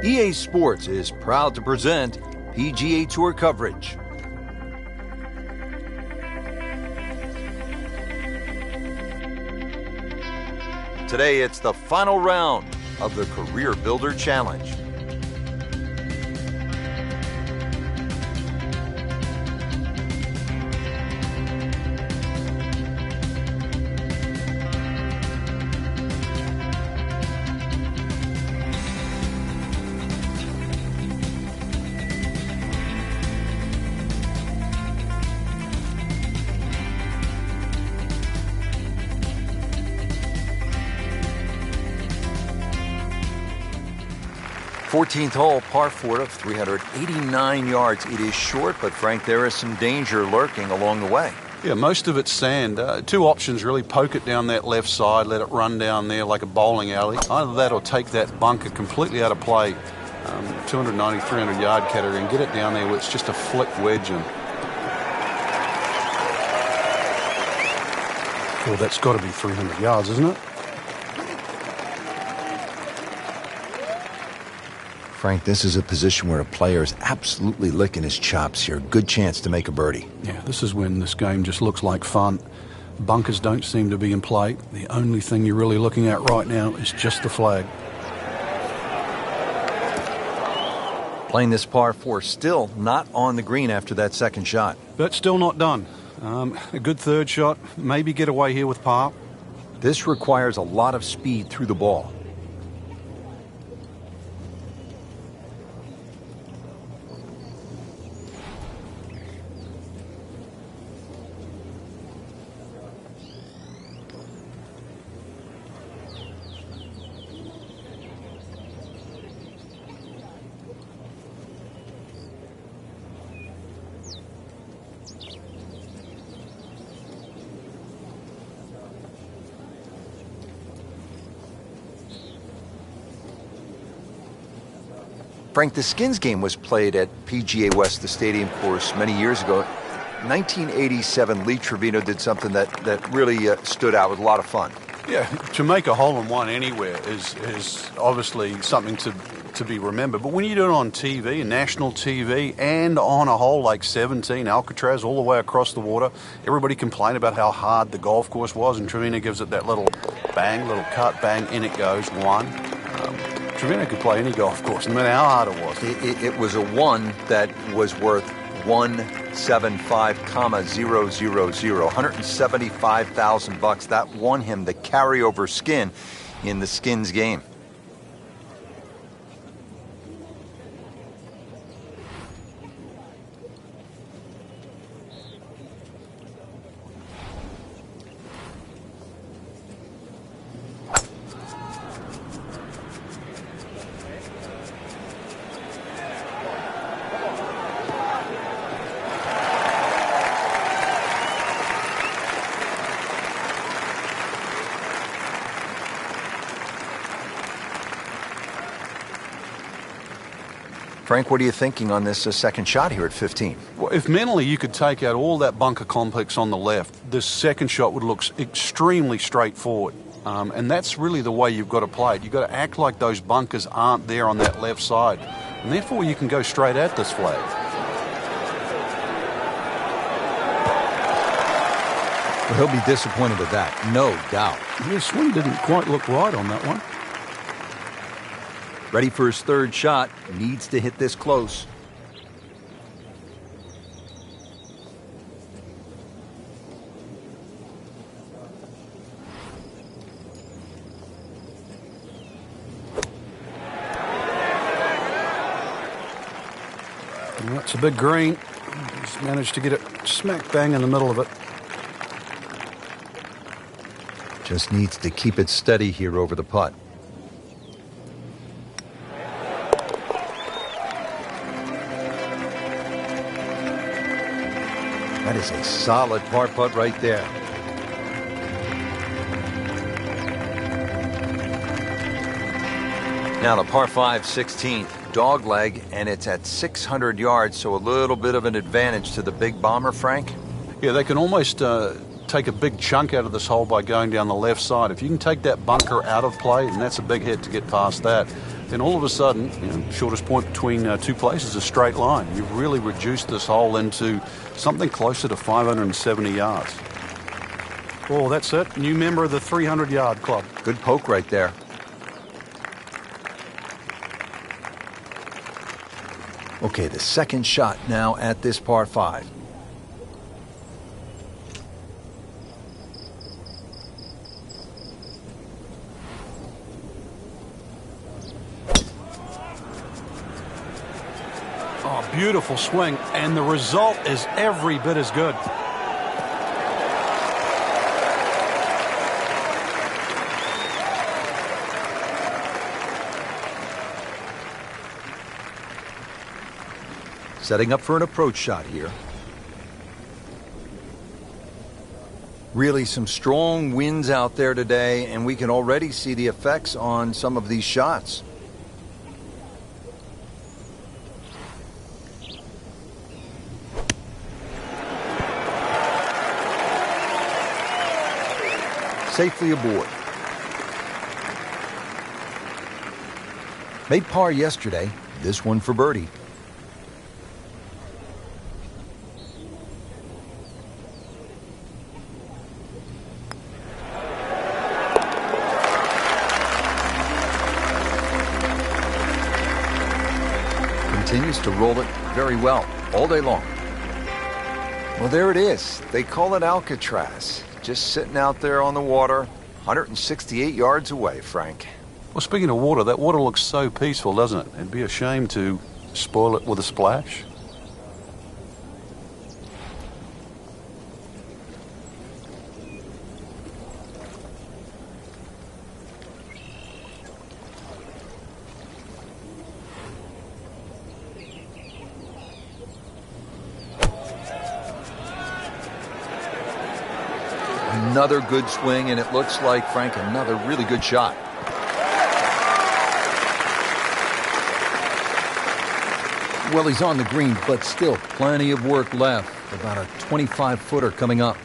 EA Sports is proud to present PGA Tour coverage. Today, it's the final round of the Career Builder Challenge. Fourteenth hole, par 4 of 389 yards. It is short, but Frank, there is some danger lurking along the way. Yeah, most of it's sand. Two options really: poke it down that left side, let it run down there like a bowling alley. Either that or take that bunker completely out of play, 290, 300 yard category, and get it down there where it's just a flick wedge. And well, that's got to be 300 yards, isn't it? Frank, this is a position where a player is absolutely licking his chops here. Good chance to make a birdie. Yeah, this is when this game just looks like fun. Bunkers don't seem to be in play. The only thing you're really looking at right now is just the flag. Playing this par 4, still not on the green after that second shot. But still not done. A good third shot, maybe get away here with par. This requires a lot of speed through the ball. Frank, the Skins game was played at PGA West, the stadium course, many years ago. 1987, Lee Trevino did something that really stood out. It was a lot of fun. Yeah, to make a hole-in-one anywhere is obviously something to be remembered. But when you do it on TV, national TV, and on a hole like 17, Alcatraz, all the way across the water, everybody complained about how hard the golf course was, and Trevino gives it that little bang, little cut, bang, in it goes, one. Trevino could play any golf course, no matter how hard it was. It was a one that was worth 175,000, $175,000. That won him the carryover skin in the Skins game. Frank, what are you thinking on this second shot here at 15? Well, if mentally you could take out all that bunker complex on the left, this second shot would look extremely straightforward. And that's really the way you've got to play it. You've got to act like those bunkers aren't there on that left side. And therefore you can go straight at this flag. Well, he'll be disappointed with that, no doubt. His swing didn't quite look right on that one. Ready for his third shot. Needs to hit this close. And that's a big green. He's managed to get it smack bang in the middle of it. Just needs to keep it steady here over the putt. That is a solid par putt right there. Now the par 5, 16th. dog leg, and it's at 600 yards, so a little bit of an advantage to the big bomber, Frank. Yeah, they can almost take a big chunk out of this hole by going down the left side. If you can take that bunker out of play, and that's a big hit to get past that, then all of a sudden, shortest point between two places is a straight line. You've really reduced this hole into something closer to 570 yards. Oh, that's it. New member of the 300-yard club. Good poke right there. Okay, the second shot now at this par 5. Oh, beautiful swing, and the result is every bit as good. Setting up for an approach shot here. Really some strong winds out there today, and we can already see the effects on some of these shots. Safely aboard. Made par yesterday, this one for birdie. Continues to roll it very well all day long. Well, there it is. They call it Alcatraz. Just sitting out there on the water, 168 yards away, Frank. Well, speaking of water, that water looks so peaceful, doesn't it? It'd be a shame to spoil it with a splash. Another good swing, and it looks like, Frank, another really good shot. Well, he's on the green, but still plenty of work left. About a 25-footer coming up.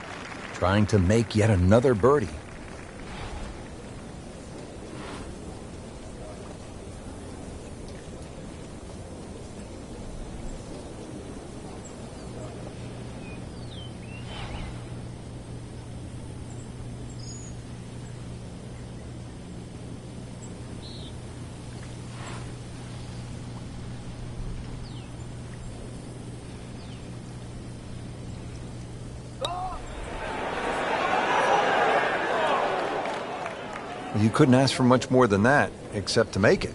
Trying to make yet another birdie. You couldn't ask for much more than that, except to make it.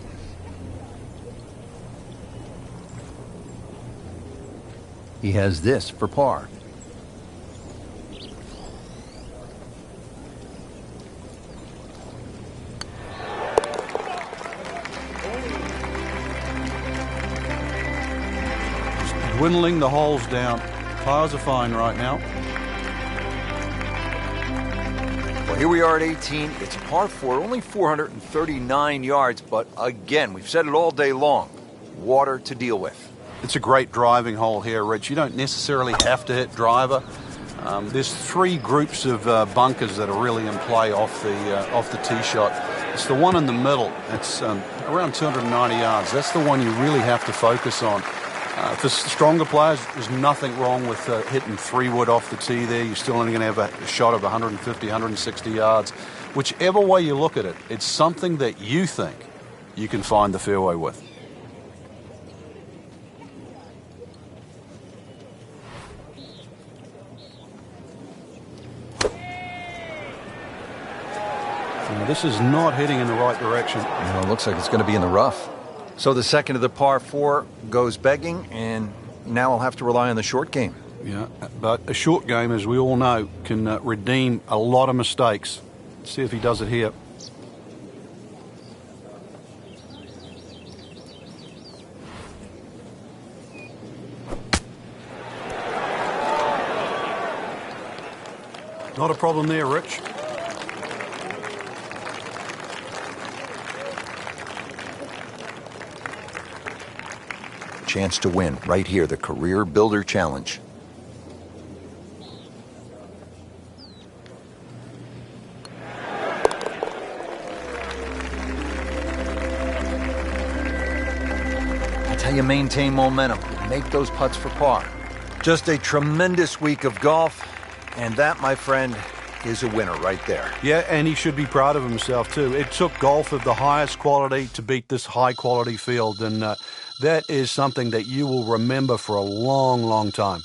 He has this for par. Just dwindling the holes down. Pars are fine right now. Well, here we are at 18. It's par 4, only 439 yards, but again, we've said it all day long. Water to deal with. It's a great driving hole here, Rich. You don't necessarily have to hit driver. There's three groups of bunkers that are really in play off the tee shot. It's the one in the middle. It's around 290 yards. That's the one you really have to focus on. For stronger players, there's nothing wrong with hitting 3-wood off the tee there. You're still only going to have a shot of 150, 160 yards. Whichever way you look at it, it's something that you think you can find the fairway with. Now, this is not heading in the right direction. It looks like it's going to be in the rough. So the second of the par 4 goes begging, and now I'll have to rely on the short game. Yeah, but a short game, as we all know, can redeem a lot of mistakes. Let's see if he does it here. Not a problem there, Rich. chance to win right here, the Career Builder Challenge. That's how you maintain momentum, make those putts for par. Just a tremendous week of golf, and that, my friend, is a winner right there. Yeah, and he should be proud of himself too. It took golf of the highest quality to beat this high-quality field, and that is something that you will remember for a long, long time.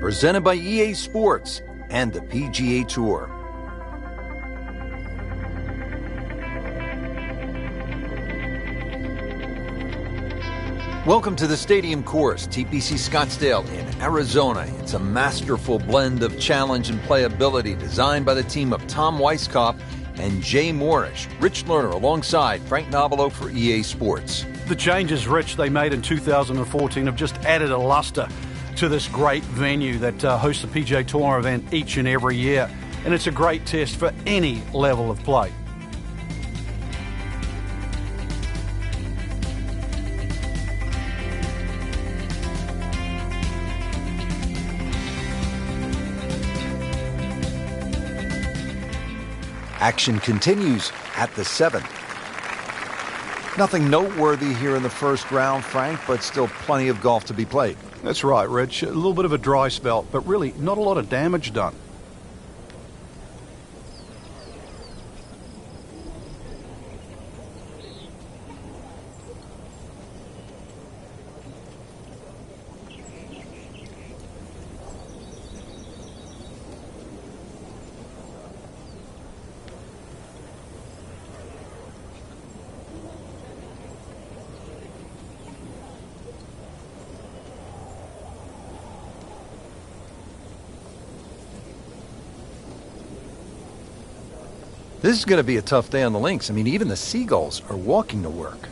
Presented by EA Sports and the PGA Tour. Welcome to the Stadium Course, TPC Scottsdale in Arizona. It's a masterful blend of challenge and playability designed by the team of Tom Weisskopf and Jay Morrish. Rich Lerner alongside Frank Nobilo for EA Sports. The changes, Rich, they made in 2014 have just added a luster to this great venue that hosts the PGA Tour event each and every year. And it's a great test for any level of play. Action continues at the 7th. Nothing noteworthy here in the first round, Frank, but still plenty of golf to be played. That's right, Rich. A little bit of a dry spell, but really not a lot of damage done. This is going to be a tough day on the links. I mean, even the seagulls are walking to work.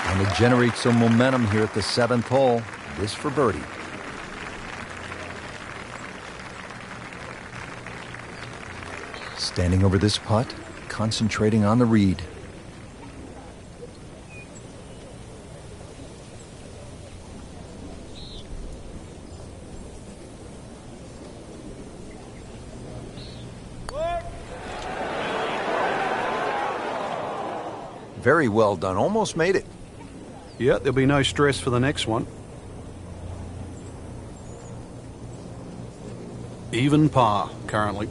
And to generate some momentum here at the 7th hole, this for birdie. Standing over this putt, concentrating on the read. Very well done. Almost made it. Yeah, there'll be no stress for the next one. Even par currently.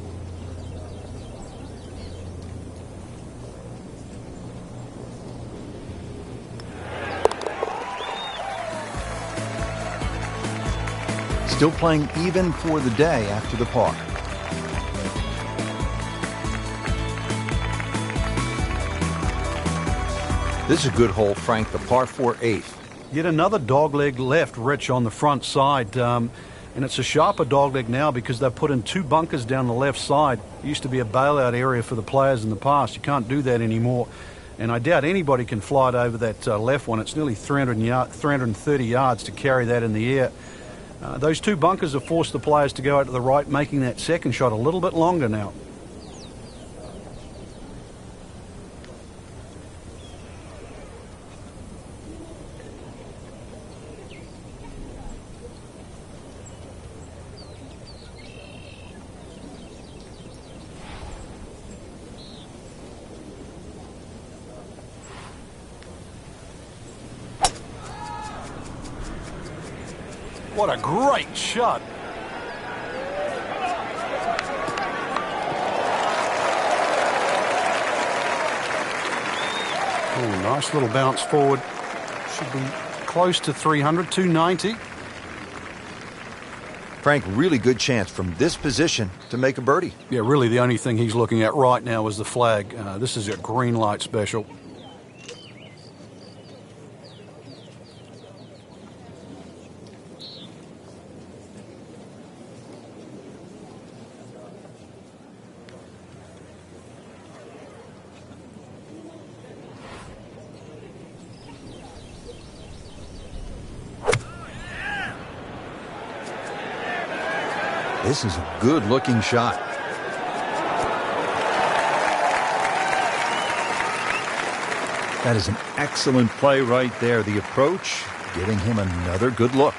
Still playing even for the day after the par. This is a good hole, Frank, the par 4 8th. Yet another dogleg left, Rich, on the front side. And it's a sharper dogleg now because they've put in 2 bunkers down the left side. It used to be a bailout area for the players in the past. You can't do that anymore. And I doubt anybody can fly it over that left one. It's nearly 330 yards to carry that in the air. Those 2 bunkers have forced the players to go out to the right, making that second shot a little bit longer now. What a great shot. Oh, nice little bounce forward. Should be close to 300, 290. Frank, really good chance from this position to make a birdie. Yeah, really the only thing he's looking at right now is the flag. This is a green light special. This is a good-looking shot. That is an excellent play right there. The approach, giving him another good look.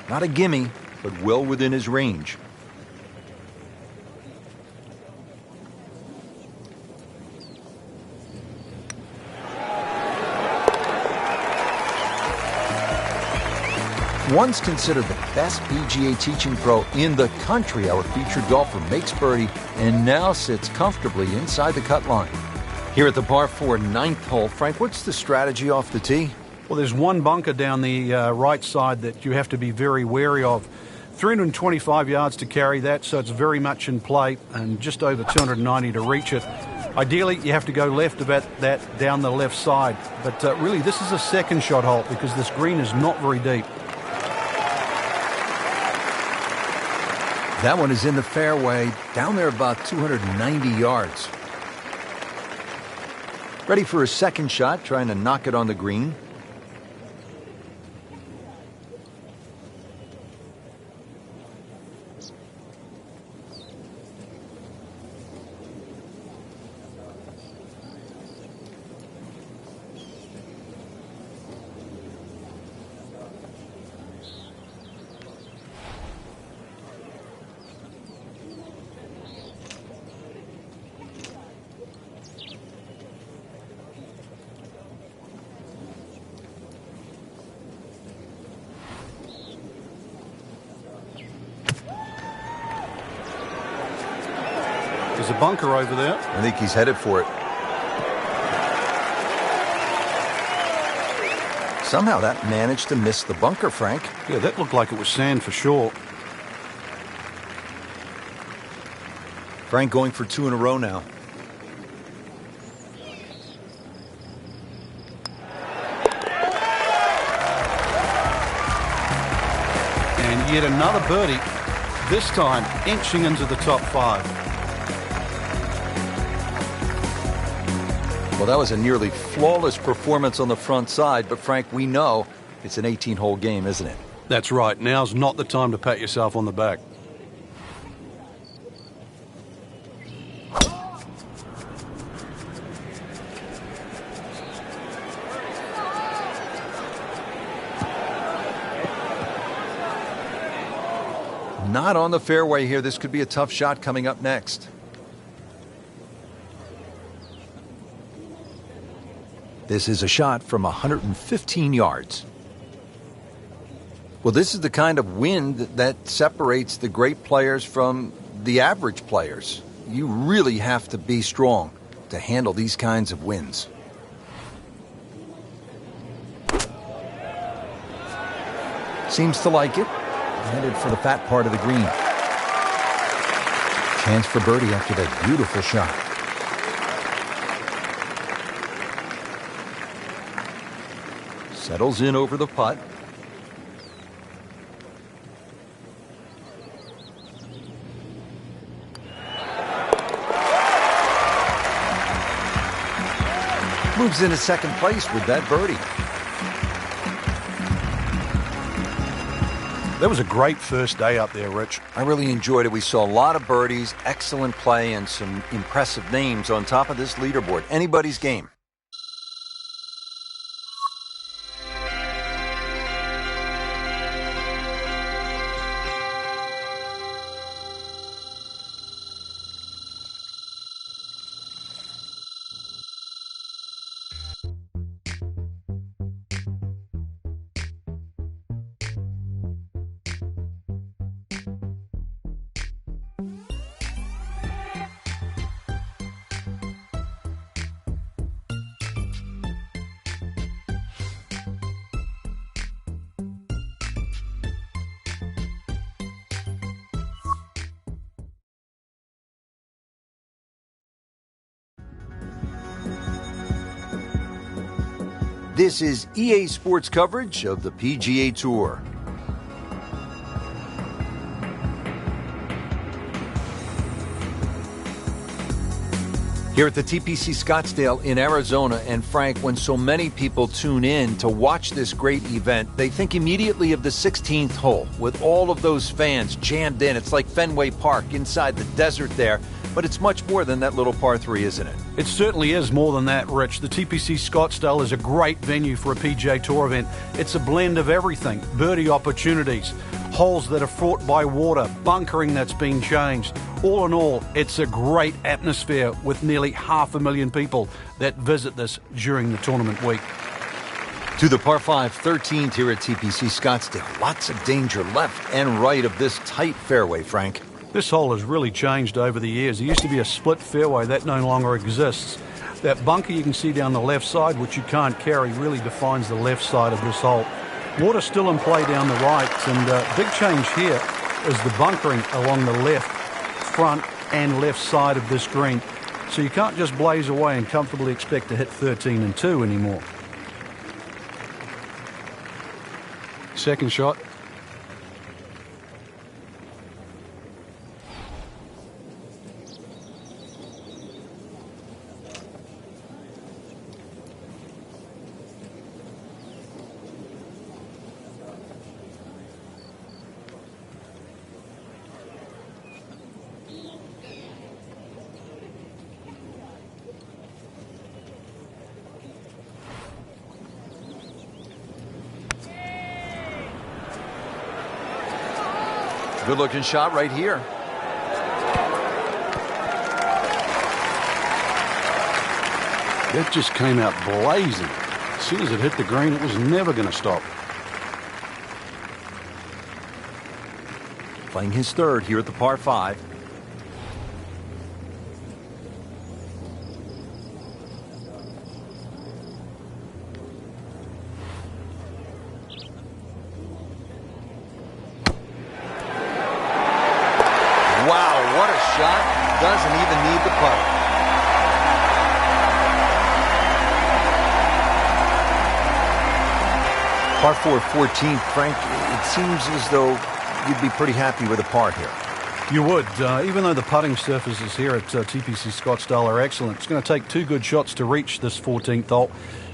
Not a gimme, but well within his range. Once considered the best PGA teaching pro in the country, our featured golfer makes birdie and now sits comfortably inside the cut line. Here at the par 4 9th hole, Frank, what's the strategy off the tee? Well, there's one bunker down the right side that you have to be very wary of. 325 yards to carry that, so it's very much in play, and just over 290 to reach it. Ideally, you have to go left about that down the left side. But really, this is a second shot hole because this green is not very deep. That one is in the fairway, down there about 290 yards. Ready for a second shot, trying to knock it on the green. There's a bunker over there. I think he's headed for it. Somehow that managed to miss the bunker, Frank. Yeah, that looked like it was sand for sure. Frank going for 2 in a row now. And yet another birdie, this time inching into the top 5. Well, that was a nearly flawless performance on the front side, but Frank, we know it's an 18-hole game, isn't it? That's right. Now's not the time to pat yourself on the back. Not on the fairway here. This could be a tough shot coming up next. This is a shot from 115 yards. Well, this is the kind of wind that separates the great players from the average players. You really have to be strong to handle these kinds of winds. Seems to like it. Headed for the fat part of the green. Chance for birdie after that beautiful shot. Settles in over the putt. Moves into second place with that birdie. That was a great first day up there, Rich. I really enjoyed it. We saw a lot of birdies, excellent play, and some impressive names on top of this leaderboard. Anybody's game. This is EA Sports coverage of the PGA Tour. Here at the TPC Scottsdale in Arizona, and Frank, when so many people tune in to watch this great event, they think immediately of the 16th hole with all of those fans jammed in. It's like Fenway Park inside the desert there. But it's much more than that little par 3, isn't it? It certainly is more than that, Rich. The TPC Scottsdale is a great venue for a PGA Tour event. It's a blend of everything. Birdie opportunities, holes that are fraught by water, bunkering that's been changed. All in all, it's a great atmosphere with nearly 500,000 people that visit this during the tournament week. To the par 5 13th here at TPC Scottsdale. Lots of danger left and right of this tight fairway, Frank. This hole has really changed over the years. There used to be a split fairway. That no longer exists. That bunker you can see down the left side, which you can't carry, really defines the left side of this hole. Water still in play down the right, and big change here is the bunkering along the left, front and left side of this green. So you can't just blaze away and comfortably expect to hit 13 and 2 anymore. Second shot. Good looking shot right here. That just came out blazing. As soon as it hit the green, it was never going to stop. Playing his third here at the par 5. Wow, what a shot. Doesn't even need the putt. Par 4 14th, Frank, it seems as though you'd be pretty happy with a par here. You would, even though the putting surfaces here at TPC Scottsdale are excellent. It's going to take 2 good shots to reach this 14th hole.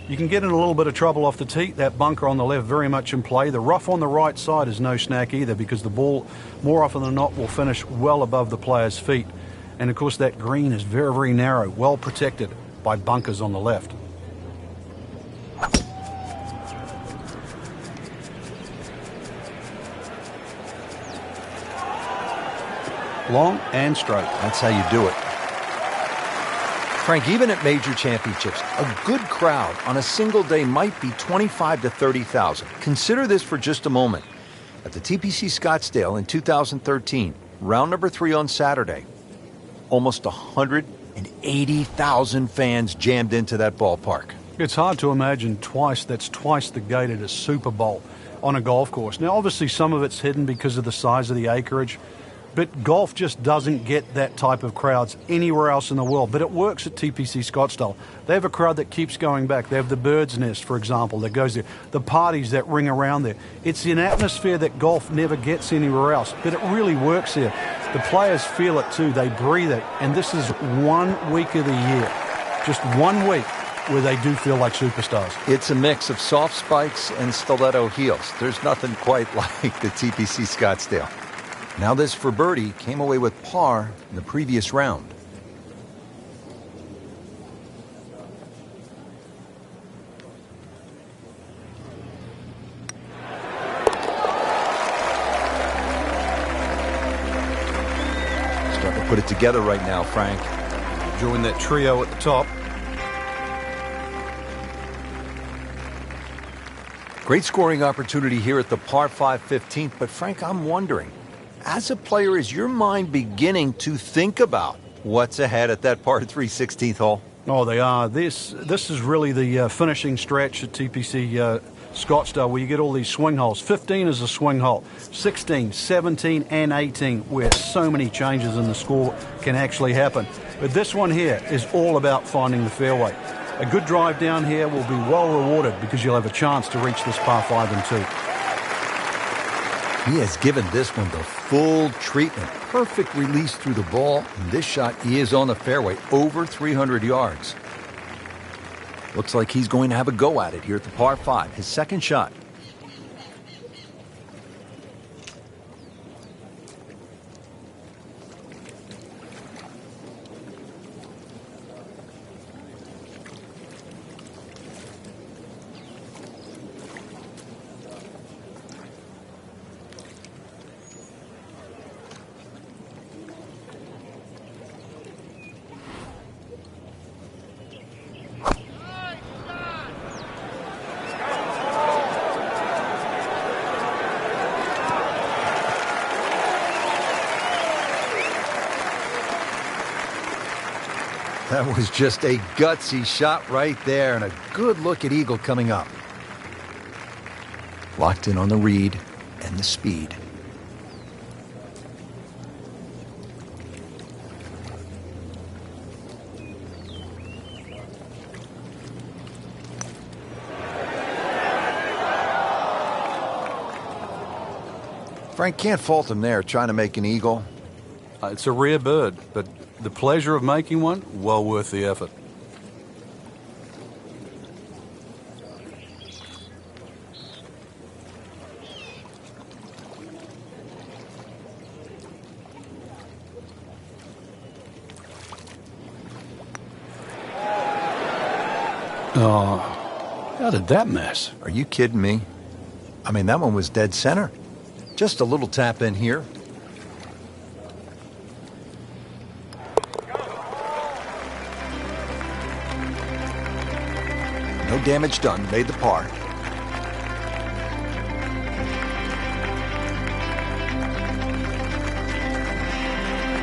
You can get in a little bit of trouble off the tee. That bunker on the left very much in play. The rough on the right side is no snack either, because the ball, more often than not, will finish well above the player's feet. And of course that green is very, very narrow, well protected by bunkers on the left. Long and straight. That's how you do it. Frank, even at major championships, a good crowd on a single day might be 25 to 30,000. Consider this for just a moment. At the TPC Scottsdale in 2013, round number 3 on Saturday, almost 180,000 fans jammed into that ballpark. It's hard to imagine that's twice the gate at a Super Bowl on a golf course. Now, obviously, some of it's hidden because of the size of the acreage, but golf just doesn't get that type of crowds anywhere else in the world. But it works at TPC Scottsdale. They have a crowd that keeps going back. They have the Bird's Nest, for example, that goes there. The parties that ring around there. It's an atmosphere that golf never gets anywhere else, but it really works here. The players feel it too. They breathe it. And this is 1 week of the year, just 1 week, where they do feel like superstars. It's a mix of soft spikes and stiletto heels. There's nothing quite like the TPC Scottsdale. Now this for birdie came away with par in the previous round. Starting to put it together right now, Frank. Join that trio at the top. Great scoring opportunity here at the par 5 15th, but Frank, I'm wondering, as a player, is your mind beginning to think about what's ahead at that par 3 16th hole? Oh, they are. This is really the finishing stretch at TPC Scottsdale, where you get all these swing holes. 15 is a swing hole. 16, 17, and 18, where so many changes in the score can actually happen. But this one here is all about finding the fairway. A good drive down here will be well rewarded because you'll have a chance to reach this par 5 and 2. He has given this one the full treatment. Perfect release through the ball. And this shot is on the fairway, over 300 yards. Looks like he's going to have a go at it here at the par 5, his second shot. That was just a gutsy shot right there, and a good look at Eagle coming up. Locked in on the read and the speed. Frank, can't fault him there, trying to make an eagle. It's a rare bird, but the pleasure of making one, well worth the effort. Oh, how did that miss? Are you kidding me? I mean, that one was dead center. Just a little tap in here. No damage done, made the par.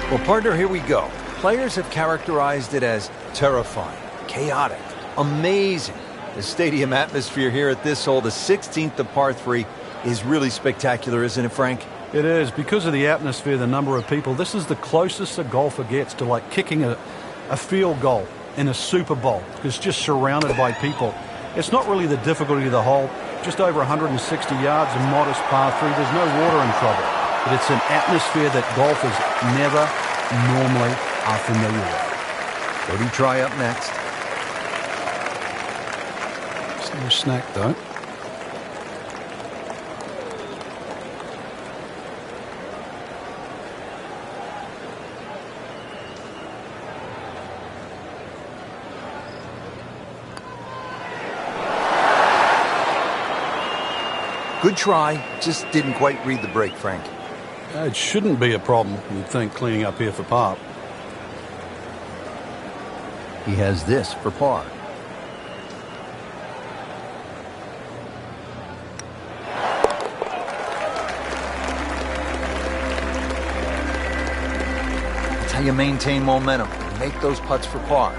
Well, partner, here we go. Players have characterized it as terrifying, chaotic, amazing. The stadium atmosphere here at this hole, the 16th of par 3, is really spectacular, isn't it, Frank? It is. Because of the atmosphere, the number of people, this is the closest a golfer gets to like kicking a field goal in a Super Bowl, because it's just surrounded by people. It's not really the difficulty of the hole. Just over 160 yards, a modest par 3. There's no water in trouble. But it's an atmosphere that golfers never normally are familiar with. Birdie try up next. It's no snack, though. Good try, just didn't quite read the break, Frank. It shouldn't be a problem, you'd think, cleaning up here for par. He has this for par. That's how you maintain momentum. Make those putts for par.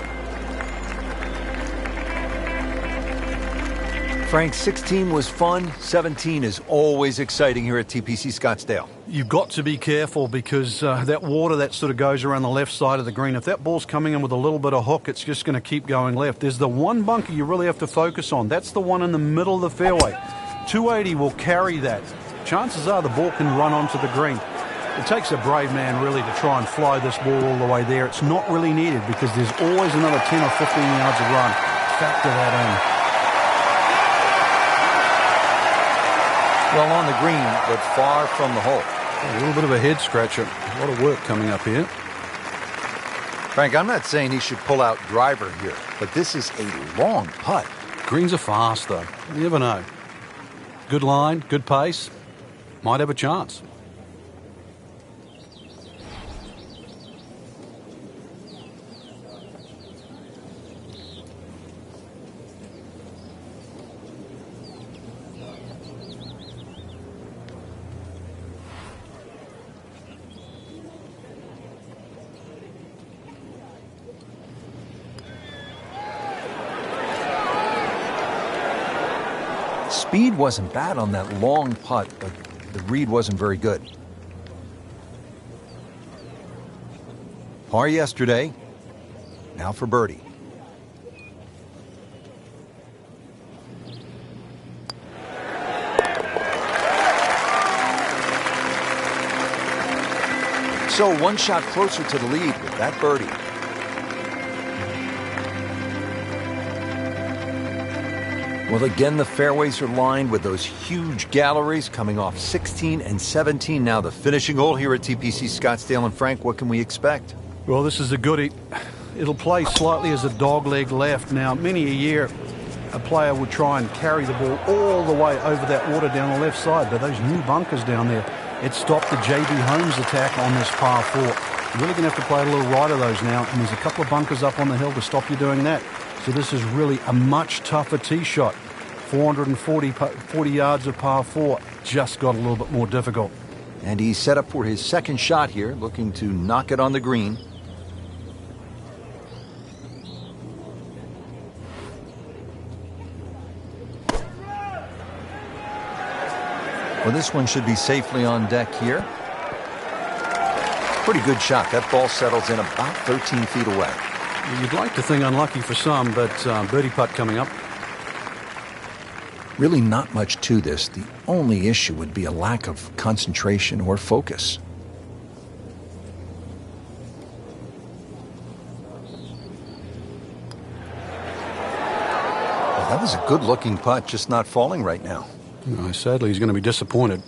Frank, 16 was fun. 17 is always exciting here at TPC Scottsdale. You've got to be careful because that water that sort of goes around the left side of the green, if that ball's coming in with a little bit of hook, it's just going to keep going left. There's the one bunker you really have to focus on. That's the one in the middle of the fairway. 280 will carry that. Chances are the ball can run onto the green. It takes a brave man really to try and fly this ball all the way there. It's not really needed because there's always another 10 or 15 yards of run. Factor that in. Well, on the green, but far from the hole. A little bit of a head scratcher. A lot of work coming up here. Frank, I'm not saying he should pull out driver here, but this is a long putt. Greens are fast, though. You never know. Good line, good pace. Might have a chance. Speed wasn't bad on that long putt, but the read wasn't very good. Par yesterday, now for birdie. So one shot closer to the lead with that birdie. Well, again, the fairways are lined with those huge galleries coming off 16 and 17. Now the finishing hole here at TPC Scottsdale. And Frank, what can we expect? Well, this is a goodie. It'll play slightly as a dogleg left. Now, many a year, a player would try and carry the ball all the way over that water down the left side. But those new bunkers down there, it stopped the J.B. Holmes attack on this par 4. You're really going to have to play a little right of those now. And there's a couple of bunkers up on the hill to stop you doing that. So this is really a much tougher tee shot. 440 yards of par 4 just got a little bit more difficult. And he's set up for his second shot here, looking to knock it on the green. Well, this one should be safely on deck here. Pretty good shot. That ball settles in about 13 feet away. You'd like to think unlucky for some, but birdie putt coming up. Really not much to this. The only issue would be a lack of concentration or focus. Well, that was a good-looking putt, just not falling right now. No, sadly, he's going to be disappointed.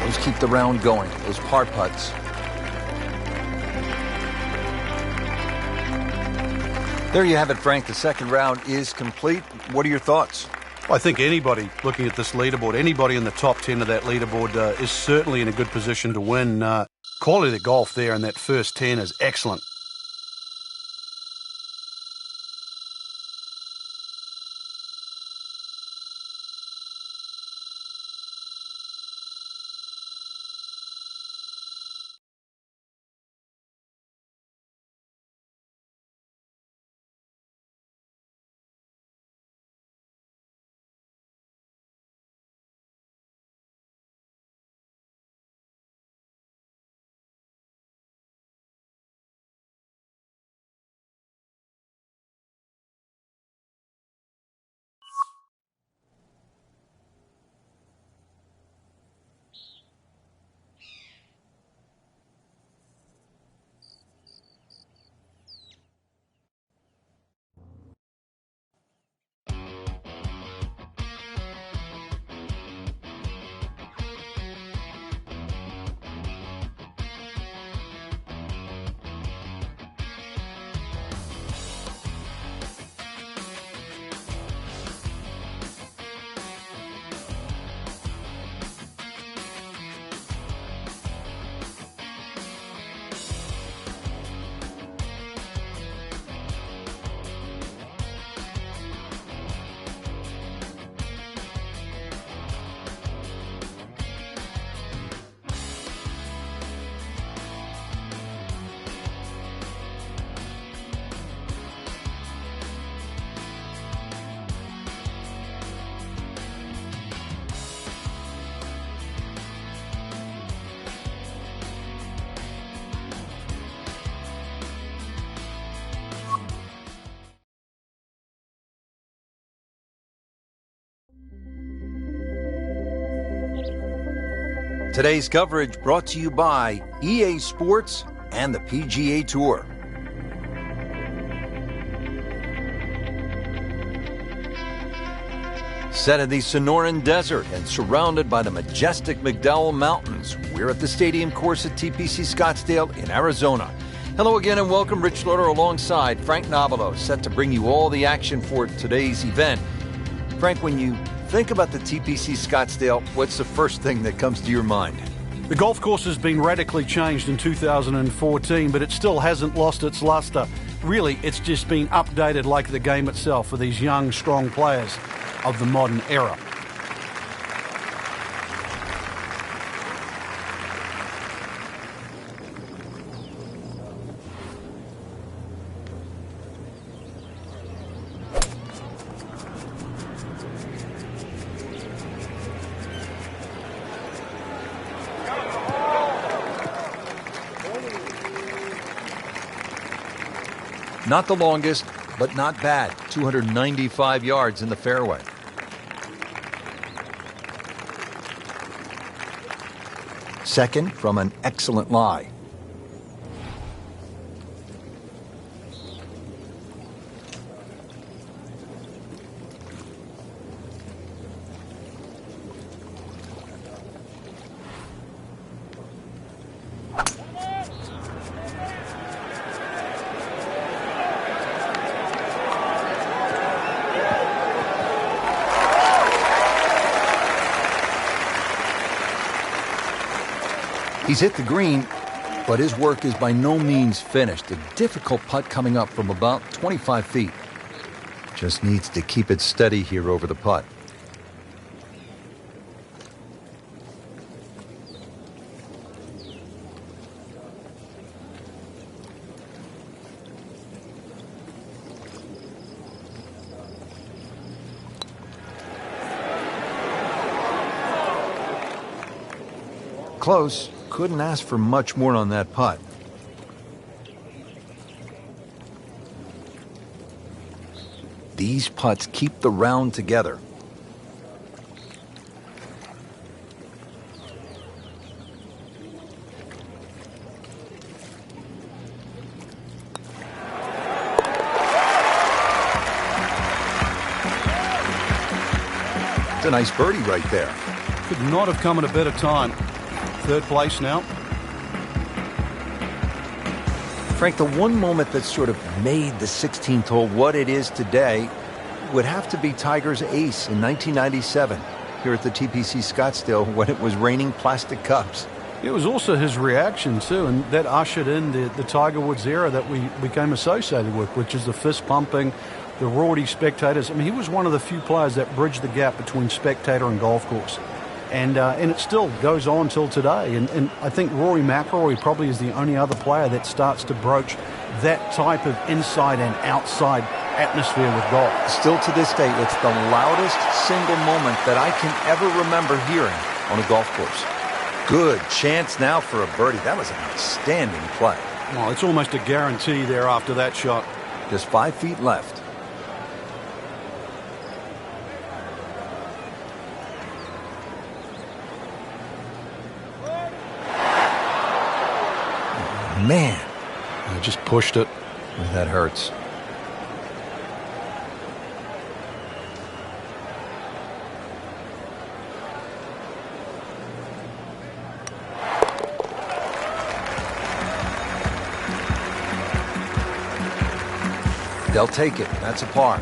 Those keep the round going, those par putts. There you have it, Frank. The second round is complete. What are your thoughts? I think anybody looking at this leaderboard, anybody in the top 10 of that leaderboard is certainly in a good position to win. Quality of the golf there in that first 10 is excellent. Today's coverage brought to you by EA Sports and the PGA Tour. Set in the Sonoran Desert and surrounded by the majestic McDowell Mountains, we're at the stadium course at TPC Scottsdale in Arizona. Hello again and welcome. Rich Loader alongside Frank Nobilo, set to bring you all the action for today's event. Frank, when you think about the TPC Scottsdale, what's the first thing that comes to your mind? The golf course has been radically changed in 2014, but it still hasn't lost its luster. Really, it's just been updated like the game itself for these young, strong players of the modern era. Not the longest, but not bad. 295 yards in the fairway. Second from an excellent lie. He's hit the green, but his work is by no means finished. A difficult putt coming up from about 25 feet. Just needs to keep it steady here over the putt. Close. Couldn't ask for much more on that putt. These putts keep the round together. It's a nice birdie right there. Could not have come at a better time. Third place now. Frank, the one moment that sort of made the 16th hole what it is today would have to be Tiger's ace in 1997 here at the TPC Scottsdale when it was raining plastic cups. It was also his reaction too, and that ushered in the Tiger Woods era that we became associated with, which is the fist pumping, the rowdy spectators. I mean, he was one of the few players that bridged the gap between spectator and golf course. And it still goes on till today. And I think Rory McIlroy probably is the only other player that starts to broach that type of inside and outside atmosphere with golf. Still to this day, it's the loudest single moment that I can ever remember hearing on a golf course. Good chance now for a birdie. That was an outstanding play. Well, it's almost a guarantee there after that shot. Just 5 feet left. Man, I just pushed it. That hurts. They'll take it. That's a par.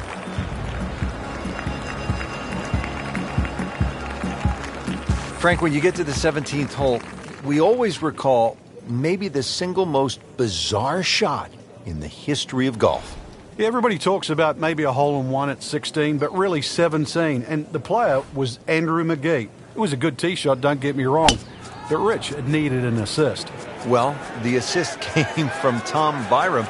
Frank, when you get to the 17th hole, we always recall maybe the single most bizarre shot in the history of golf. Yeah, everybody talks about maybe a hole-in-one at 16, but really 17. And the player was Andrew Magee. It was a good tee shot, don't get me wrong. But Rich, it needed an assist. Well, the assist came from Tom Byram,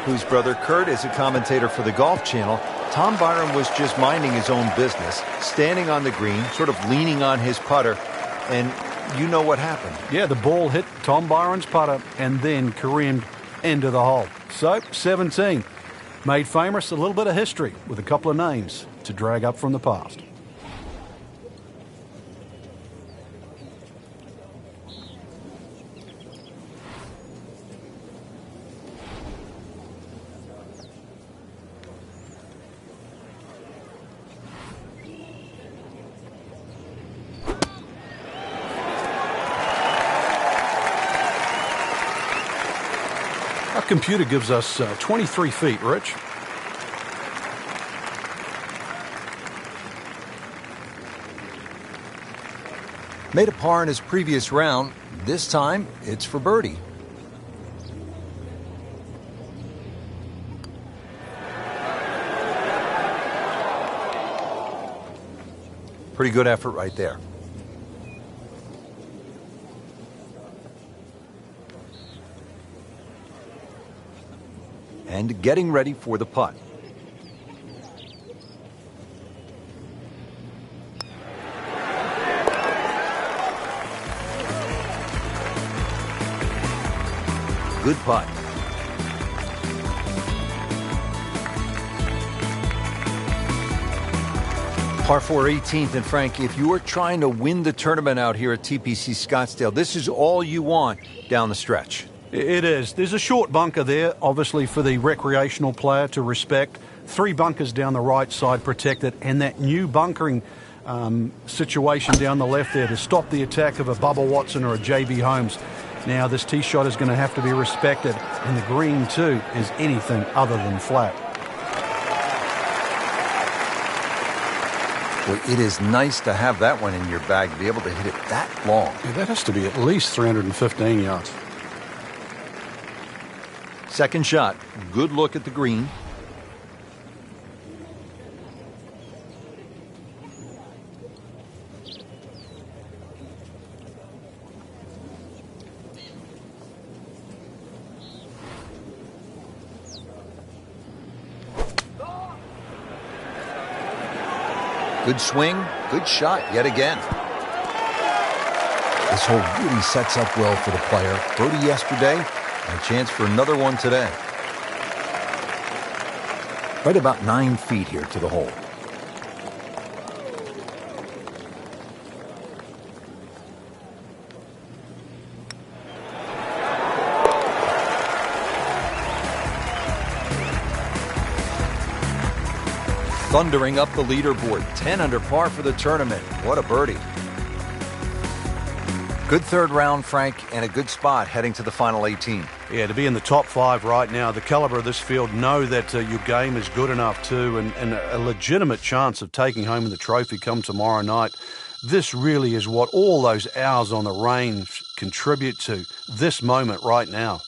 whose brother Kurt is a commentator for the Golf Channel. Tom Byram was just minding his own business, standing on the green, sort of leaning on his putter, and you know what happened. Yeah, the ball hit Tom Byram's putter and then careened into the hole. So, 17. Made famous a little bit of history with a couple of names to drag up from the past. Our computer gives us 23 feet, Rich. Made a par in his previous round. This time, it's for birdie. Pretty good effort right there. And getting ready for the putt. Good putt. Par 4 18th, and Frank, if you are trying to win the tournament out here at TPC Scottsdale, this is all you want down the stretch. It is. There's a short bunker there, obviously, for the recreational player to respect. 3 bunkers down the right side protected, and that new bunkering situation down the left there to stop the attack of a Bubba Watson or a JB Holmes. Now, this tee shot is going to have to be respected, and the green, too, is anything other than flat. Well, it is nice to have that one in your bag, to be able to hit it that long. Yeah, that has to be at least 315 yards. Second shot, good look at the green. Good swing, good shot yet again. This hole really sets up well for the player. Birdie yesterday, and a chance for another one today. Right about 9 feet here to the hole. Thundering up the leaderboard, 10 under par for the tournament. What a birdie. Good third round, Frank, and a good spot heading to the final 18. Yeah, to be in the top 5 right now, the caliber of this field, know that your game is good enough too, and a legitimate chance of taking home the trophy come tomorrow night. This really is what all those hours on the range contribute to, this moment right now.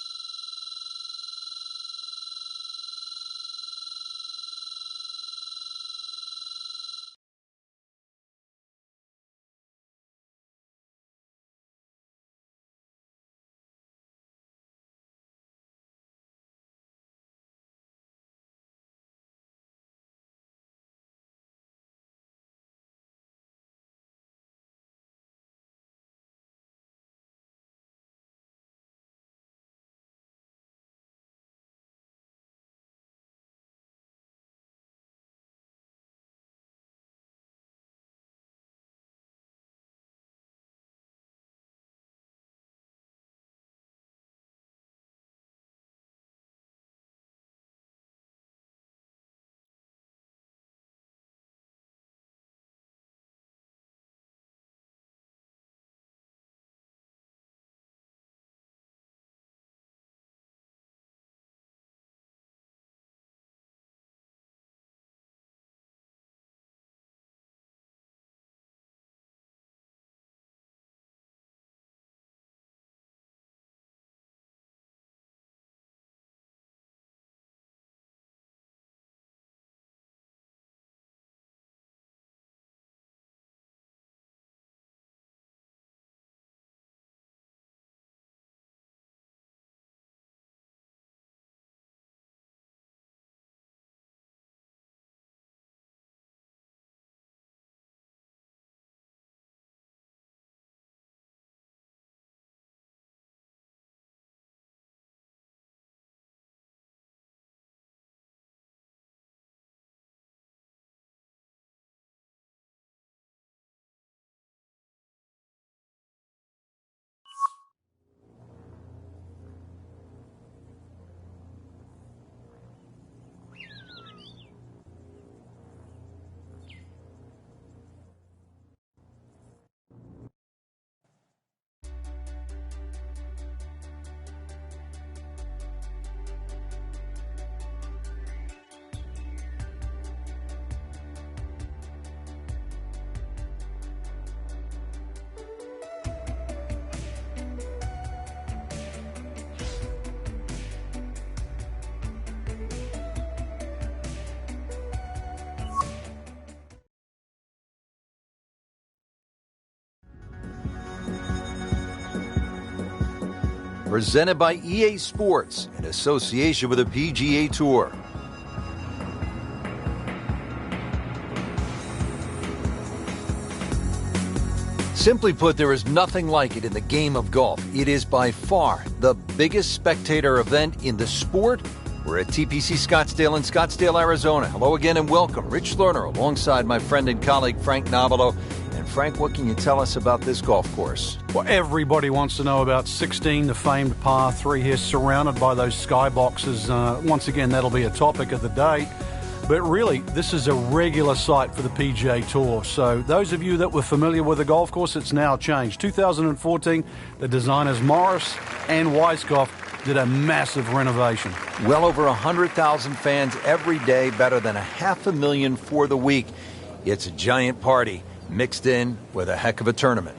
presented by EA Sports in association with the PGA Tour. Simply put, there is nothing like it in the game of golf. It is by far the biggest spectator event in the sport. We're at TPC Scottsdale in Scottsdale, Arizona. Hello again and welcome. Rich Lerner alongside my friend and colleague Frank Nobilo. And Frank, what can you tell us about this golf course? Well, everybody wants to know about 16, the famed par 3 here, surrounded by those skyboxes. Once again, that'll be a topic of the day. But really, this is a regular site for the PGA Tour. So those of you that were familiar with the golf course, it's now changed. 2014, the designers Morris and Weiskopf did a massive renovation. Well over 100,000 fans every day, better than 500,000 for the week. It's a giant party mixed in with a heck of a tournament.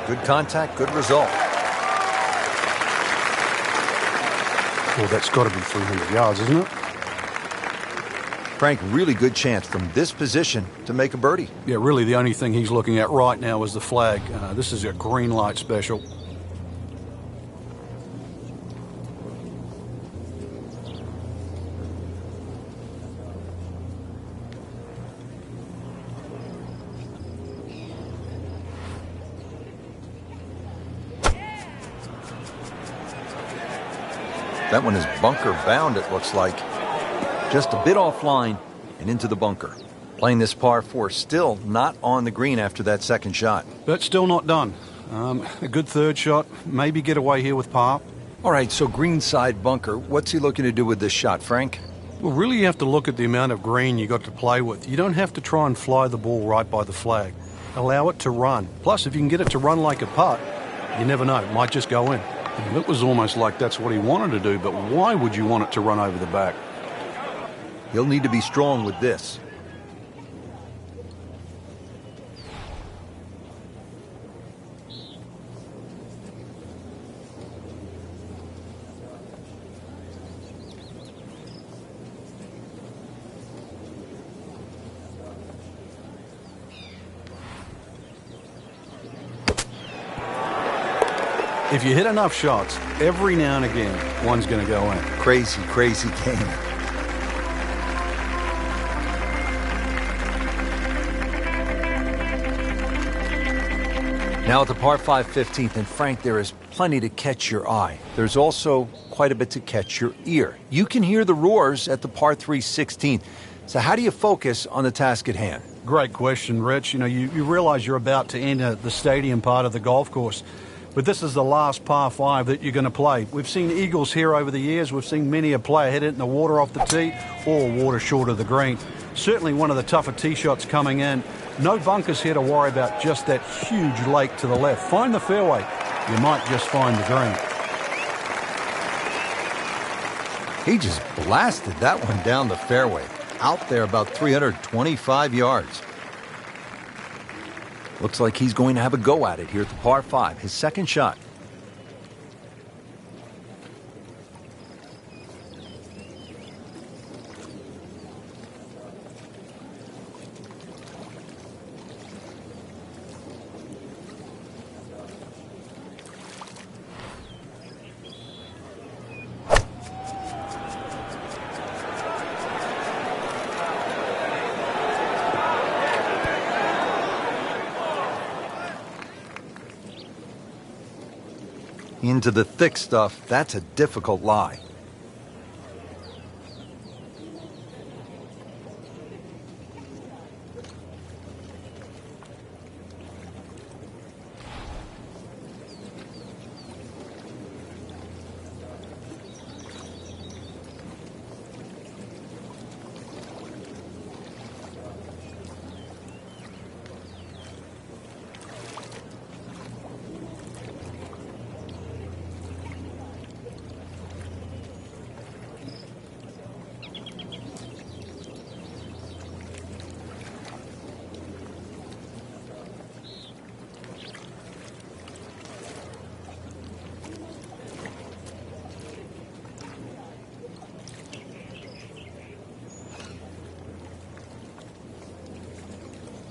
Good contact, good result. Well, that's got to be 300 yards, isn't it? Frank, really good chance from this position to make a birdie. Yeah, really the only thing he's looking at right now is the flag. This is a green light special. That one is bunker bound, it looks like. Just a bit offline and into the bunker. Playing this par 4, still not on the green after that second shot. But still not done. A good third shot. Maybe get away here with par. All right, so greenside bunker. What's he looking to do with this shot, Frank? Well, really you have to look at the amount of green you got to play with. You don't have to try and fly the ball right by the flag. Allow it to run. Plus, if you can get it to run like a putt, you never know. It might just go in. It was almost like that's what he wanted to do, but why would you want it to run over the back? He'll need to be strong with this. If you hit enough shots, every now and again, one's going to go in. Crazy, crazy game. Now at the par 5 15th, and Frank, there is plenty to catch your eye. There's also quite a bit to catch your ear. You can hear the roars at the par 3 16th. So how do you focus on the task at hand? Great question, Rich. You know, you realize you're about to enter the stadium part of the golf course. But this is the last par 5 that you're going to play. We've seen eagles here over the years. We've seen many a player hit it in the water off the tee or water short of the green. Certainly one of the tougher tee shots coming in. No bunkers here to worry about, just that huge lake to the left. Find the fairway. You might just find the green. He just blasted that one down the fairway. Out there about 325 yards. Looks like he's going to have a go at it here at the par 5, his second shot. Into the thick stuff, that's a difficult lie.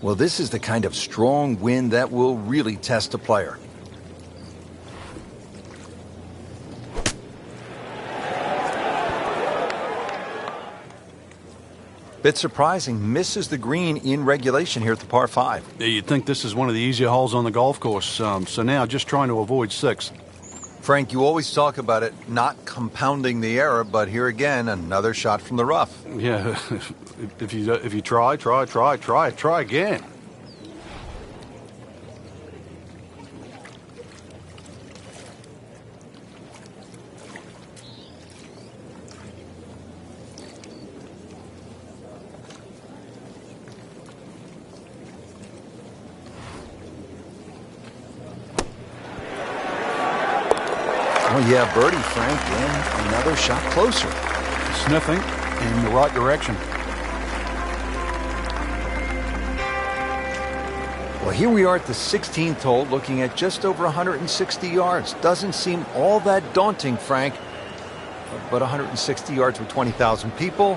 Well, this is the kind of strong wind that will really test a player. Bit surprising, misses the green in regulation here at the par 5. Yeah, you'd think this is one of the easier holes on the golf course. So now just trying to avoid 6. Frank, you always talk about it not compounding the error, but here again, another shot from the rough. Yeah, if you try again. Oh, yeah, birdie, Frank, and another shot closer. Sniffing in the right direction. Well, here we are at the 16th hole, looking at just over 160 yards. Doesn't seem all that daunting, Frank, but 160 yards with 20,000 people,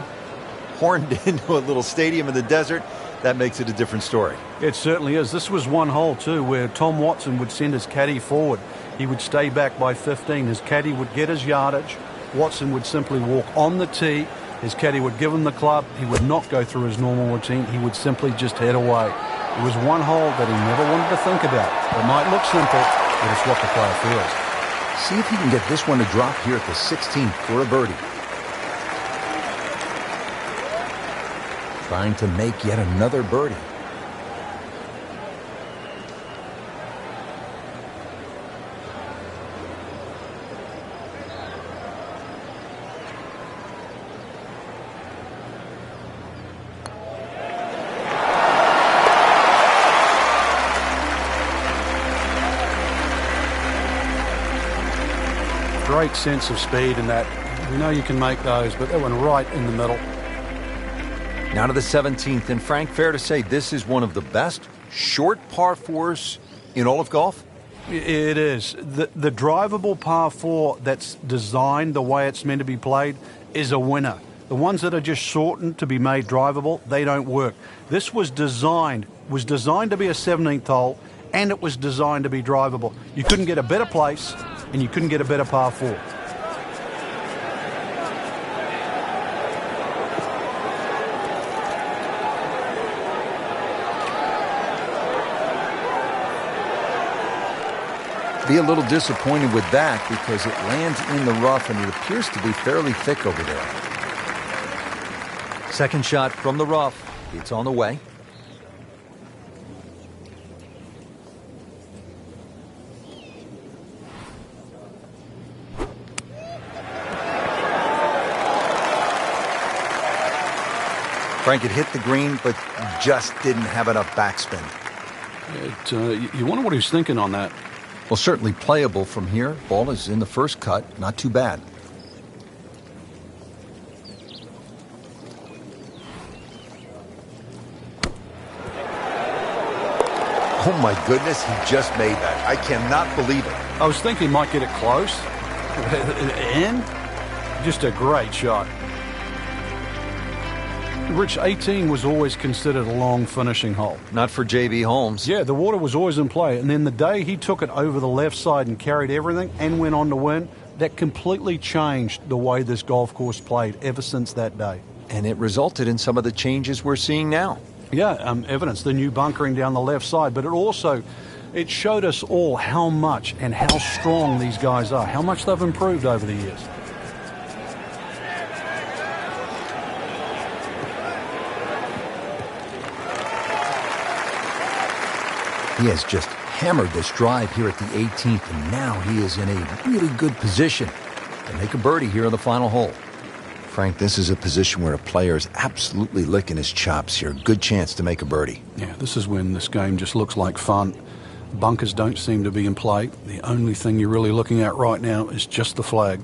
horned into a little stadium in the desert, that makes it a different story. It certainly is. This was one hole, too, where Tom Watson would send his caddy forward. He would stay back by 15. His caddy would get his yardage. Watson would simply walk on the tee. His caddy would give him the club. He would not go through his normal routine. He would simply just head away. It was one hole that he never wanted to think about. It might look simple, but it's what the player feels. See if he can get this one to drop here at the 16th for a birdie. Trying to make yet another birdie. Great sense of speed in that. You know you can make those, but that one right in the middle. Now to the 17th, and Frank, fair to say this is one of the best short par 4s in all of golf? It is. The drivable par 4 that's designed the way it's meant to be played is a winner. The ones that are just shortened to be made drivable, they don't work. This was designed to be a 17th hole, and it was designed to be drivable. You couldn't get a better place, and you couldn't get a better par 4. Be a little disappointed with that because it lands in the rough and it appears to be fairly thick over there. Second shot from the rough. It's on the way. Frank had hit the green, but just didn't have enough backspin. You wonder what he's thinking on that. Well, certainly playable from here. Ball is in the first cut. Not too bad. Oh, my goodness. He just made that. I cannot believe it. I was thinking he might get it close. And just a great shot. Rich, 18 was always considered a long finishing hole. Not for J.B. Holmes. Yeah, the water was always in play. And then the day he took it over the left side and carried everything and went on to win, that completely changed the way this golf course played ever since that day. And it resulted in some of the changes we're seeing now. Yeah, evidence, the new bunkering down the left side. But it showed us all how much and how strong these guys are, how much they've improved over the years. He has just hammered this drive here at the 18th, and now he is in a really good position to make a birdie here on the final hole. Frank, this is a position where a player is absolutely licking his chops here. Good chance to make a birdie. Yeah, this is when this game just looks like fun. Bunkers don't seem to be in play. The only thing you're really looking at right now is just the flag.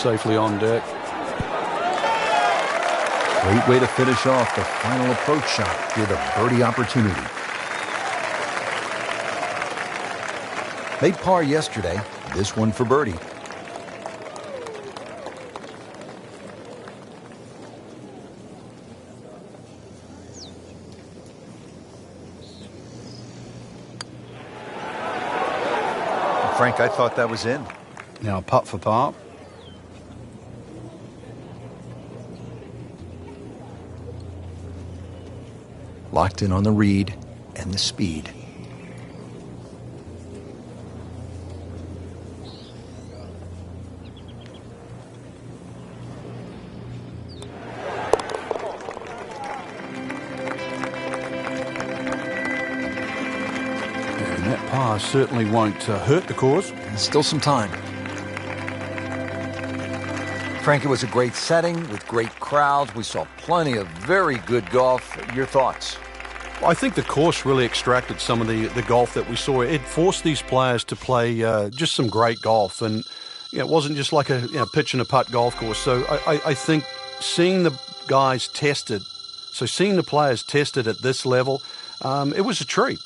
safely on deck. Great way to finish off the final approach shot with a birdie opportunity. Made par yesterday, this one for birdie. Frank, I thought that was in. Now putt for par. Locked in on the read and the speed. And that par certainly won't hurt the cause. Still some time. Frank, it was a great setting with great crowds. We saw plenty of very good golf. Your thoughts? I think the course really extracted some of the golf that we saw. It forced these players to play just some great golf. And it wasn't just like a pitch and a putt golf course. So I think seeing the guys tested, seeing the players tested at this level, it was a treat.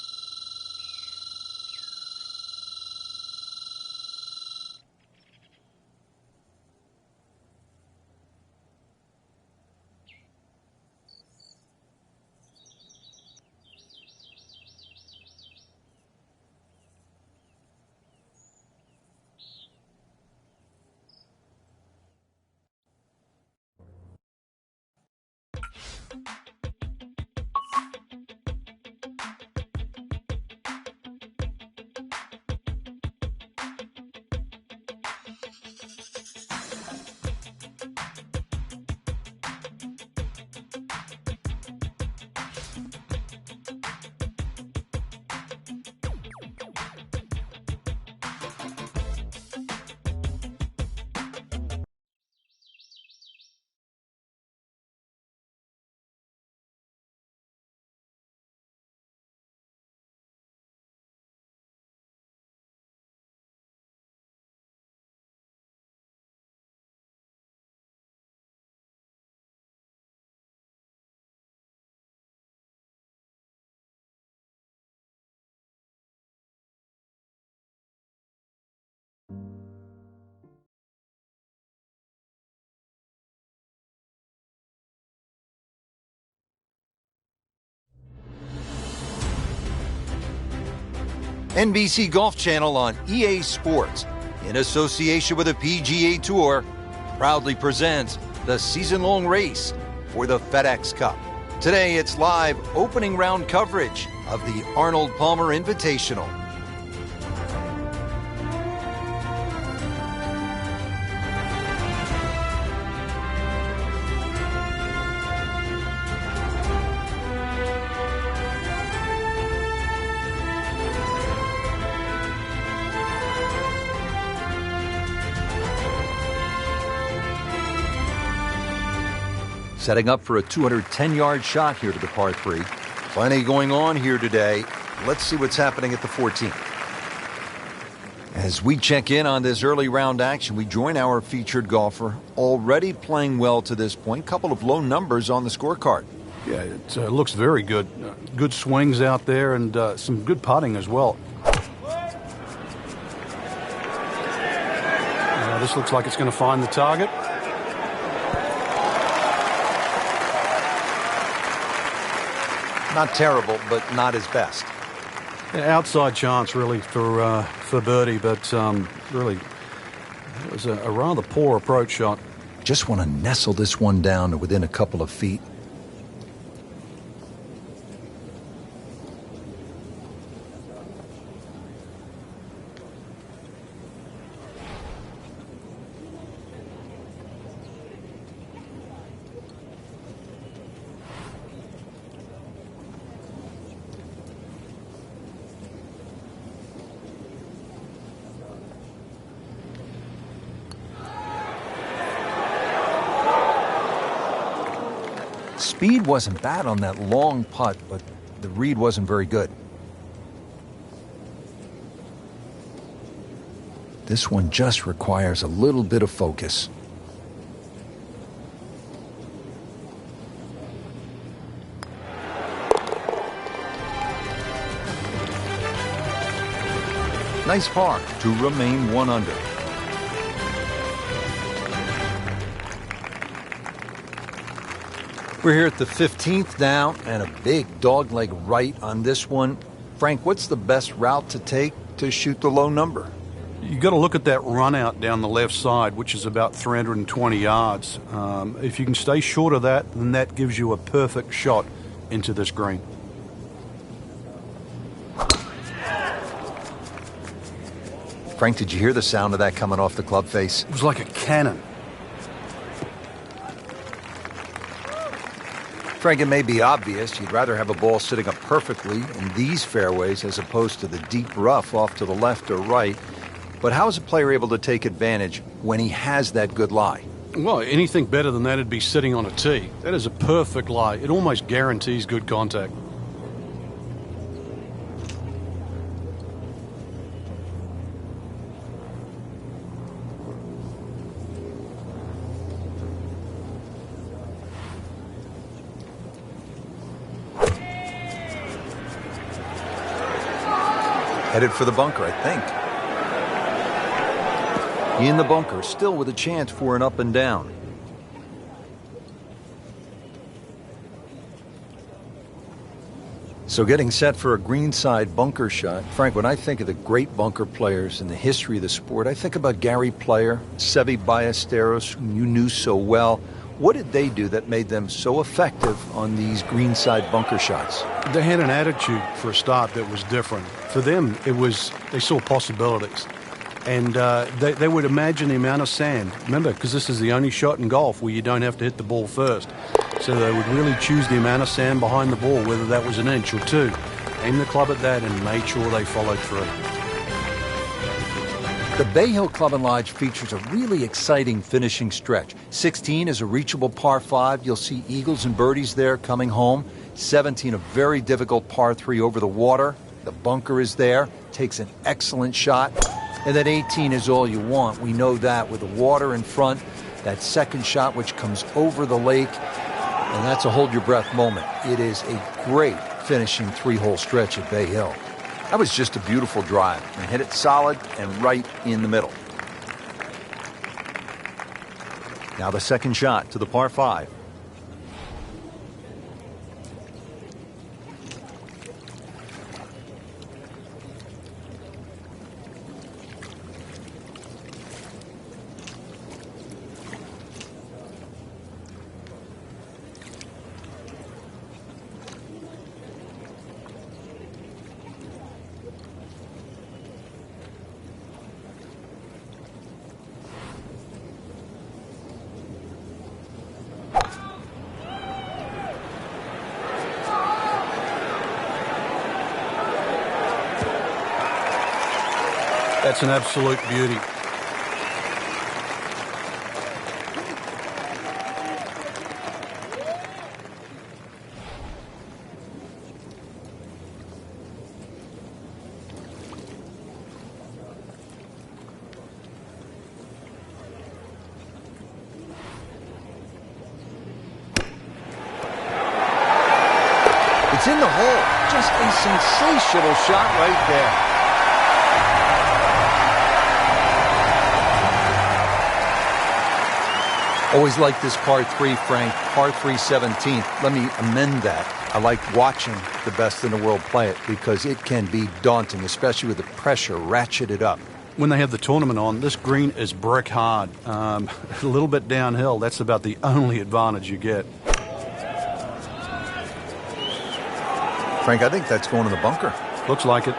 NBC Golf Channel on EA Sports, in association with the PGA Tour, proudly presents the season-long race for the FedEx Cup. Today, it's live opening round coverage of the Arnold Palmer Invitational. Setting up for a 210-yard shot here to the par 3. Plenty going on here today. Let's see what's happening at the 14th. As we check in on this early round action, we join our featured golfer, already playing well to this point. Couple of low numbers on the scorecard. Yeah, it looks very good. Good swings out there and some good putting as well. This looks like it's going to find the target. Not terrible, but not his best. Yeah, outside chance, really, for birdie, but really, it was a rather poor approach shot. Just want to nestle this one down to within a couple of feet. Speed wasn't bad on that long putt, but the read wasn't very good. This one just requires a little bit of focus. Nice par to remain 1 under. We're here at the 15th now, and a big dogleg right on this one. Frank, what's the best route to take to shoot the low number? You've got to look at that run out down the left side, which is about 320 yards. If you can stay short of that, then that gives you a perfect shot into this green. Frank, did you hear the sound of that coming off the club face? It was like a cannon. Frank, it may be obvious you'd rather have a ball sitting up perfectly in these fairways as opposed to the deep rough off to the left or right. But how is a player able to take advantage when he has that good lie? Well, anything better than that would be sitting on a tee. That is a perfect lie. It almost guarantees good contact. Headed for the bunker, I think. In the bunker, still with a chance for an up and down. So getting set for a greenside bunker shot. Frank, when I think of the great bunker players in the history of the sport, I think about Gary Player, Seve Ballesteros, whom you knew so well. What did they do that made them so effective on these greenside bunker shots? They had an attitude for a start that was different. For them, it was they saw possibilities. And they would imagine the amount of sand. Remember, because this is the only shot in golf where you don't have to hit the ball first. So they would really choose the amount of sand behind the ball, whether that was an inch or two. Aim the club at that and made sure they followed through. The Bay Hill Club and Lodge features a really exciting finishing stretch. 16 is a reachable par 5. You'll see eagles and birdies there coming home. 17, a very difficult par 3 over the water. The bunker is there. Takes an excellent shot. And then 18 is all you want. We know that with the water in front. That second shot which comes over the lake. And that's a hold-your-breath moment. It is a great finishing 3-hole stretch at Bay Hill. That was just a beautiful drive and hit it solid and right in the middle. Now the second shot to the par 5. That's an absolute beauty. It's in the hole. Just a sensational shot right there. Always like this par 3, Frank. Par 3 17th. Let me amend that. I like watching the best in the world play it because it can be daunting, especially with the pressure ratcheted up. When they have the tournament on, this green is brick hard. A little bit downhill. That's about the only advantage you get. Frank, I think that's going to the bunker. Looks like it.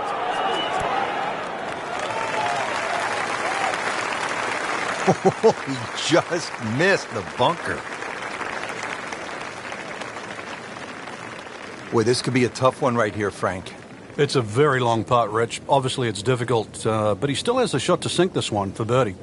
He just missed the bunker. Boy, this could be a tough one right here, Frank. It's a very long putt, Rich. Obviously, it's difficult, but he still has a shot to sink this one for birdie.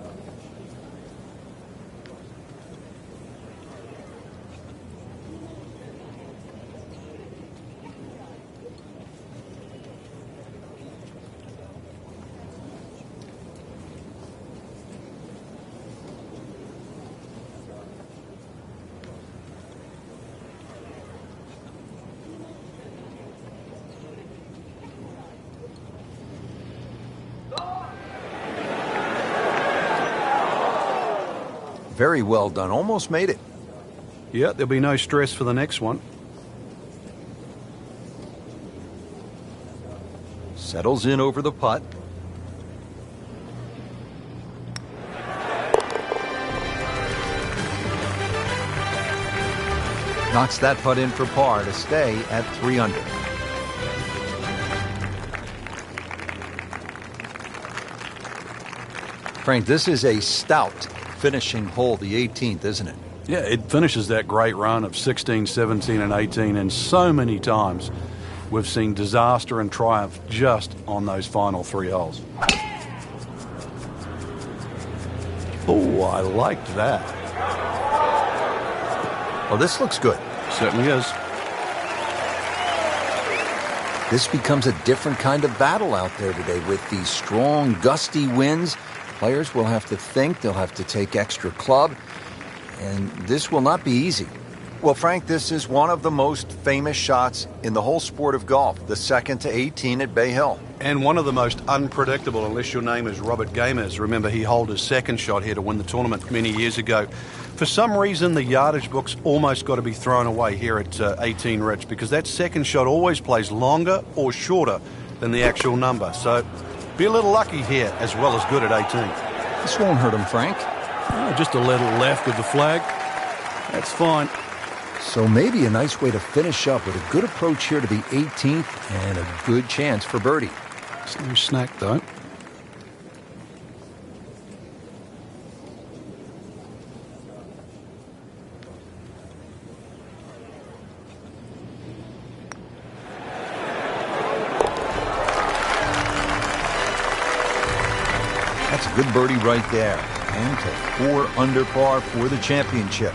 Very well done. Almost made it. Yeah, there'll be no stress for the next one. Settles in over the putt. Knocks that putt in for par to stay at 3 under. Frank, this is a stout finishing hole, the 18th, isn't it? Yeah, it finishes that great run of 16, 17, and 18, and so many times we've seen disaster and triumph just on those final 3 holes. Oh, I liked that. Well, this looks good. Certainly is. This becomes a different kind of battle out there today with these strong, gusty winds. Players will have to think, they'll have to take extra club, and this will not be easy. Well, Frank, this is one of the most famous shots in the whole sport of golf, the 2nd to 18 at Bay Hill. And one of the most unpredictable, unless your name is Robert Gamers. Remember, he holed his second shot here to win the tournament many years ago. For some reason, the yardage book's almost got to be thrown away here at 18 Rich, because that second shot always plays longer or shorter than the actual number. So be a little lucky here, as well as good at 18. This won't hurt him, Frank. Oh, just a little left of the flag. That's fine. So maybe a nice way to finish up with a good approach here to the 18th and a good chance for birdie. It's no snack, though. That's a good birdie right there. And to 4 under par for the championship.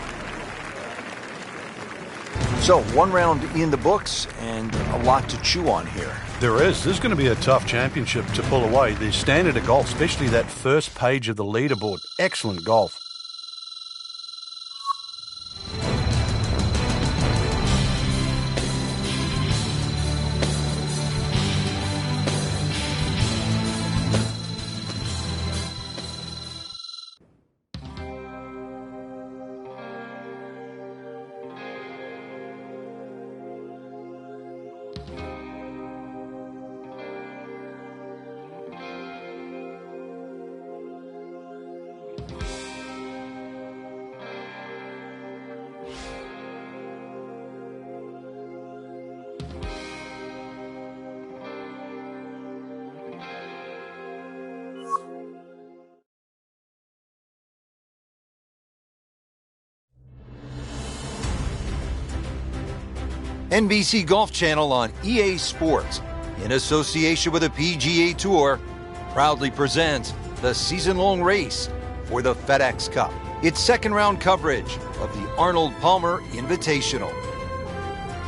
So, 1 round in the books and a lot to chew on here. There is. This is going to be a tough championship to pull away. The standard of golf, especially that first page of the leaderboard. Excellent golf. NBC Golf Channel on EA Sports, in association with the PGA Tour, proudly presents the season-long race for the FedEx Cup. Its second-round coverage of the Arnold Palmer Invitational.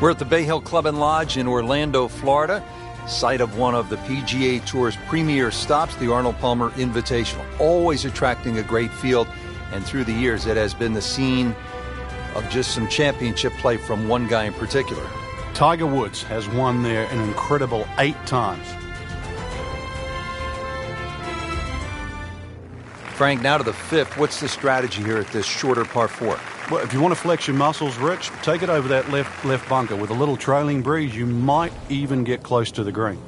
We're at the Bay Hill Club and Lodge in Orlando, Florida, site of one of the PGA Tour's premier stops, the Arnold Palmer Invitational. Always attracting a great field, and through the years it has been the scene of just some championship play from one guy in particular. Tiger Woods has won there an incredible 8 times. Frank, now to the 5th. What's the strategy here at this shorter par 4? Well, if you want to flex your muscles, Rich, take it over that left bunker. With a little trailing breeze, you might even get close to the green.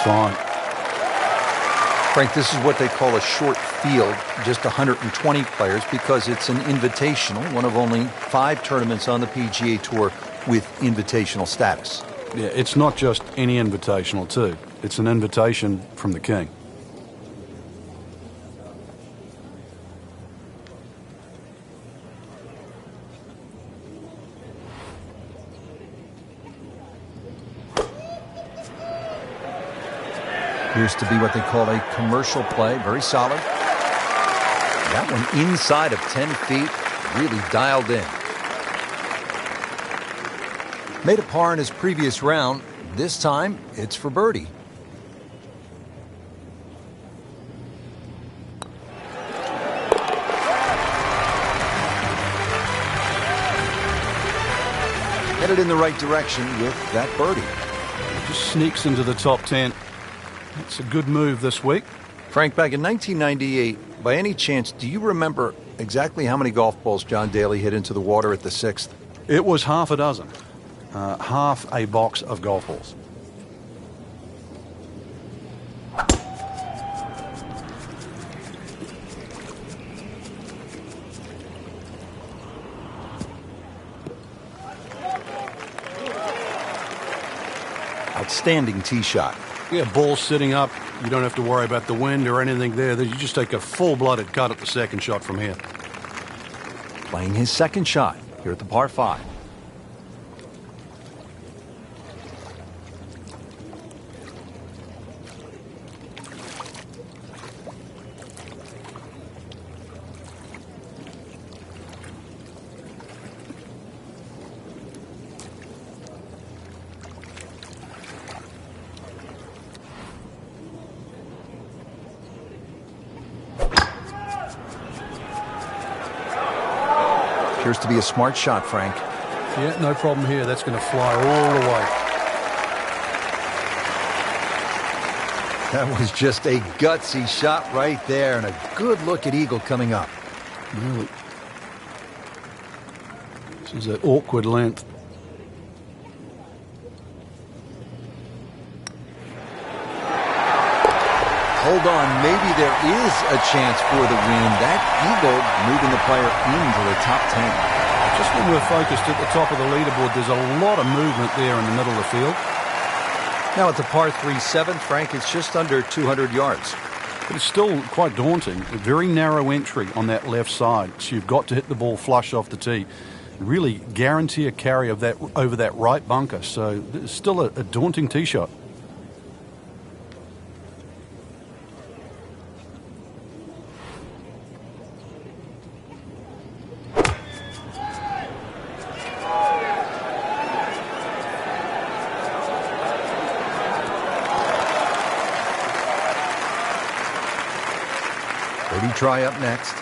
Fine. Frank, this is what they call a short field, just 120 players, because it's an invitational, one of only 5 tournaments on the PGA Tour with invitational status. Yeah, it's not just any invitational, too. It's an invitation from the king. Appears to be what they call a commercial play. Very solid. That one inside of 10 feet, really dialed in. Made a par in his previous round. This time, it's for birdie. Headed in the right direction with that birdie. Just sneaks into the top 10. That's a good move this week. Frank, back in 1998, by any chance, do you remember exactly how many golf balls John Daly hit into the water at the 6th? It was half a dozen. Half a box of golf balls. Outstanding tee shot. Yeah, ball sitting up. You don't have to worry about the wind or anything there. You just take a full-blooded cut at the second shot from here. Playing his second shot here at the par 5. Appears to be a smart shot, Frank. Yeah, no problem here. That's going to fly all the way. That was just a gutsy shot right there, and a good look at eagle coming up. Really. This is an awkward length. Hold on, maybe there is a chance for the win. That eagle moving the player into the top 10. Just when we're focused at the top of the leaderboard, there's a lot of movement there in the middle of the field. Now at the par 3 7th, Frank, it's just under 200 yards. But it's still quite daunting. A very narrow entry on that left side. So you've got to hit the ball flush off the tee. Really guarantee a carry of that over that right bunker. So it's still a daunting tee shot. Birdie try up next.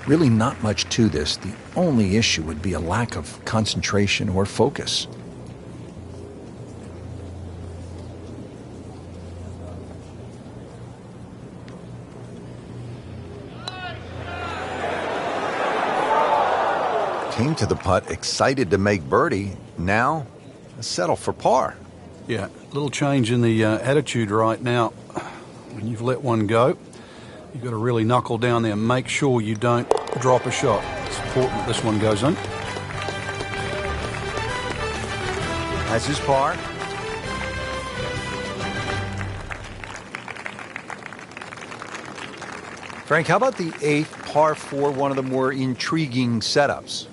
Really not much to this. The only issue would be a lack of concentration or focus. Came to the putt excited to make birdie. Now, settle for par. Yeah, a little change in the attitude right now. When you've let one go, you've got to really knuckle down there and make sure you don't drop a shot. It's important that this one goes in. Has his par. Frank, how about the 8th par 4, one of the more intriguing setups?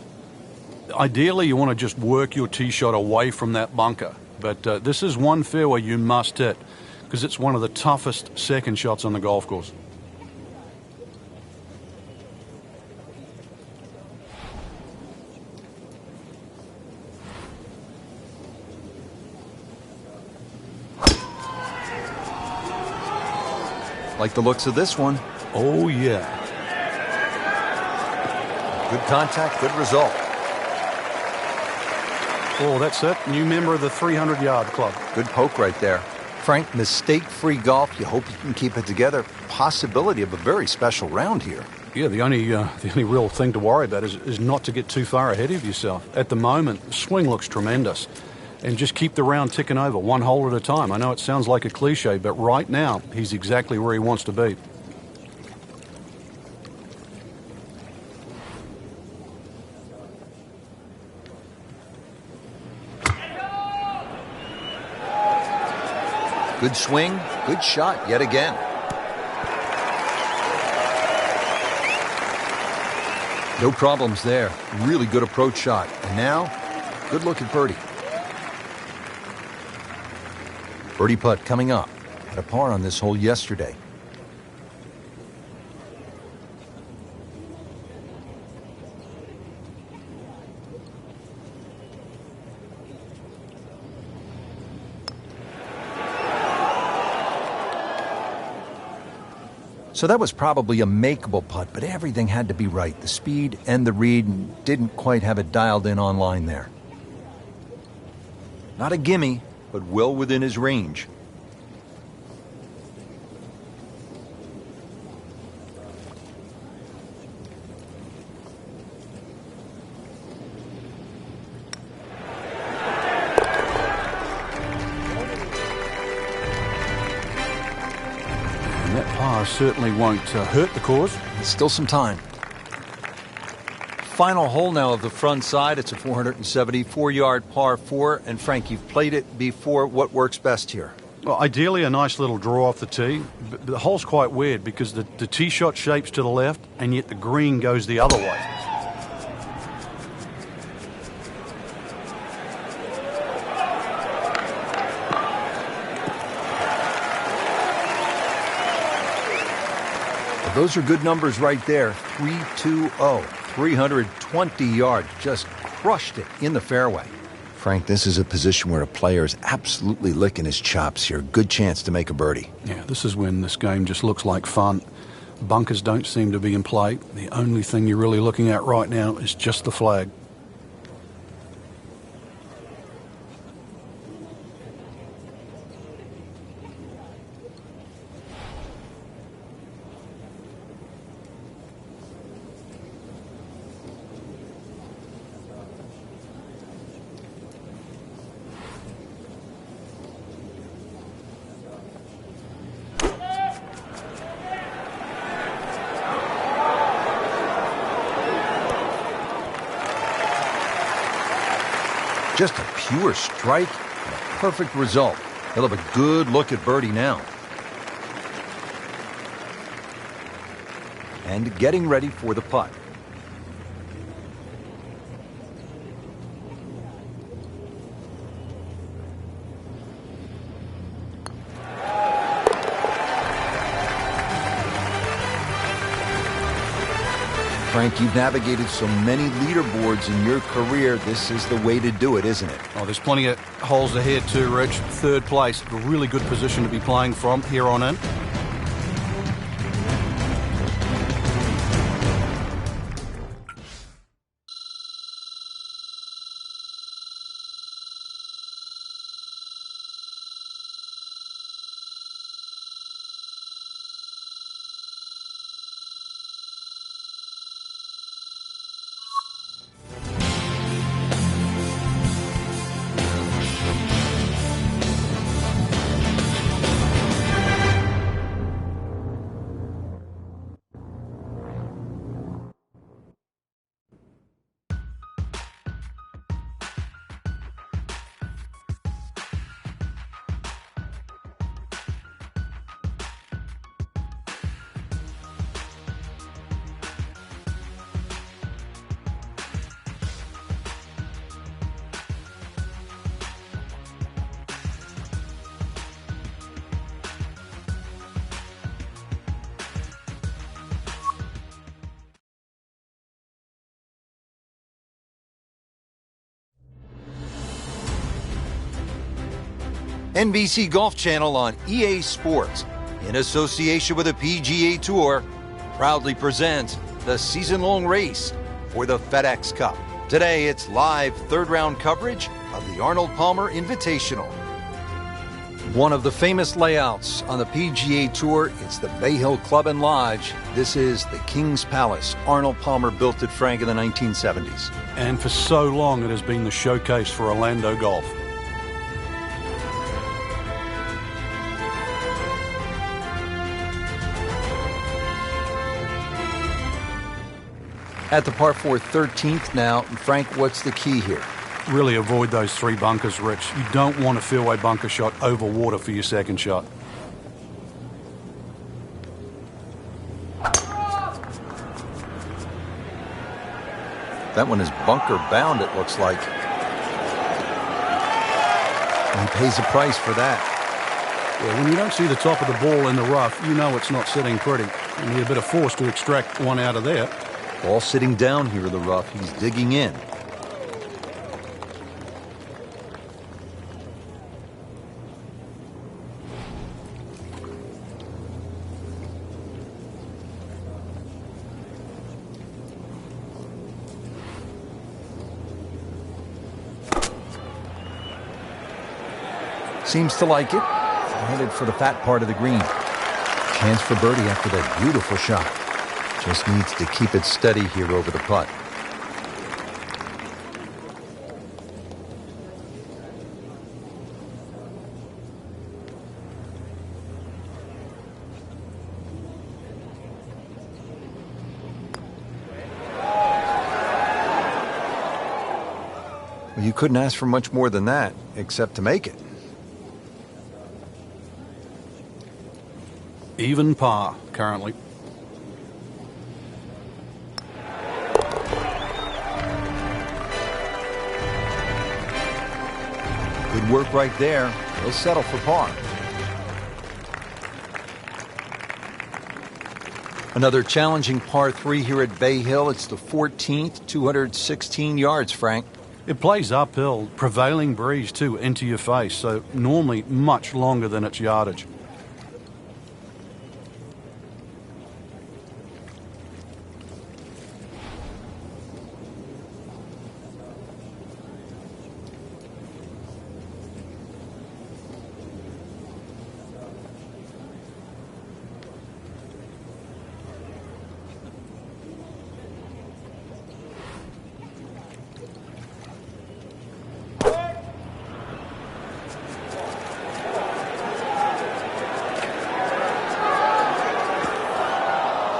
Ideally, you want to just work your tee shot away from that bunker. But this is one fairway you must hit because it's one of the toughest second shots on the golf course. Like the looks of this one. Oh, yeah. Good contact, good result. Oh, that's it. New member of the 300-yard club. Good poke right there. Frank, mistake-free golf. You hope you can keep it together. Possibility of a very special round here. Yeah, the only real thing to worry about is not to get too far ahead of yourself. At the moment, the swing looks tremendous. And just keep the round ticking over, one hole at a time. I know it sounds like a cliche, but right now, he's exactly where he wants to be. Good swing, good shot yet again. No problems there. Really good approach shot. And now, good look at birdie. Birdie putt coming up. Had a par on this hole yesterday. So that was probably a makeable putt, but everything had to be right. The speed and the read didn't quite have it dialed in on line there. Not a gimme, but well within his range. Certainly won't hurt the cause. Still some time. Final hole now of the front side. It's a 474-yard par 4. And Frank, you've played it before. What works best here? Well, ideally a nice little draw off the tee. But the hole's quite weird because the tee shot shapes to the left and yet the green goes the other way. Those are good numbers right there. 320, 320 yards. Just crushed it in the fairway. Frank, this is a position where a player is absolutely licking his chops here. Good chance to make a birdie. Yeah, this is when this game just looks like fun. Bunkers don't seem to be in play. The only thing you're really looking at right now is just the flag. Just a pure strike and a perfect result. He'll have a good look at birdie now. And getting ready for the putt. Frank, you've navigated so many leaderboards in your career. This is the way to do it, isn't it? Oh, there's plenty of holes ahead too, Rich. Third place, a really good position to be playing from here on in. NBC Golf Channel on EA Sports, in association with the PGA Tour, proudly presents the season-long race for the FedEx Cup. Today, it's live third-round coverage of the Arnold Palmer Invitational. One of the famous layouts on the PGA Tour, it's the Bay Hill Club and Lodge. This is the King's Palace. Arnold Palmer built it, Frank, in the 1970s. And for so long, it has been the showcase for Orlando golf. At the par 4 13th now, Frank, what's the key here? Really avoid those three bunkers, Rich. You don't want a fairway bunker shot over water for your second shot. That one is bunker bound, it looks like. And he pays the price for that. Yeah, when you don't see the top of the ball in the rough, you know it's not sitting pretty. You need a bit of force to extract one out of there. Ball sitting down here in the rough. He's digging in. seems to like it. Headed for the fat part of the green. Chance for birdie after that beautiful shot. Just needs to keep it steady here over the putt. Well, you couldn't ask for much more than that, except to make it. Even par currently. Good work right there. He'll settle for par. Another challenging par 3 here at Bay Hill. It's the 14th, 216 yards, Frank. It plays uphill, prevailing breeze too, into your face, so normally much longer than its yardage.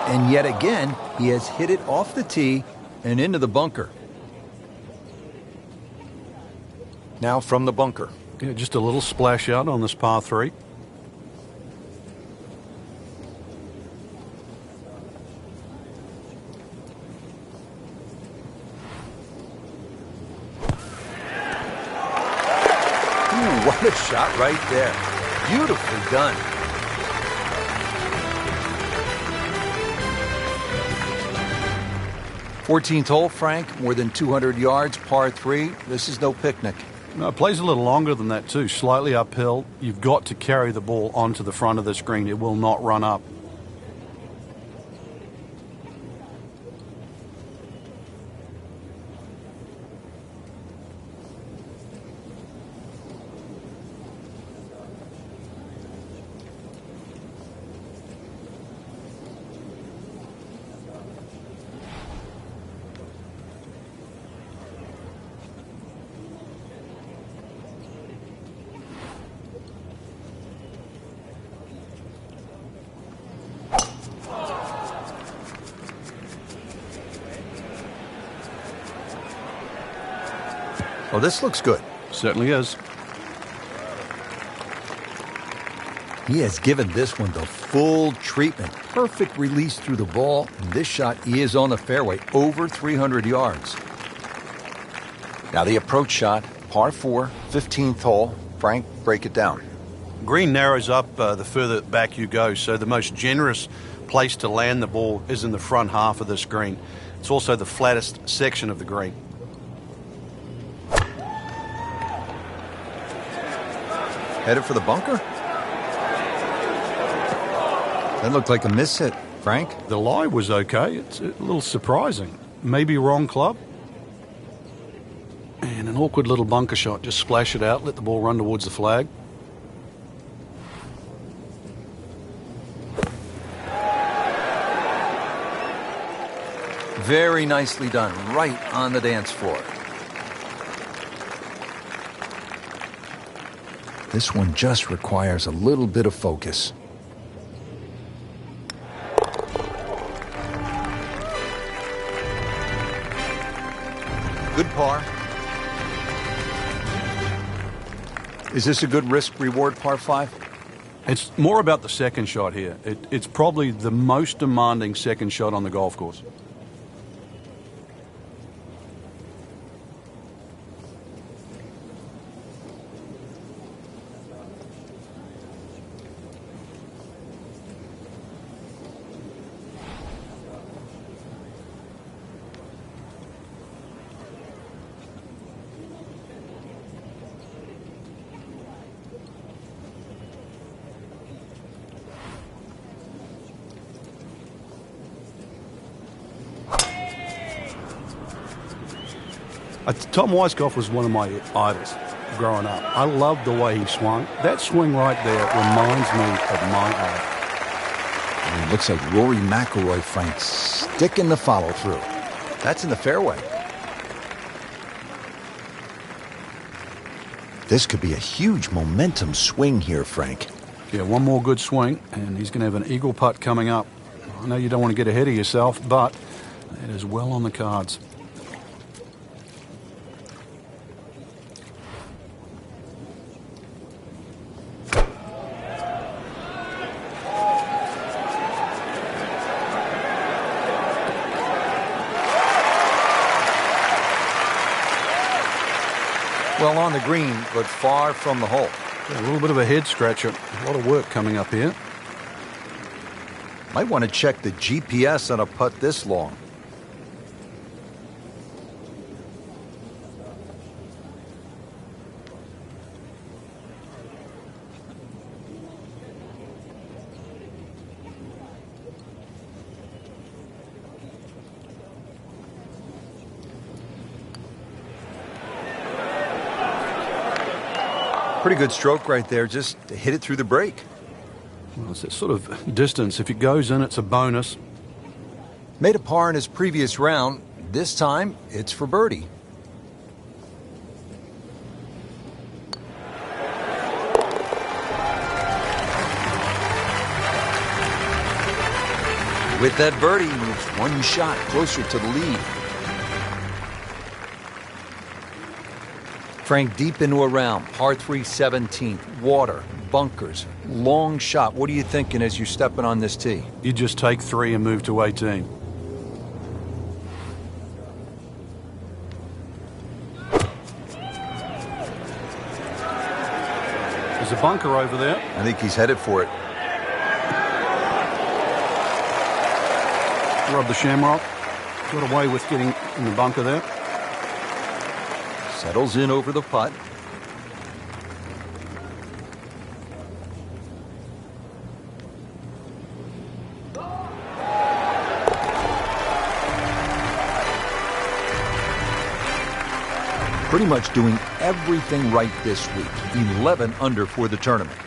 And yet again, he has hit it off the tee and into the bunker. Now from the bunker. Yeah, just a little splash out on this par 3. Ooh, what a shot right there. Beautifully done. Fourteenth hole, Frank, more than 200 yards, par 3. This is no picnic. No, it plays a little longer than that too, slightly uphill. You've got to carry the ball onto the front of the screen. It will not run up. Oh, this looks good. Certainly is. He has given this one the full treatment. Perfect release through the ball. And this shot is on the fairway, over 300 yards. Now the approach shot, par 4, 15th hole. Frank, break it down. Green narrows up the further back you go, so the most generous place to land the ball is in the front half of this green. It's also the flattest section of the green. Headed for the bunker? That looked like a miss hit, Frank. The lie was okay. It's a little surprising. Maybe wrong club. And an awkward little bunker shot. Just splash it out, let the ball run towards the flag. Very nicely done, right on the dance floor. This one just requires a little bit of focus. Good par. Is this a good risk-reward par 5? It's more about the second shot here. It's probably the most demanding second shot on the golf course. Tom Weiskopf was one of my idols. growing up. I loved the way he swung. That swing right there reminds me of my age. And it looks like Rory McIlroy, Frank, sticking the follow through. That's in the fairway. This could be a huge momentum swing here, Frank. Yeah, one more good swing, and he's going to have an eagle putt coming up. I know you don't want to get ahead of yourself, but it is well on the cards. Well on the green, but far from the hole. Yeah, a little bit of a head scratcher. A lot of work coming up here. Might want to check the GPS on a putt this long. Pretty good stroke right there, just to hit it through the break. Well, it's that sort of distance. If it goes in, it's a bonus. Made a par in his previous round. This time, it's for birdie. With that birdie, he moves one shot closer to the lead. Frank, deep into a round, par 3 17th, water, bunkers, long shot. What are you thinking as you're stepping on this tee? You just take 3 and move to 18. There's a bunker over there. I think he's headed for it. Rub the shamrock. Got away with getting in the bunker there. Settles in over the putt. Pretty much doing everything right this week. 11 under for the tournament.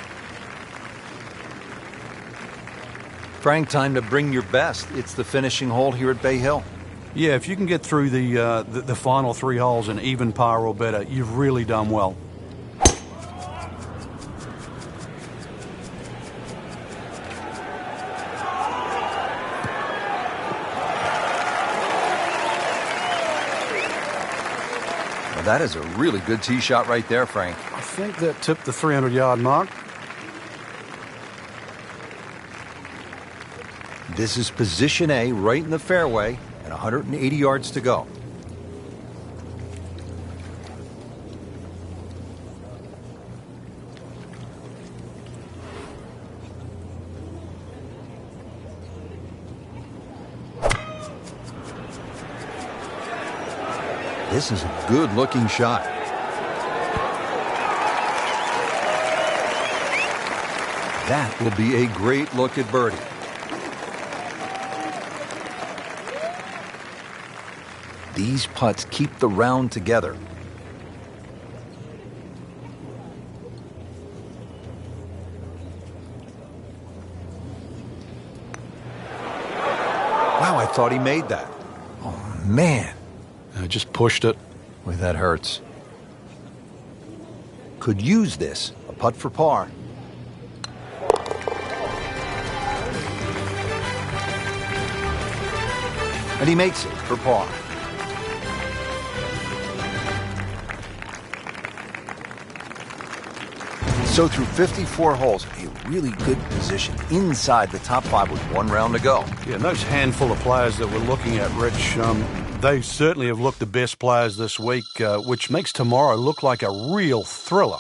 Frank, time to bring your best. It's the finishing hole here at Bay Hill. Yeah, if you can get through the final 3 holes in even par or better, you've really done well. Well, that is a really good tee shot right there, Frank. I think that tipped the 300-yard mark. This is position A, right in the fairway, and 180 yards to go. This is a good-looking shot. That will be a great look at birdie. These putts keep the round together. Wow, I thought he made that. Oh, man. I just pushed it. Boy, that hurts. Could use this. A putt for par. And he makes it for par. So through 54 holes, a really good position inside the top 5 with 1 round to go. Yeah, and those handful of players that we're looking at, Rich, they certainly have looked the best players this week, which makes tomorrow look like a real thriller.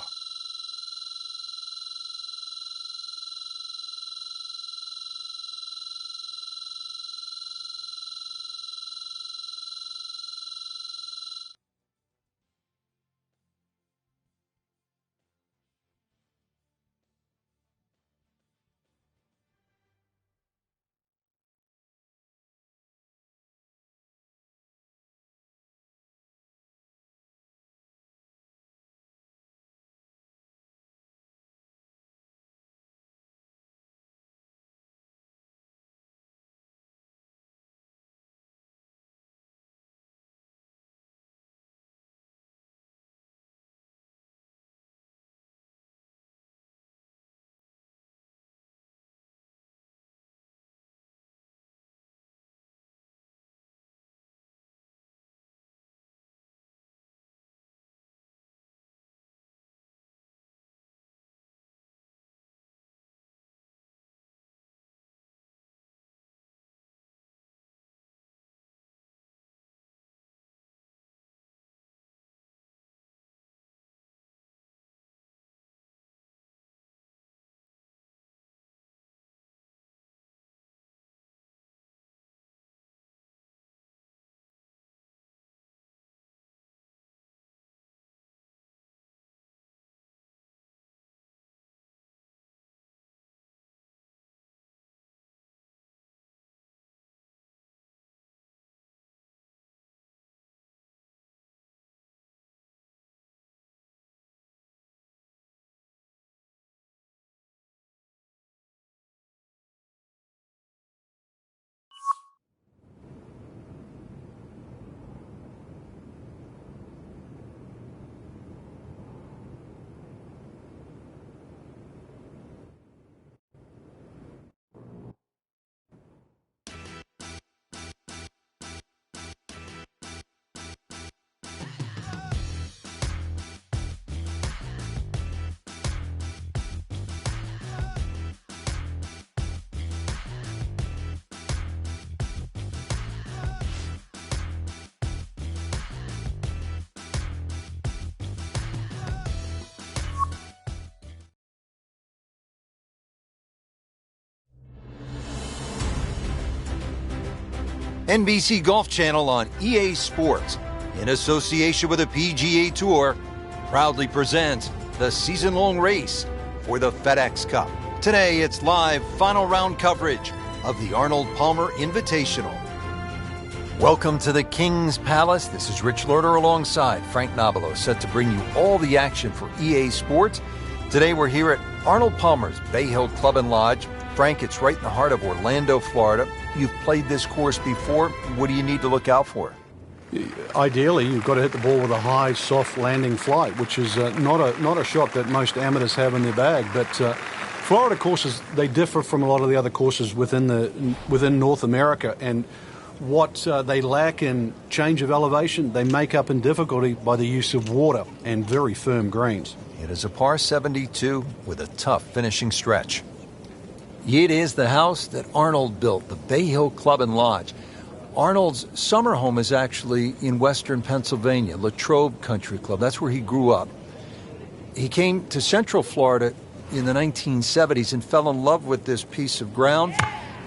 NBC Golf Channel on EA Sports, in association with the PGA Tour, proudly presents the season-long race for the FedEx Cup. Today, it's live final round coverage of the Arnold Palmer Invitational. Welcome to the King's Palace. This is Rich Lorder alongside Frank Nobilo, set to bring you all the action for EA Sports. Today, we're here at Arnold Palmer's Bay Hill Club and Lodge. Frank, it's right in the heart of Orlando, Florida. You've played this course before. What do you need to look out for? Ideally, you've got to hit the ball with a high, soft landing flight, which is not a shot that most amateurs have in their bag. But Florida courses, they differ from a lot of the other courses within North America, and what they lack in change of elevation, they make up in difficulty by the use of water and very firm greens. It is a par 72 with a tough finishing stretch. It is the house that Arnold built, the Bay Hill Club and Lodge. Arnold's summer home is actually in western Pennsylvania, Latrobe Country Club. That's where he grew up. He came to Central Florida in the 1970s and fell in love with this piece of ground.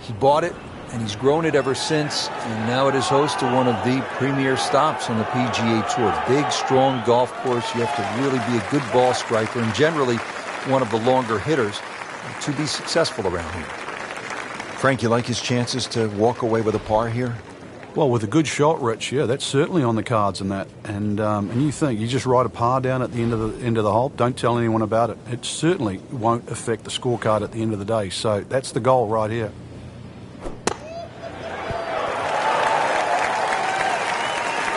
He bought it, and he's grown it ever since, and now it is host to one of the premier stops on the PGA Tour. Big, strong golf course. You have to really be a good ball striker and generally one of the longer hitters to be successful around here. Frank, you like his chances to walk away with a par here? Well, with a good shot, Rich, yeah, that's certainly on the cards in that. And you think you just write a par down at the end of the hole, don't tell anyone about it. It certainly won't affect the scorecard at the end of the day. So that's the goal right here.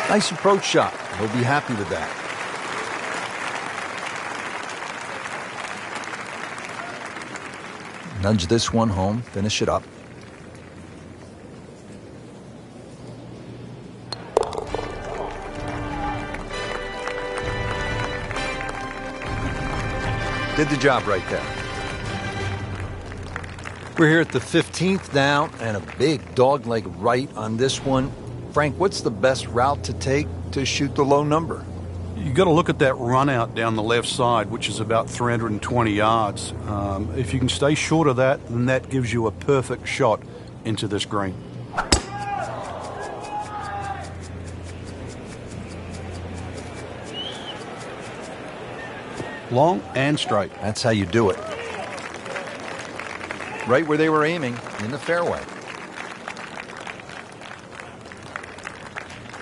Nice approach shot. He'll be happy with that. Nudge this one home, finish it up. Did the job right there. We're here at the 15th down and a big dogleg right on this one. Frank, what's the best route to take to shoot the low number? You've got to look at that run out down the left side, which is about 320 yards. If you can stay short of that, then that gives you a perfect shot into this green. Long and straight. That's how you do it. Right where they were aiming, in the fairway.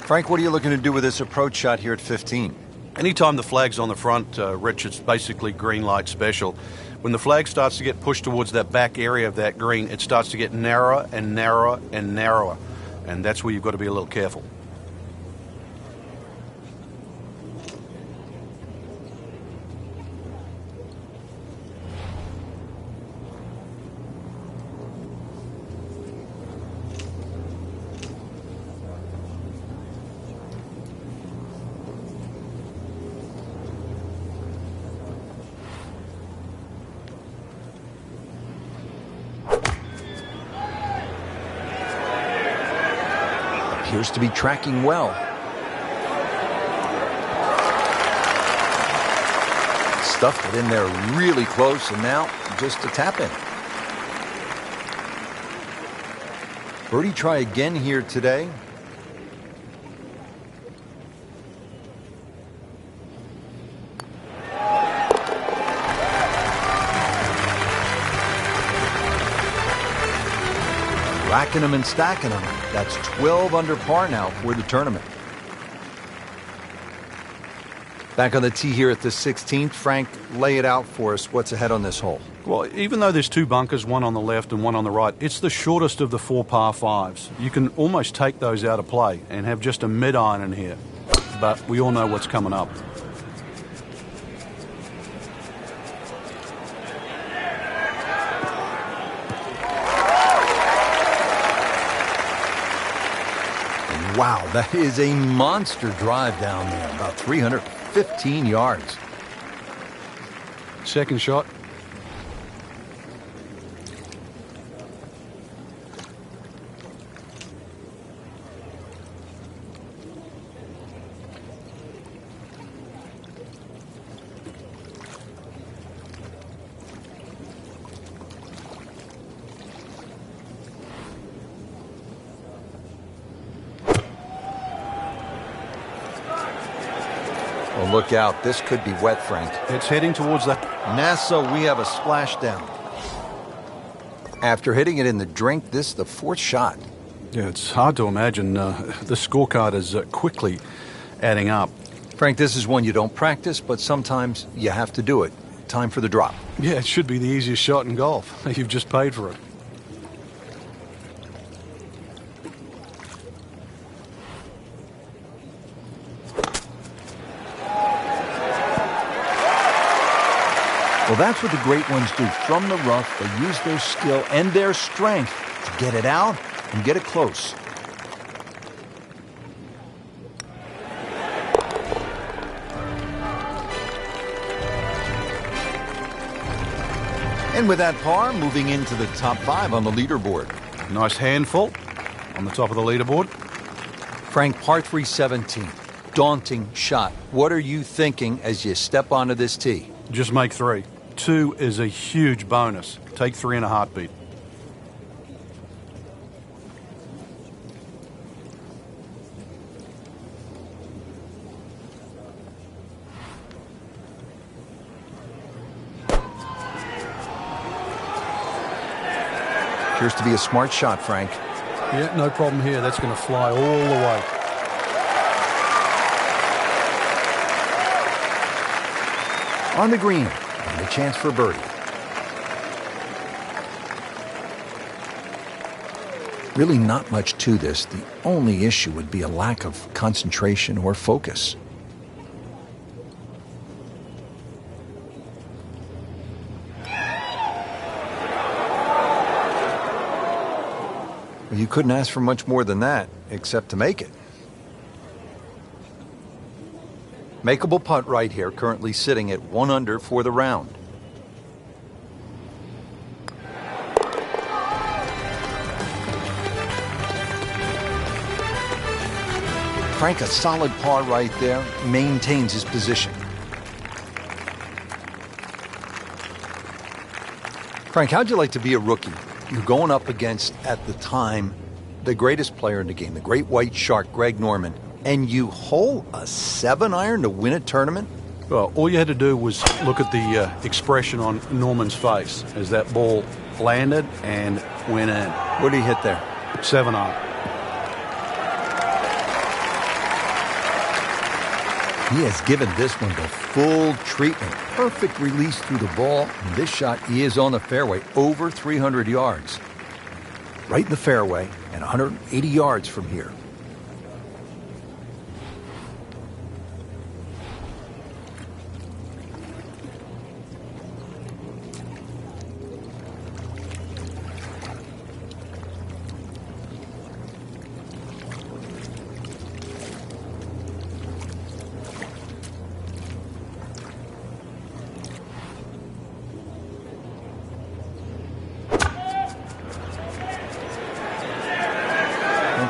Frank, what are you looking to do with this approach shot here at 15? Anytime the flag's on the front, Rich, it's basically green light special. When the flag starts to get pushed towards that back area of that green, it starts to get narrower and narrower and narrower. And that's where you've got to be a little careful. Appears to be tracking well. Stuffed it in there really close, and now just a tap in. Birdie try again here today. Racking them and stacking them. That's 12 under par now for the tournament. Back on the tee here at the 16th. Frank, lay it out for us. What's ahead on this hole? Well, even though there's two bunkers, one on the left and one on the right, it's the shortest of the four par fives. You can almost take those out of play and have just a mid-iron in here. But we all know what's coming up. Wow, that is a monster drive down there, about 315 yards. Second shot. Oh, look out. This could be wet, Frank. It's heading towards that. NASA, we have a splashdown. After hitting it in the drink, this is the fourth shot. Yeah, it's hard to imagine. The scorecard is quickly adding up. Frank, this is one you don't practice, but sometimes you have to do it. Time for the drop. Yeah, it should be the easiest shot in golf. You've just paid for it. Well, that's what the great ones do. From the rough, they use their skill and their strength to get it out and get it close. And with that par, moving into the top 5 on the leaderboard. Nice handful on the top of the leaderboard. Frank, par 3 17. Daunting shot. What are you thinking as you step onto this tee? Just make 3. 2 is a huge bonus. Take 3 in a heartbeat. Appears to be a smart shot, Frank. Yeah, no problem here. That's going to fly all the way. On the green, and a chance for birdie. Really not much to this. The only issue would be a lack of concentration or focus. Well, you couldn't ask for much more than that, except to make it. Makeable putt right here, currently sitting at 1 under for the round. Frank, a solid par right there, maintains his position. Frank, how'd you like to be a rookie? You're going up against, at the time, the greatest player in the game, the great white shark, Greg Norman, and you hole a 7-iron to win a tournament? Well, all you had to do was look at the expression on Norman's face as that ball landed and went in. What did he hit there? 7-iron. He has given this one the full treatment. Perfect release through the ball. And this shot, he is on the fairway, over 300 yards. Right in the fairway and 180 yards from here.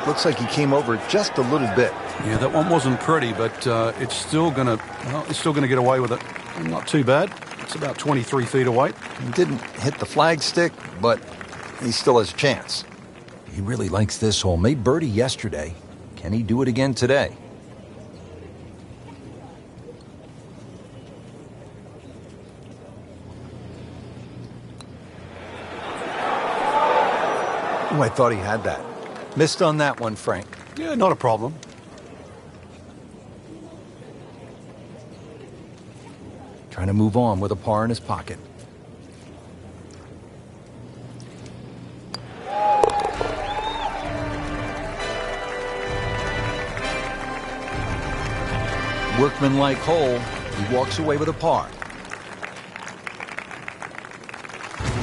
Looks like he came over just a little bit. Yeah, that one wasn't pretty, but it's still gonna get away with it. Not too bad. It's about 23 feet away. He didn't hit the flagstick, but he still has a chance. He really likes this hole. Made birdie yesterday. Can he do it again today? Oh, I thought he had that. Missed on that one, Frank. Yeah, not a problem. Trying to move on with a par in his pocket. Workmanlike hole. He walks away with a par.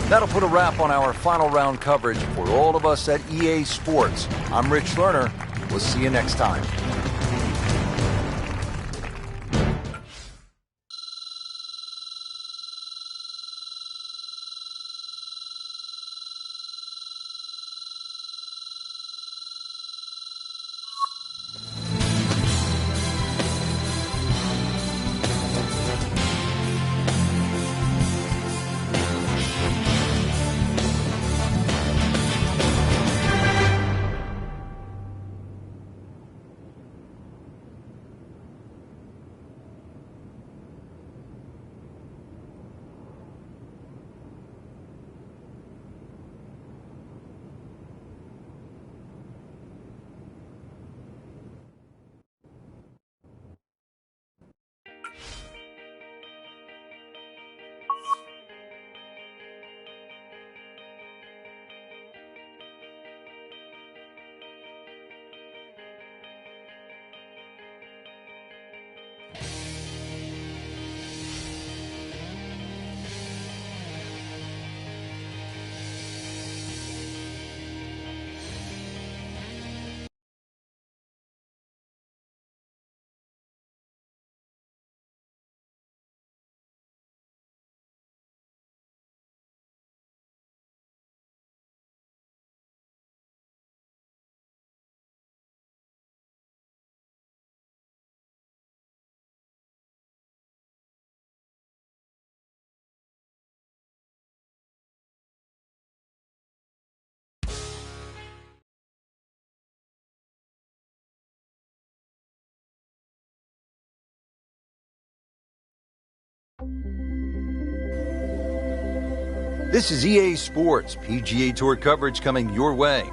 That'll put a wrap on our final round coverage for all of us at EA Sports. I'm Rich Lerner. We'll see you next time. This is EA Sports, PGA Tour coverage coming your way.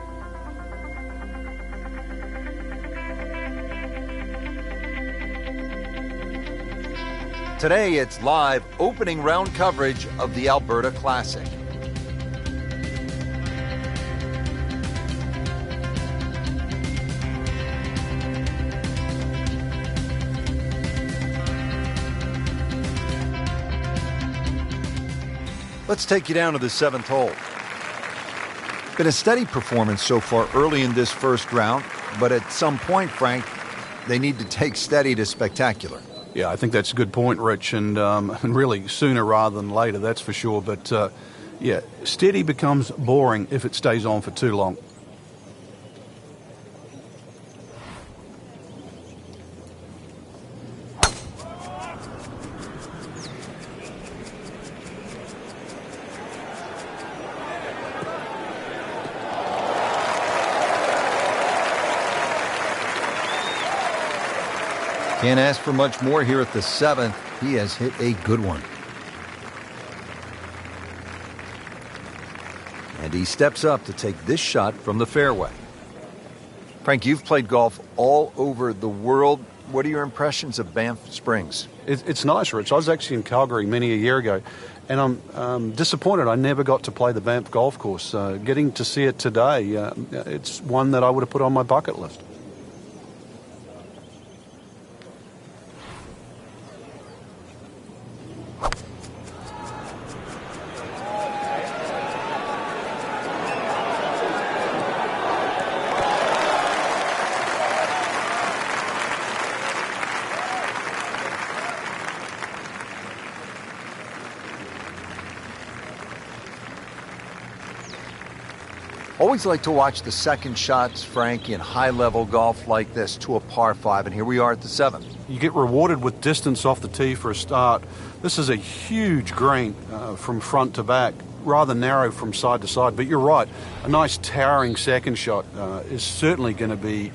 Today, it's live opening round coverage of the Alberta Classic. Let's take you down to the 7th hole. Been a steady performance so far early in this first round, but at some point, Frank, they need to take steady to spectacular. Yeah, I think that's a good point, Rich, and really sooner rather than later, that's for sure. But, yeah, steady becomes boring if it stays on for too long. Can't ask for much more here at the 7th. He has hit a good one. And he steps up to take this shot from the fairway. Frank, you've played golf all over the world. What are your impressions of Banff Springs? It's nice, Rich. I was actually in Calgary many a year ago, and I'm disappointed I never got to play the Banff golf course. Getting to see it today, it's one that I would have put on my bucket list. Always like to watch the second shots, Frank, in high-level golf like this to a par 5, and here we are at the 7th. You get rewarded with distance off the tee for a start. This is a huge green from front to back, rather narrow from side to side, but you're right, a nice towering second shot is certainly going to be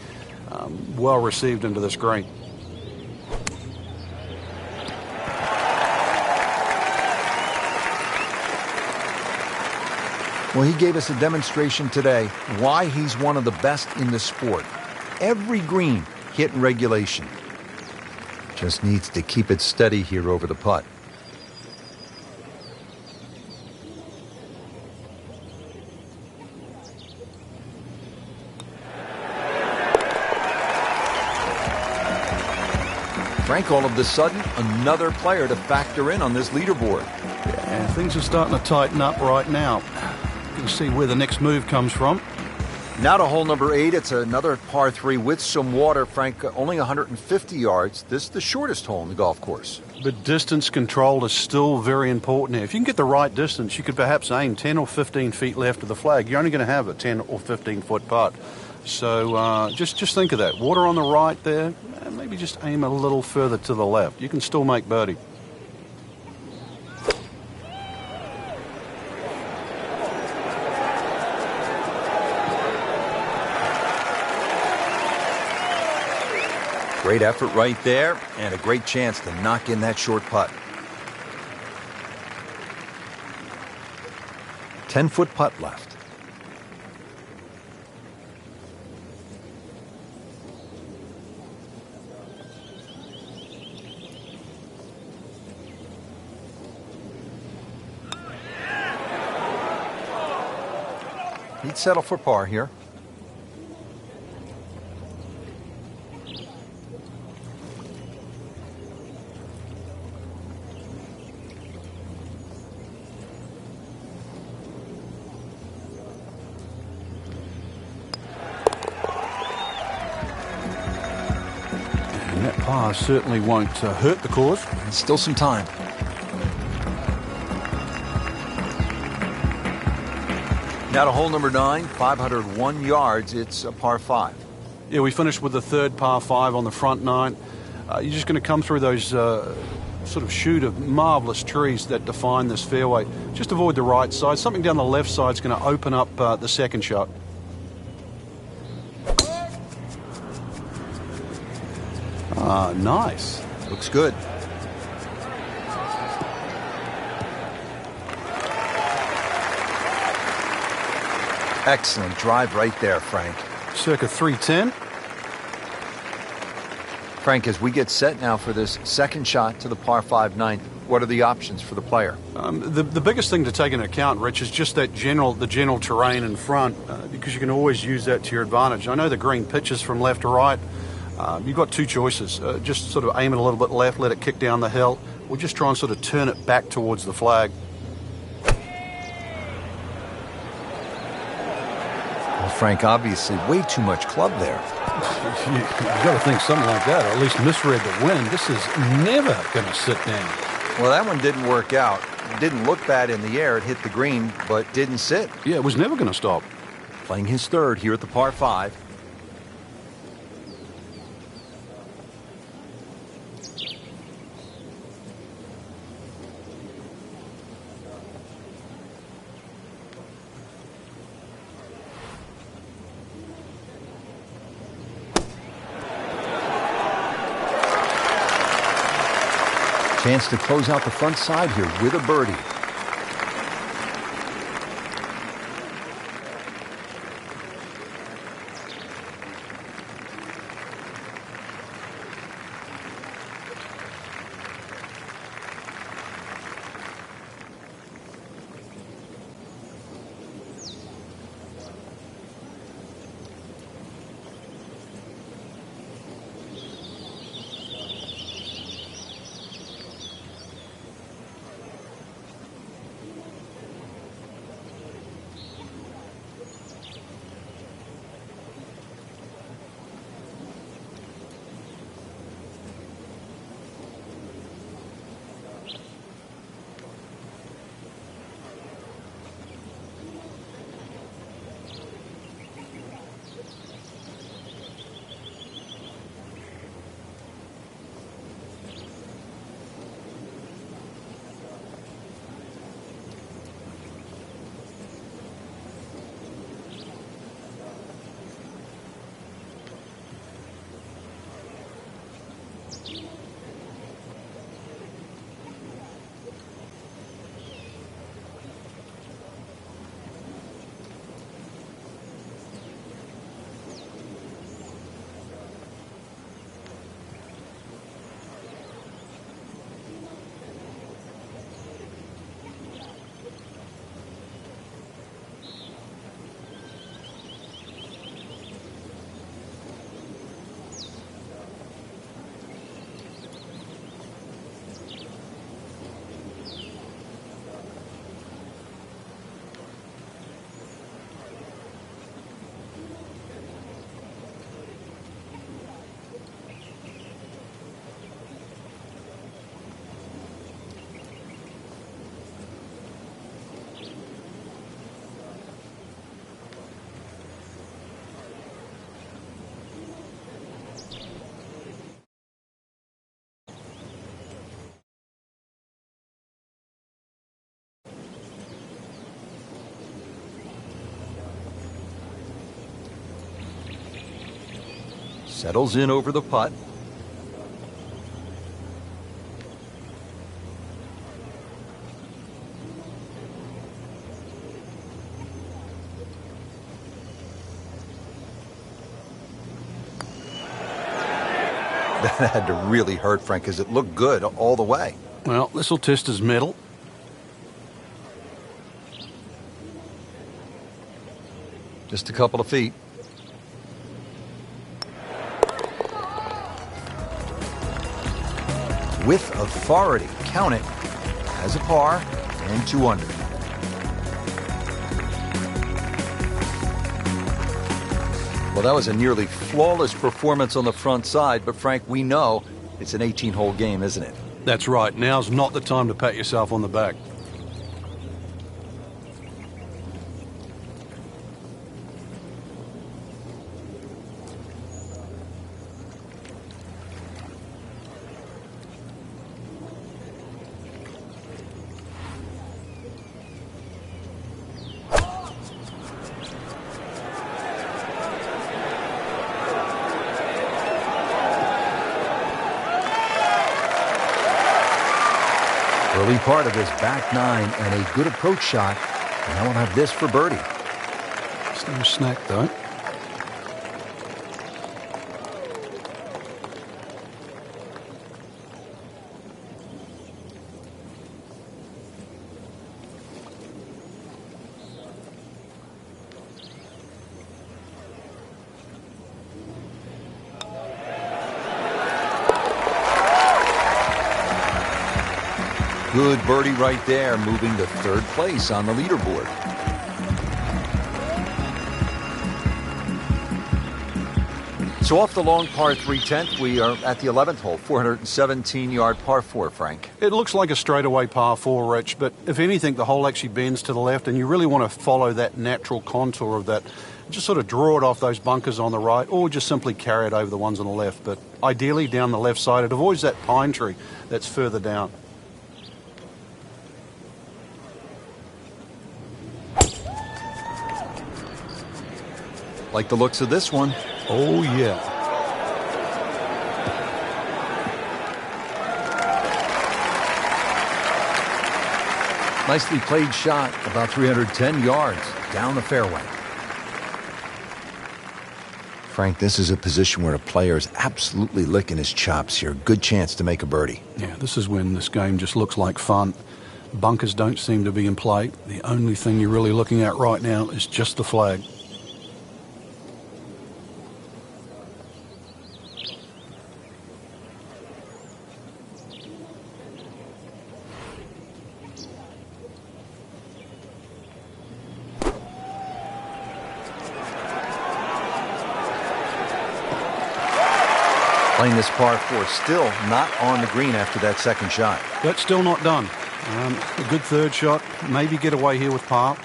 well received into this green. Well, he gave us a demonstration today why he's one of the best in the sport. Every green hit in regulation. Just needs to keep it steady here over the putt. Frank, all of a sudden, another player to factor in on this leaderboard. And things are starting to tighten up right now. You can see where the next move comes from. Now to hole number 8. It's another par 3 with some water, Frank. Only 150 yards. This is the shortest hole in the golf course. But distance control is still very important here. If you can get the right distance, you could perhaps aim 10 or 15 feet left of the flag. You're only going to have a 10 or 15-foot putt. So just think of that. Water on the right there. Maybe just aim a little further to the left. You can still make birdie. Great effort right there, and a great chance to knock in that short putt. 10-foot putt left. He'd settle for par here. And that par certainly won't hurt the cause. Still some time. Now to hole number 9, 501 yards. It's a par 5. Yeah, we finished with the third par 5 on the front 9. You're just going to come through those sort of chute of marvelous trees that define this fairway. Just avoid the right side. Something down the left side is going to open up the second shot. Ah, nice. Looks good. Excellent drive right there, Frank. Circa 310. Frank, as we get set now for this second shot to the par 5 ninth, what are the options for the player? The biggest thing to take into account, Rich, is just the general terrain in front, because you can always use that to your advantage. I know the green pitches from left to right. You've got two choices. Just sort of aim it a little bit left, let it kick down the hill, or just try and sort of turn it back towards the flag. Well, Frank, obviously way too much club there. You've got to think something like that, or at least misread the wind. This is never going to sit down. Well, that one didn't work out. It didn't look bad in the air. It hit the green, but didn't sit. Yeah, it was never going to stop. Playing his third here at the par 5. Chance to close out the front side here with a birdie. Settles in over the putt. That had to really hurt, Frank, because it looked good all the way. Well, this will test his mettle. Just a couple of feet. With authority, count it as a par and 2 under. Well, that was a nearly flawless performance on the front side, but Frank, we know it's an 18-hole game, isn't it? That's right. Now's not the time to pat yourself on the back. Early part of this back nine and a good approach shot. And I will have this for birdie. Still snack though. Good birdie right there, moving to third place on the leaderboard. So off the long par 3 10th, we are at the 11th hole, 417-yard par 4, Frank. It looks like a straightaway par 4, Rich, but if anything, the hole actually bends to the left, and you really want to follow that natural contour of that. Just sort of draw it off those bunkers on the right, or just simply carry it over the ones on the left. But ideally, down the left side, it avoids that pine tree that's further down. Like the looks of this one. Oh, yeah. Nicely played shot, about 310 yards down the fairway. Frank, this is a position where a player is absolutely licking his chops here. Good chance to make a birdie. Yeah, this is when this game just looks like fun. Bunkers don't seem to be in play. The only thing you're really looking at right now is just the flag. Playing this par 4, still not on the green after that second shot. That's still not done. A good third shot, maybe get away here with par.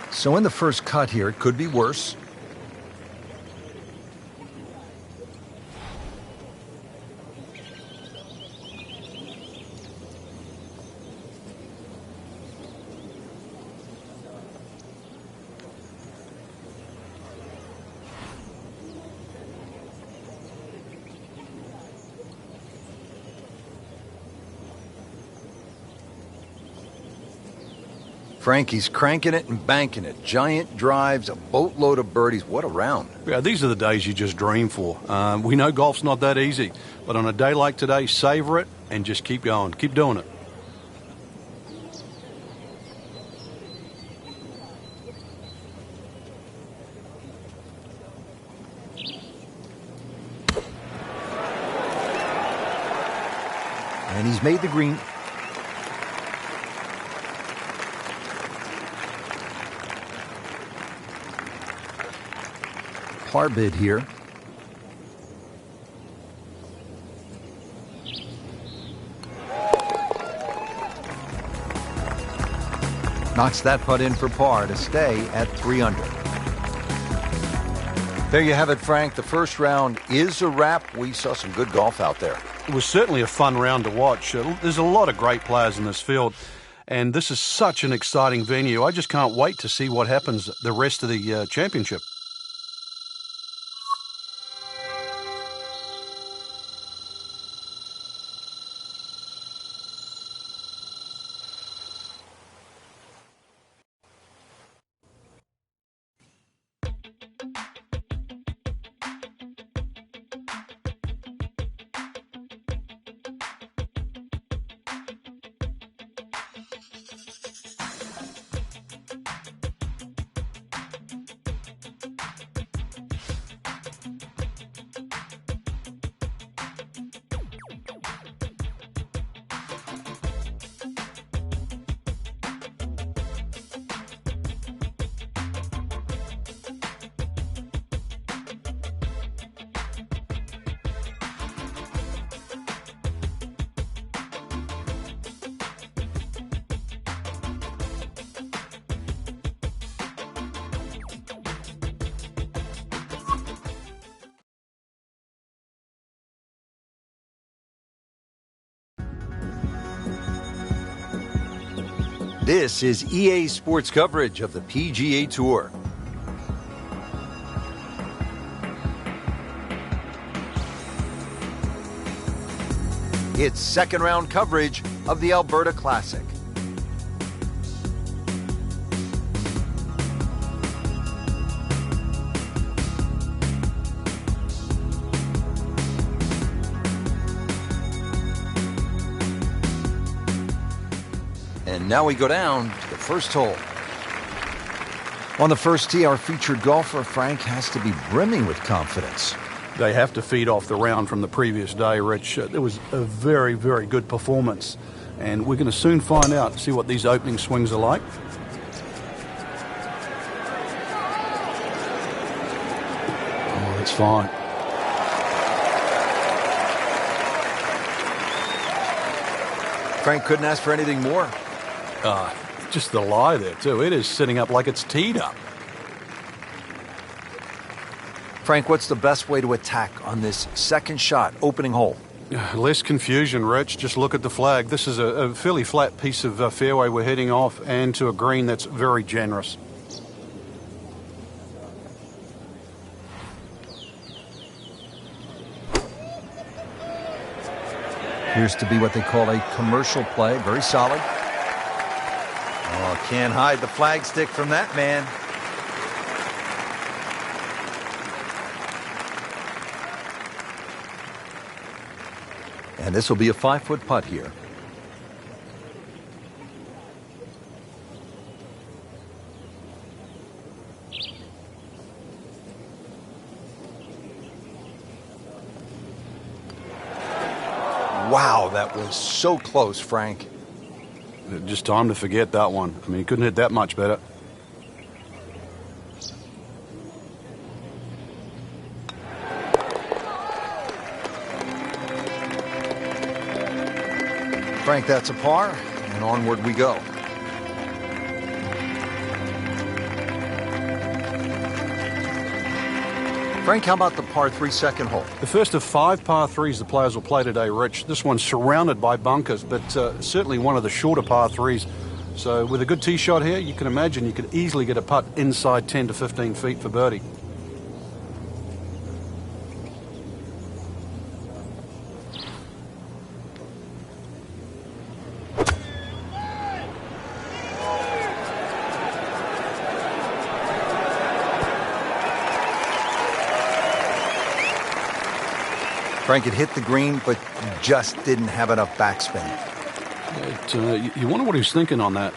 So in the first cut here, it could be worse. Frankie's cranking it and banking it. Giant drives, a boatload of birdies. What a round. Yeah, these are the days you just dream for. We know golf's not that easy, but on a day like today, savor it and just keep going. Keep doing it. And he's made the green. Par bid here. Knocks that putt in for par to stay at 3 under. There you have it, Frank. The first round is a wrap. We saw some good golf out there. It was certainly a fun round to watch. There's a lot of great players in this field, and this is such an exciting venue. I just can't wait to see what happens the rest of the championship. This is EA Sports coverage of the PGA Tour. It's second round coverage of the Alberta Classic. And now we go down to the first hole. On the first tee, our featured golfer, Frank, has to be brimming with confidence. They have to feed off the round from the previous day, Rich. It was a very, very good performance. And we're going to soon find out, see what these opening swings are like. Oh, that's fine. Frank couldn't ask for anything more. Just the lie there, too. It is sitting up like it's teed up. Frank, what's the best way to attack on this second shot, opening hole? Less confusion, Rich. Just look at the flag. This is a fairly flat piece of fairway we're heading off, and to a green that's very generous. Appears to be what they call a commercial play. Very solid. Oh, can't hide the flagstick from that man. And this will be a 5-foot putt here. Wow, that was so close, Frank. Just time to forget that one. I mean, he couldn't hit that much better. Frank, that's a par, and onward we go. Frank, how about the par 3 second hole? The first of 5 par 3s the players will play today, Rich. This one's surrounded by bunkers, but certainly one of the shorter par 3s. So with a good tee shot here, you can imagine you could easily get a putt inside 10 to 15 feet for birdie. Frank had hit the green, but just didn't have enough backspin. You wonder what he's thinking on that.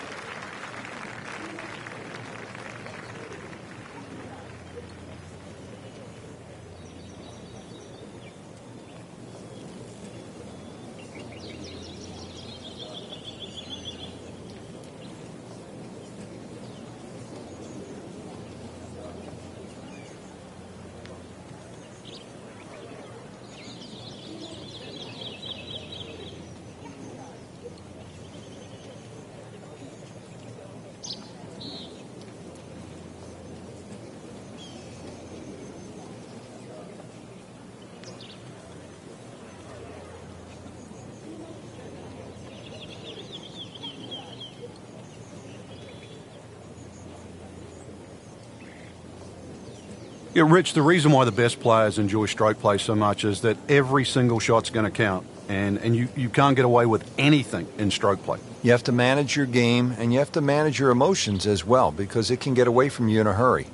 Yeah, Rich, the reason why the best players enjoy stroke play so much is that every single shot's going to count. And you can't get away with anything in stroke play. You have to manage your game, and you have to manage your emotions as well, because it can get away from you in a hurry.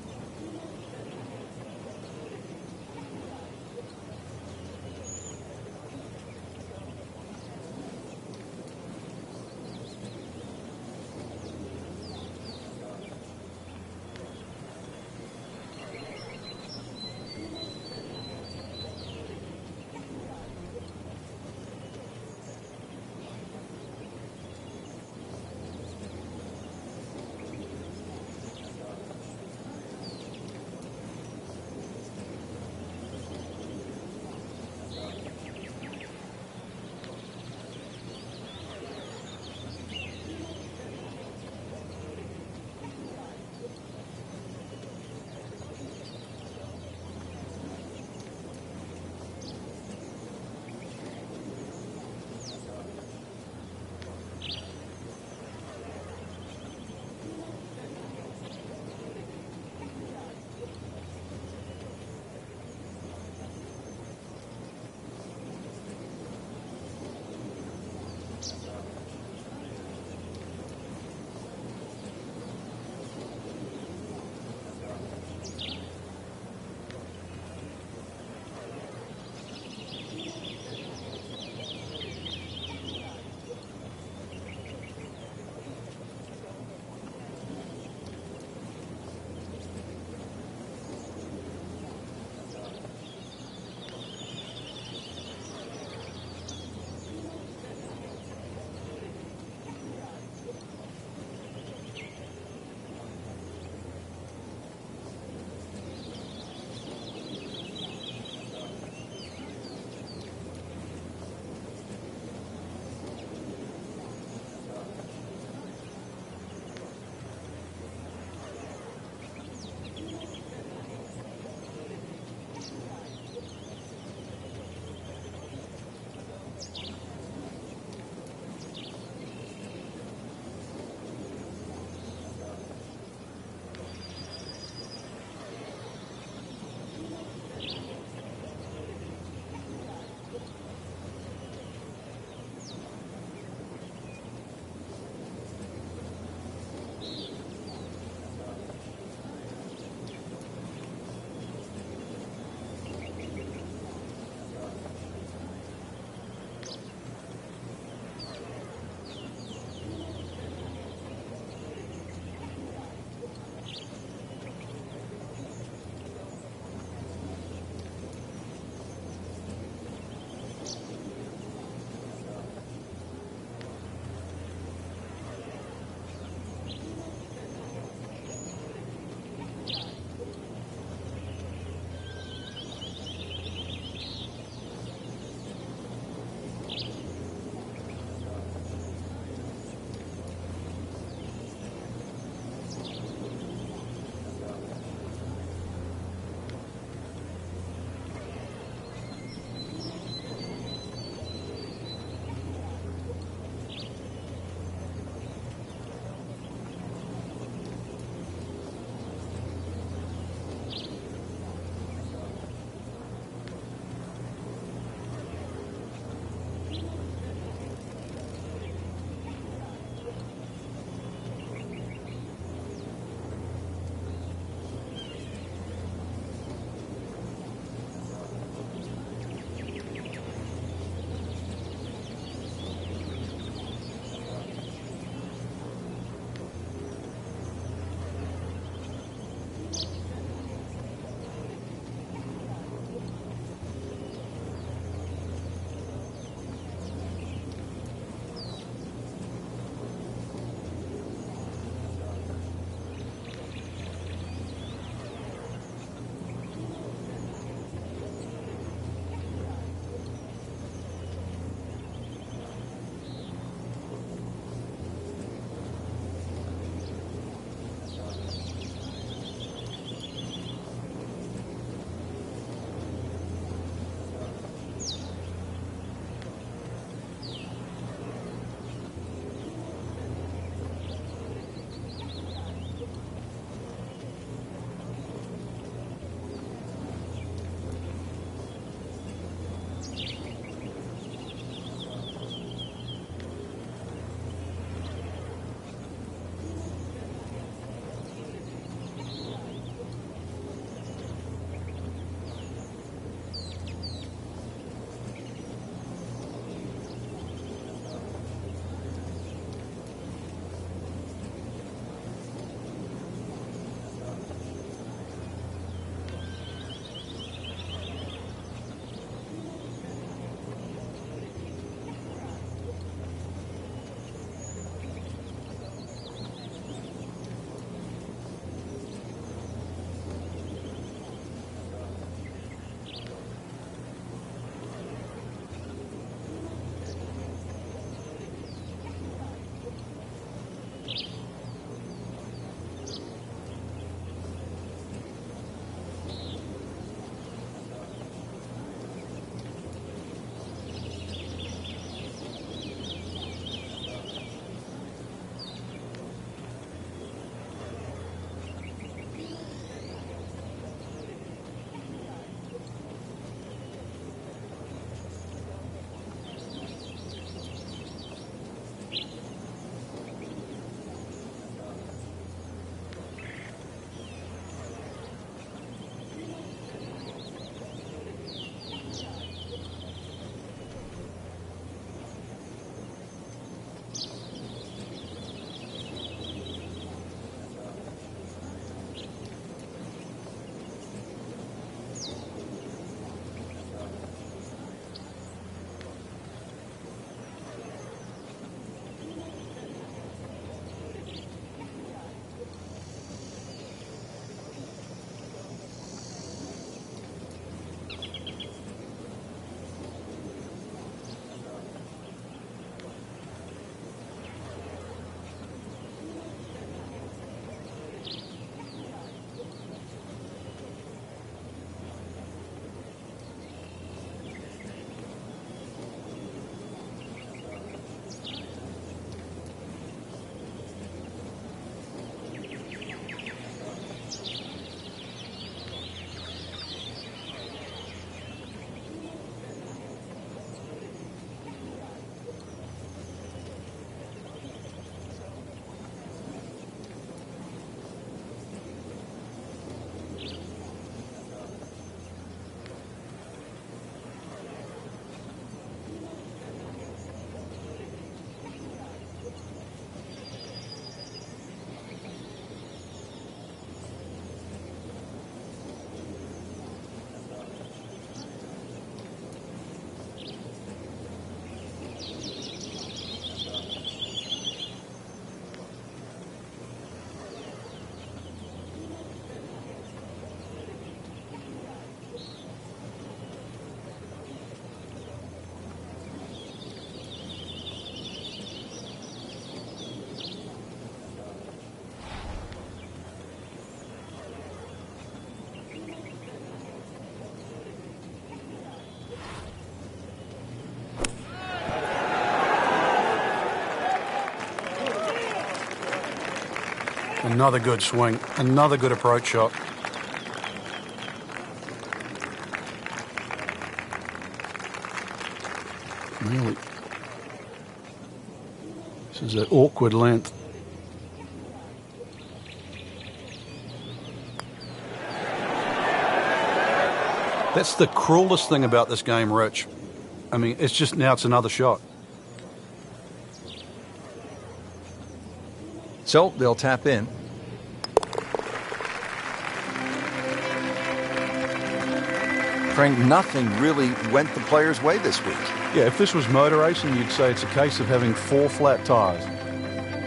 Another good swing. Another good approach shot. Really. This is an awkward length. That's the cruelest thing about this game, Rich. I mean, it's just now it's another shot. So they'll tap in. Frank, nothing really went the player's way this week. Yeah, if this was motor racing, you'd say it's a case of having 4 flat tires.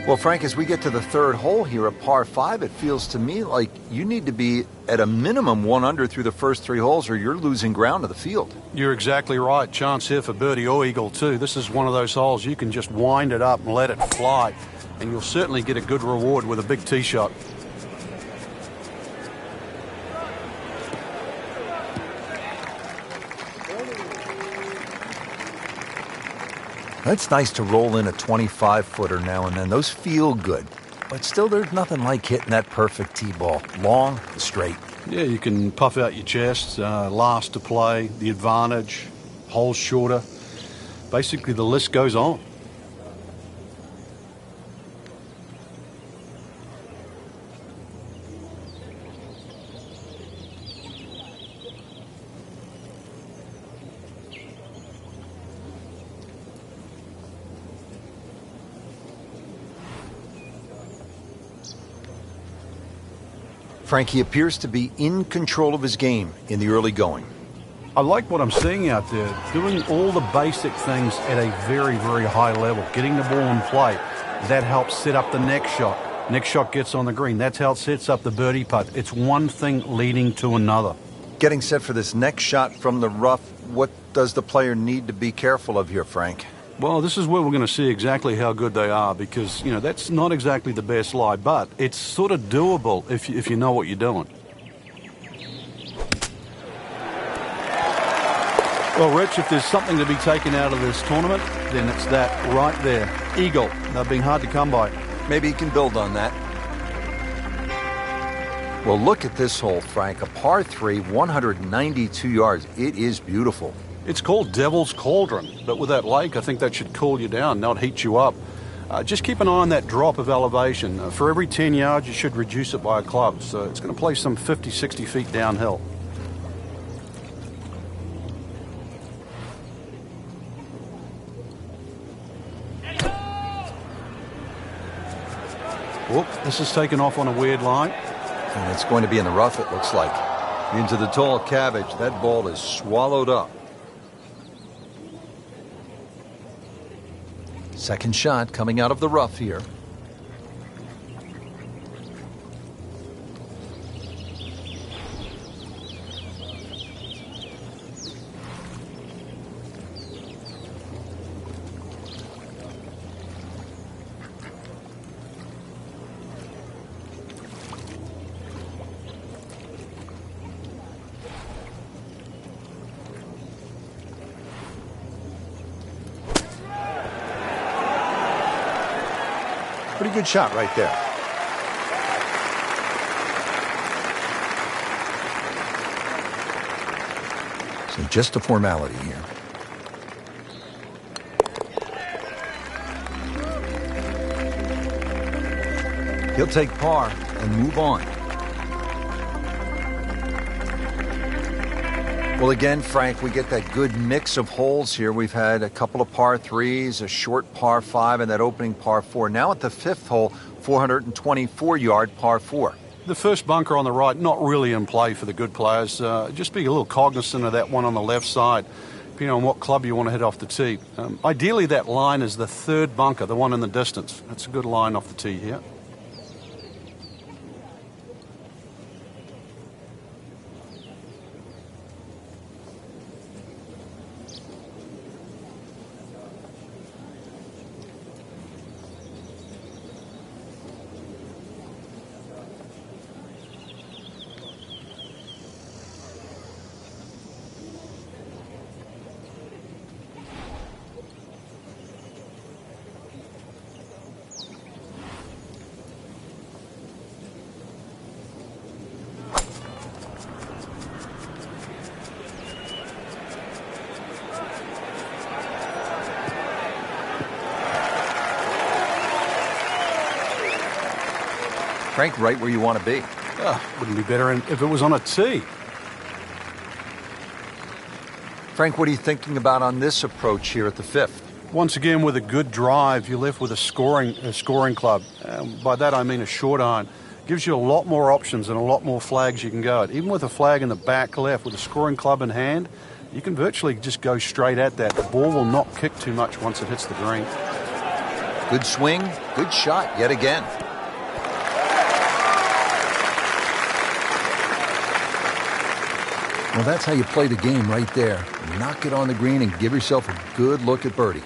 Well, Frank, as we get to the third hole here at par 5, it feels to me like you need to be at a minimum 1 under through the first 3 holes or you're losing ground to the field. You're exactly right. Chance here for birdie or eagle too. This is one of those holes you can just wind it up and let it fly, and you'll certainly get a good reward with a big tee shot. It's nice to roll in a 25-footer now and then. Those feel good. But still, there's nothing like hitting that perfect tee ball. Long, straight. Yeah, you can puff out your chest, last to play, the advantage, holes shorter. Basically, the list goes on. Frank, he appears to be in control of his game in the early going. I like what I'm seeing out there, doing all the basic things at a very, very high level, getting the ball in play. That helps set up the next shot. Next shot gets on the green. That's how it sets up the birdie putt. It's one thing leading to another. Getting set for this next shot from the rough, what does the player need to be careful of here, Frank? Well, this is where we're going to see exactly how good they are because, you know, that's not exactly the best lie, but it's sort of doable if you know what you're doing. Well, Rich, if there's something to be taken out of this tournament, then it's that right there. Eagle. They've been hard to come by. Maybe he can build on that. Well, look at this hole, Frank. A par 3, 192 yards. It is beautiful. It's called Devil's Cauldron, but with that lake, I think that should cool you down, not heat you up. Just keep an eye on that drop of elevation. For every 10 yards, you should reduce it by a club. So it's going to play some 50, 60 feet downhill. Whoop, this is taken off on a weird line. And it's going to be in the rough, it looks like. Into the tall cabbage. That ball is swallowed up. Second shot coming out of the rough here. Pretty good shot right there. So just a formality here. He'll take par and move on. Well, again, Frank, we get that good mix of holes here. We've had a couple of par 3s, a short par 5, and that opening par 4. Now at the 5th hole, 424-yard par 4. The first bunker on the right, not really in play for the good players. Just be a little cognizant of that one on the left side, depending on what club you want to hit off the tee. Ideally, that line is the third bunker, the one in the distance. That's a good line off the tee here. Frank, right where you want to be. Wouldn't be better if it was on a tee. Frank, what are you thinking about on this approach here at the 5th? Once again, with a good drive, you're left with a scoring club. By that I mean a short iron. Gives you a lot more options and a lot more flags you can go at. Even with a flag in the back left, with a scoring club in hand, you can virtually just go straight at that. The ball will not kick too much once it hits the green. Good swing, good shot yet again. Well, that's how you play the game right there. Knock it on the green and give yourself a good look at birdie.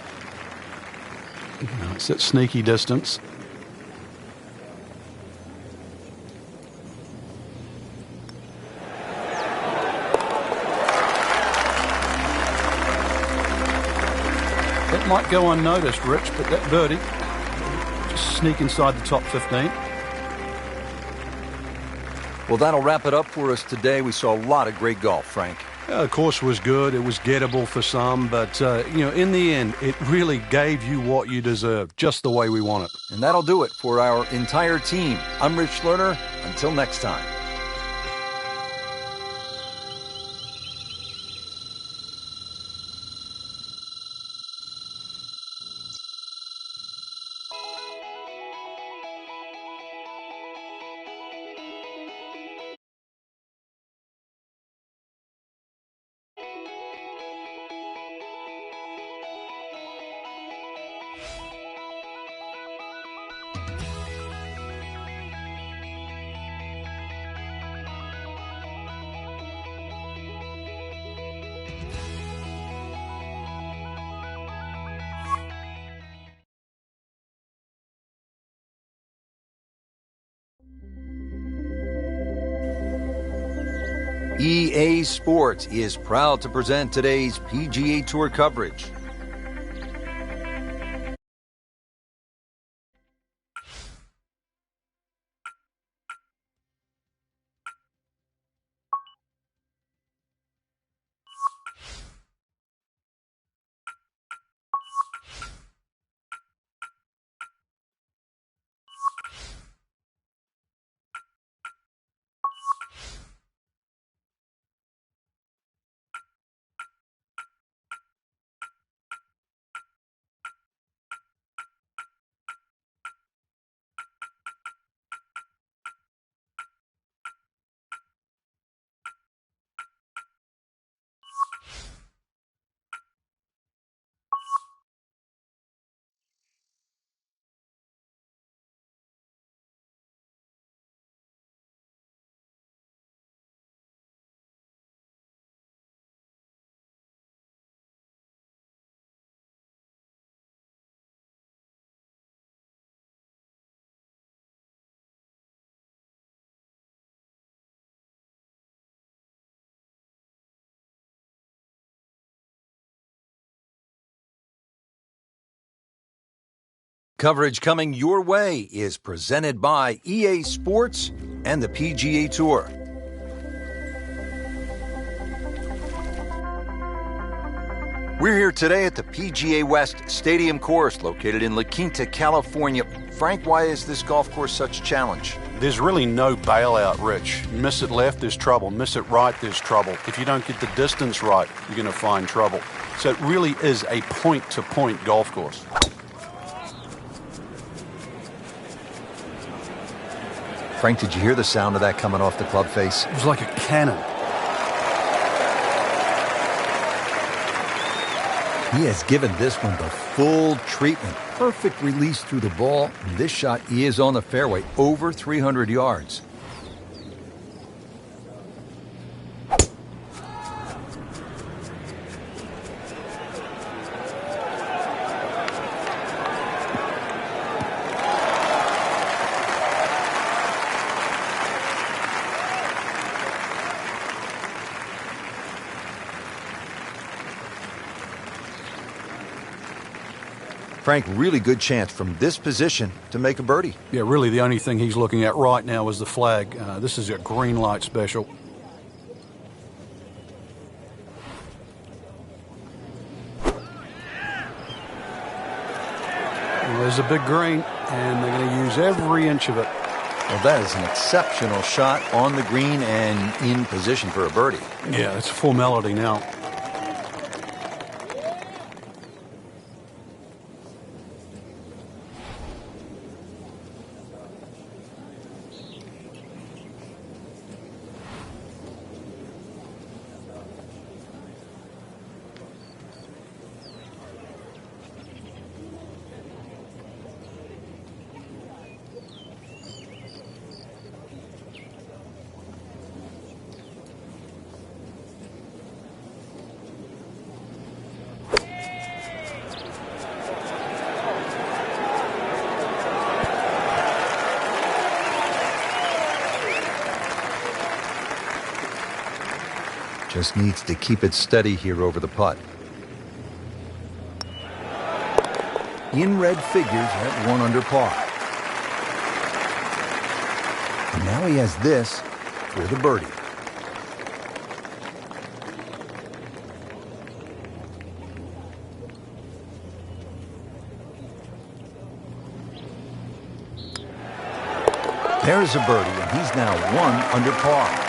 It's that sneaky distance. That might go unnoticed, Rich, but that birdie just sneak inside the top 15. Well, that'll wrap it up for us today. We saw a lot of great golf, Frank. The course was good. It was gettable for some, but, in the end, it really gave you what you deserved, just the way we want it. And that'll do it for our entire team. I'm Rich Lerner. Until next time. EA Sports is proud to present today's PGA Tour coverage. Coverage coming your way is presented by EA Sports and the PGA Tour. We're here today at the PGA West Stadium Course, located in La Quinta, California. Frank, why is this golf course such a challenge? There's really no bailout, Rich. Miss it left, there's trouble. Miss it right, there's trouble. If you don't get the distance right, you're going to find trouble. So it really is a point-to-point golf course. Frank, did you hear the sound of that coming off the club face? It was like a cannon. He has given this one the full treatment. Perfect release through the ball. This shot is on the fairway, over 300 yards. Frank, really good chance from this position to make a birdie. Yeah, really the only thing he's looking at right now is the flag. This is a green light special. Well, there's a big green, and they're going to use every inch of it. Well, that is an exceptional shot on the green and in position for a birdie. Yeah, it's a formality now. Just needs to keep it steady here over the putt. In red figures at 1 under par. And now he has this for the birdie. There's a birdie, and he's now 1 under par.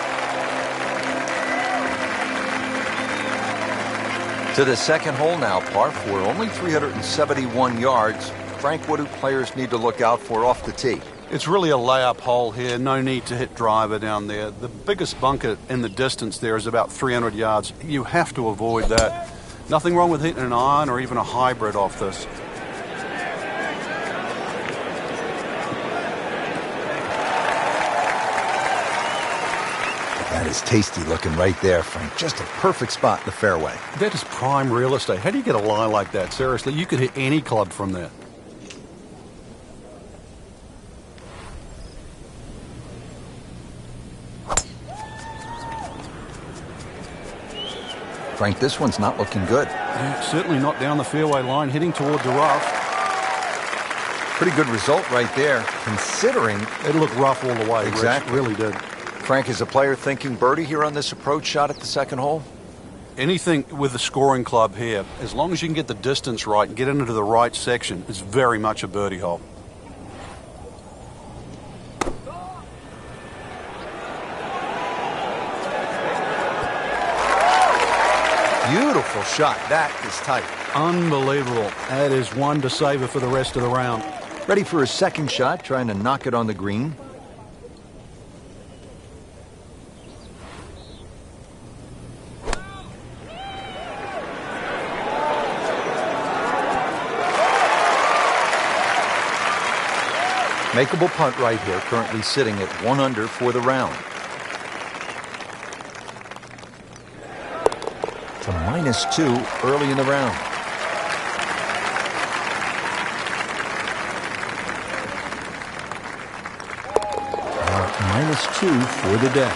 To the second hole now, par 4, only 371 yards. Frank, what do players need to look out for off the tee? It's really a layup hole here. No need to hit driver down there. The biggest bunker in the distance there is about 300 yards. You have to avoid that. Nothing wrong with hitting an iron or even a hybrid off this. That is tasty looking right there, Frank. Just a perfect spot in the fairway. That is prime real estate. How do you get a lie like that? Seriously, you could hit any club from there. Frank, this one's not looking good. Yeah, certainly not down the fairway line, heading toward the rough. Pretty good result right there, considering It looked rough all the way. Exactly. Rich. Really did. Frank, is a player thinking birdie here on this approach shot at the second hole? Anything with the scoring club here, as long as you can get the distance right and get into the right section, it's very much a birdie hole. Beautiful shot. That is tight. Unbelievable. That is one to savor for the rest of the round. Ready for his second shot, trying to knock it on the green. Makeable punt right here, currently sitting at 1 under for the round. To -2 early in the round. -2 for the day.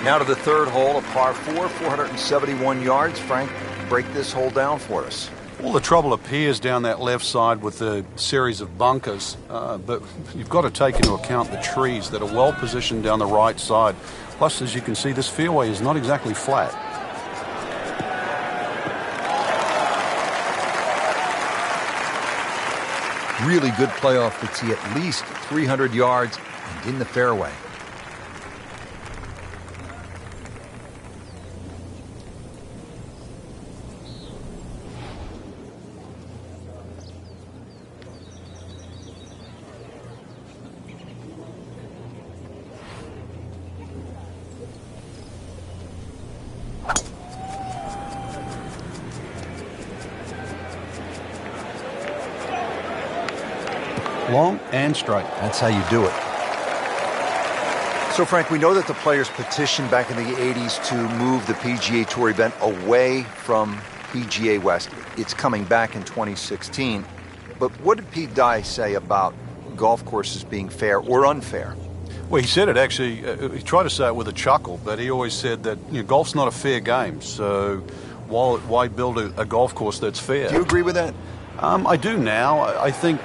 Now to the third hole, a par 4, 471 yards. Frank, break this hole down for us. Well, the trouble appears down that left side with the series of bunkers, but you've got to take into account the trees that are well positioned down the right side. Plus, as you can see, this fairway is not exactly flat. Really good play off the tee, at least 300 yards and in the fairway. Long and straight. That's how you do it. So, Frank, we know that the players petitioned back in the 80s to move the PGA Tour event away from PGA West. It's coming back in 2016. But what did Pete Dye say about golf courses being fair or unfair? Well, he said it actually, he tried to say it with a chuckle, but he always said that golf's not a fair game. So why build a golf course that's fair? Do you agree with that? I do now. I think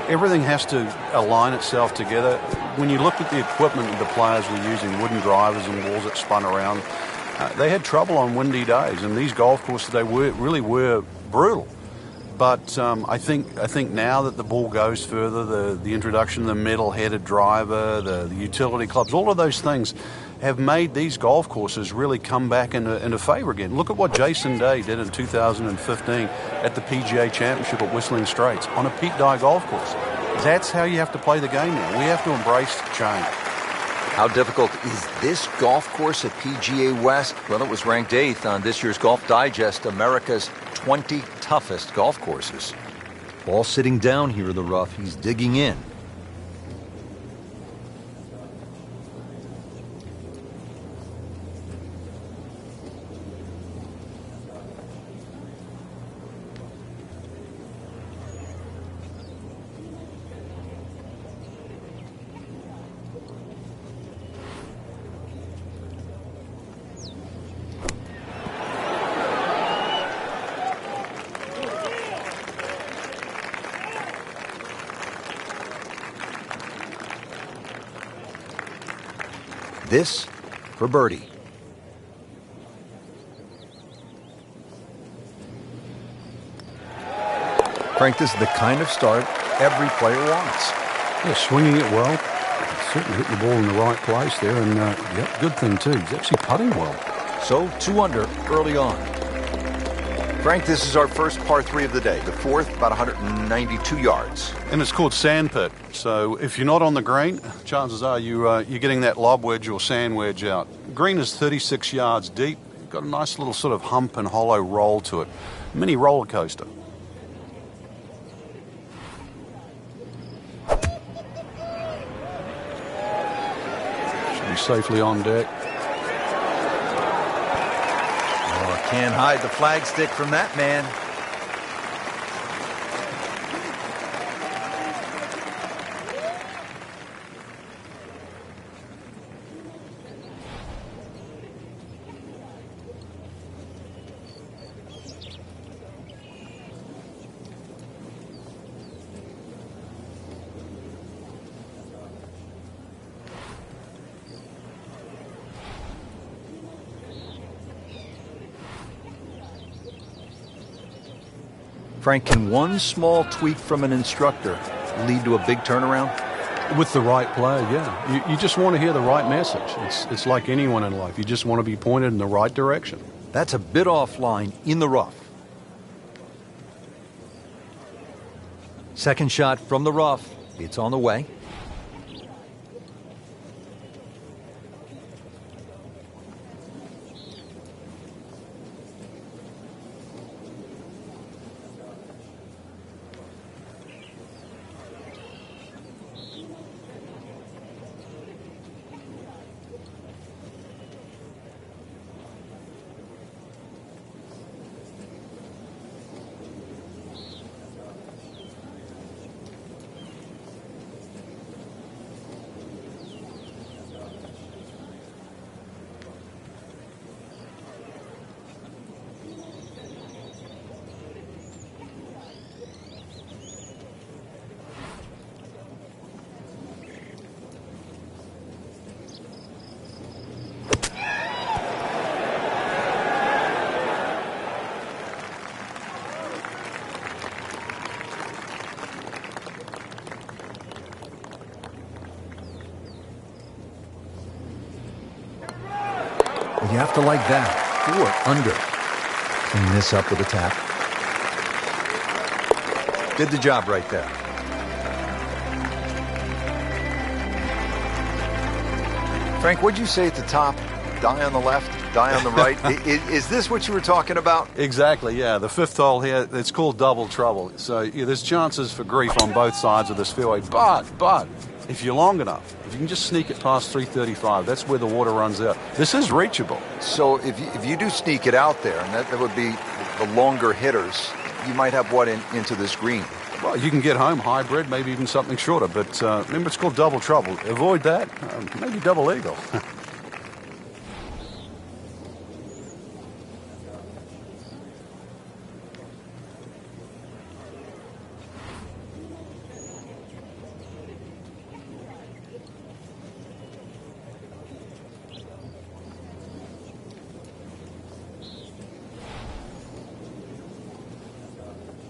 everything has to align itself together. When you look at the equipment the players were using, wooden drivers and balls that spun around, they had trouble on windy days. And these golf courses, they really were brutal. But I think now that the ball goes further, the introduction of the metal-headed driver, the utility clubs, all of those things have made these golf courses really come back into favour again. Look at what Jason Day did in 2015 at the PGA Championship at Whistling Straits on a Pete Dye golf course. That's how you have to play the game now. We have to embrace change. How difficult is this golf course at PGA West? Well, it was ranked 8th on this year's Golf Digest, America's 20 toughest golf courses. Ball sitting down here in the rough. He's digging in. This for birdie. Frank, this is the kind of start every player wants. Yeah, swinging it well. Certainly hit the ball in the right place there, and yep, good thing too. He's actually putting well. So 2 under early on. Frank, this is our first par 3 of the day, the fourth, about 192 yards. And it's called sandpit. So if you're not on the green, chances are you're getting that lob wedge or sand wedge out. Green is 36 yards deep. Got a nice little sort of hump and hollow roll to it. Mini roller coaster. Should be safely on deck. Can't hide the flagstick from that man. Frank, can one small tweak from an instructor lead to a big turnaround? With the right play, yeah. You just want to hear the right message. It's like anyone in life. You just want to be pointed in the right direction. That's a bit offline in the rough. Second shot from the rough. It's on the way. You have to like that. 4 under. Clean this up with a tap. Did the job right there. Frank, what'd you say at the top? Die on the left, die on the right. Is this what you were talking about? Exactly, yeah. The fifth hole here, it's called double trouble. So yeah, there's chances for grief on both sides of this fairway. But if you're long enough, if you can just sneak it past 335, that's where the water runs out. This is reachable. So if you do sneak it out there, and that would be the longer hitters, you might have what into this green? Well, you can get home hybrid, maybe even something shorter. But remember, it's called double trouble. Avoid that. Maybe double eagle.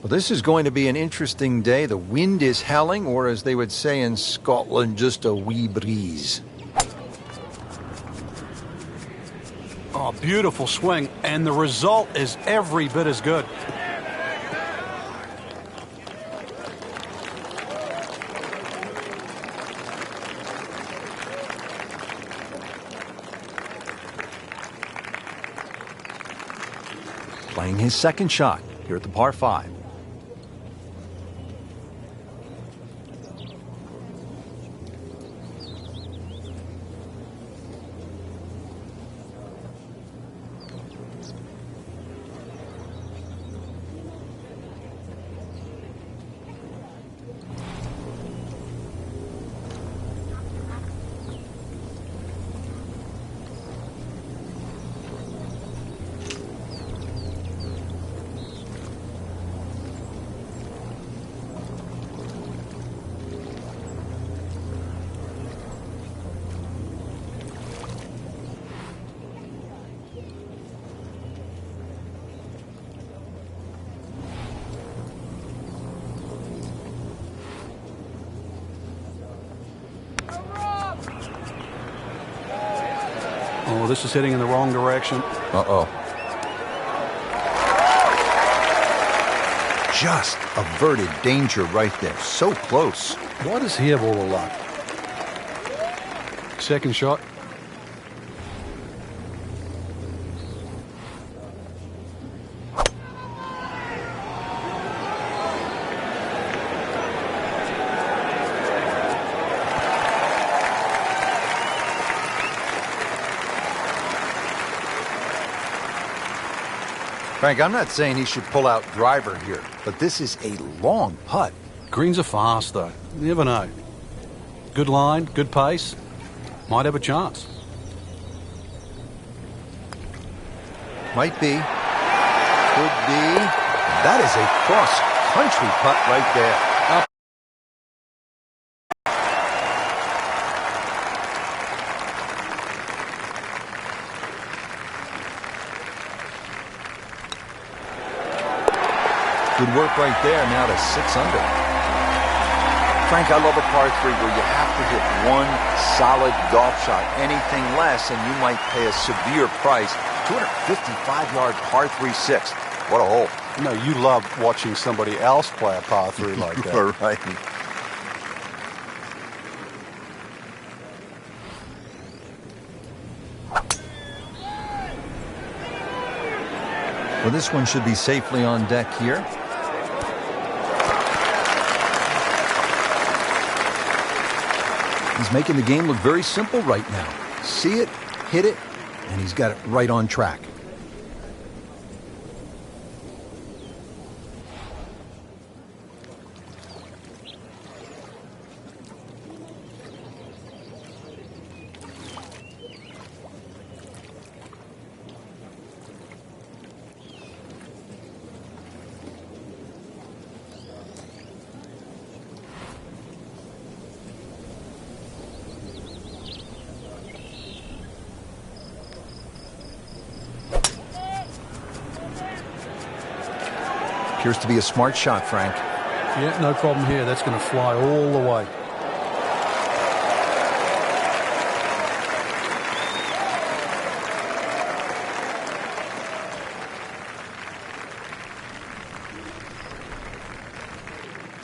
Well, this is going to be an interesting day. The wind is howling, or as they would say in Scotland, just a wee breeze. Oh, beautiful swing, and the result is every bit as good. Playing his second shot here at the par 5. Oh, this is hitting in the wrong direction. Uh-oh. Just averted danger right there. So close. Why does he have all the luck? Second shot. Frank, I'm not saying he should pull out driver here, but this is a long putt. Greens are fast, though. You never know. Good line, good pace. Might have a chance. Might be. Could be. That is a cross-country putt right there. Up. Good work right there, now to 6 under. Frank, I love a par 3 where you have to hit one solid golf shot. Anything less, and you might pay a severe price. 255-yard par 3-6. What a hole. You know, you love watching somebody else play a par 3 like that. All right. Well, this one should be safely on deck here. He's making the game look very simple right now. See it, hit it, and he's got it right on track. Appears to be a smart shot, Frank. Yeah, no problem here. That's going to fly all the way.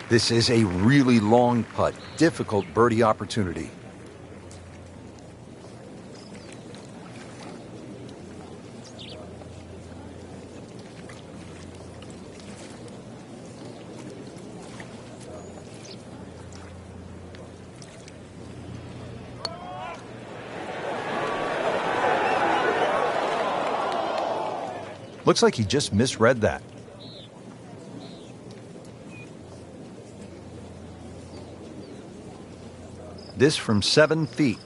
This is a really long putt. Difficult birdie opportunity. Looks like he just misread that. This from 7 feet.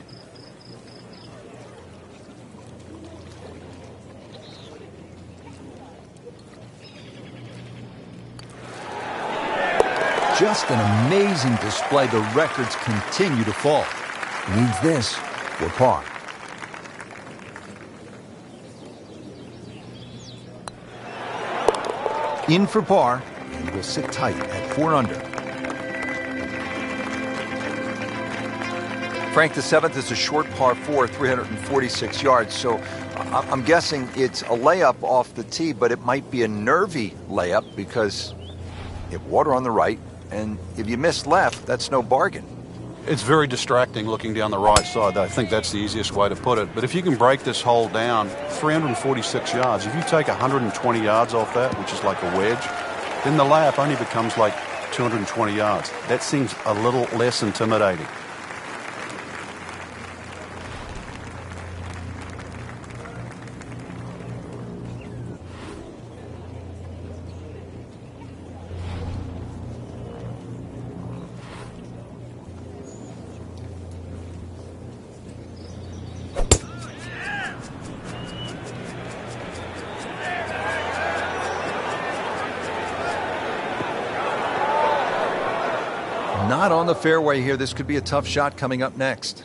Just an amazing display. The records continue to fall. Needs this for par. In for par, and and will sit tight at 4 under. Frank, the 7th is a short par 4, 346 yards, so I'm guessing it's a layup off the tee, but it might be a nervy layup because you have water on the right, and if you miss left, that's no bargain. It's very distracting looking down the right side. I think that's the easiest way to put it. But if you can break this hole down, 346 yards, if you take 120 yards off that, which is like a wedge, then the layup only becomes like 220 yards. That seems a little less intimidating. Not on the fairway here. This could be a tough shot coming up next.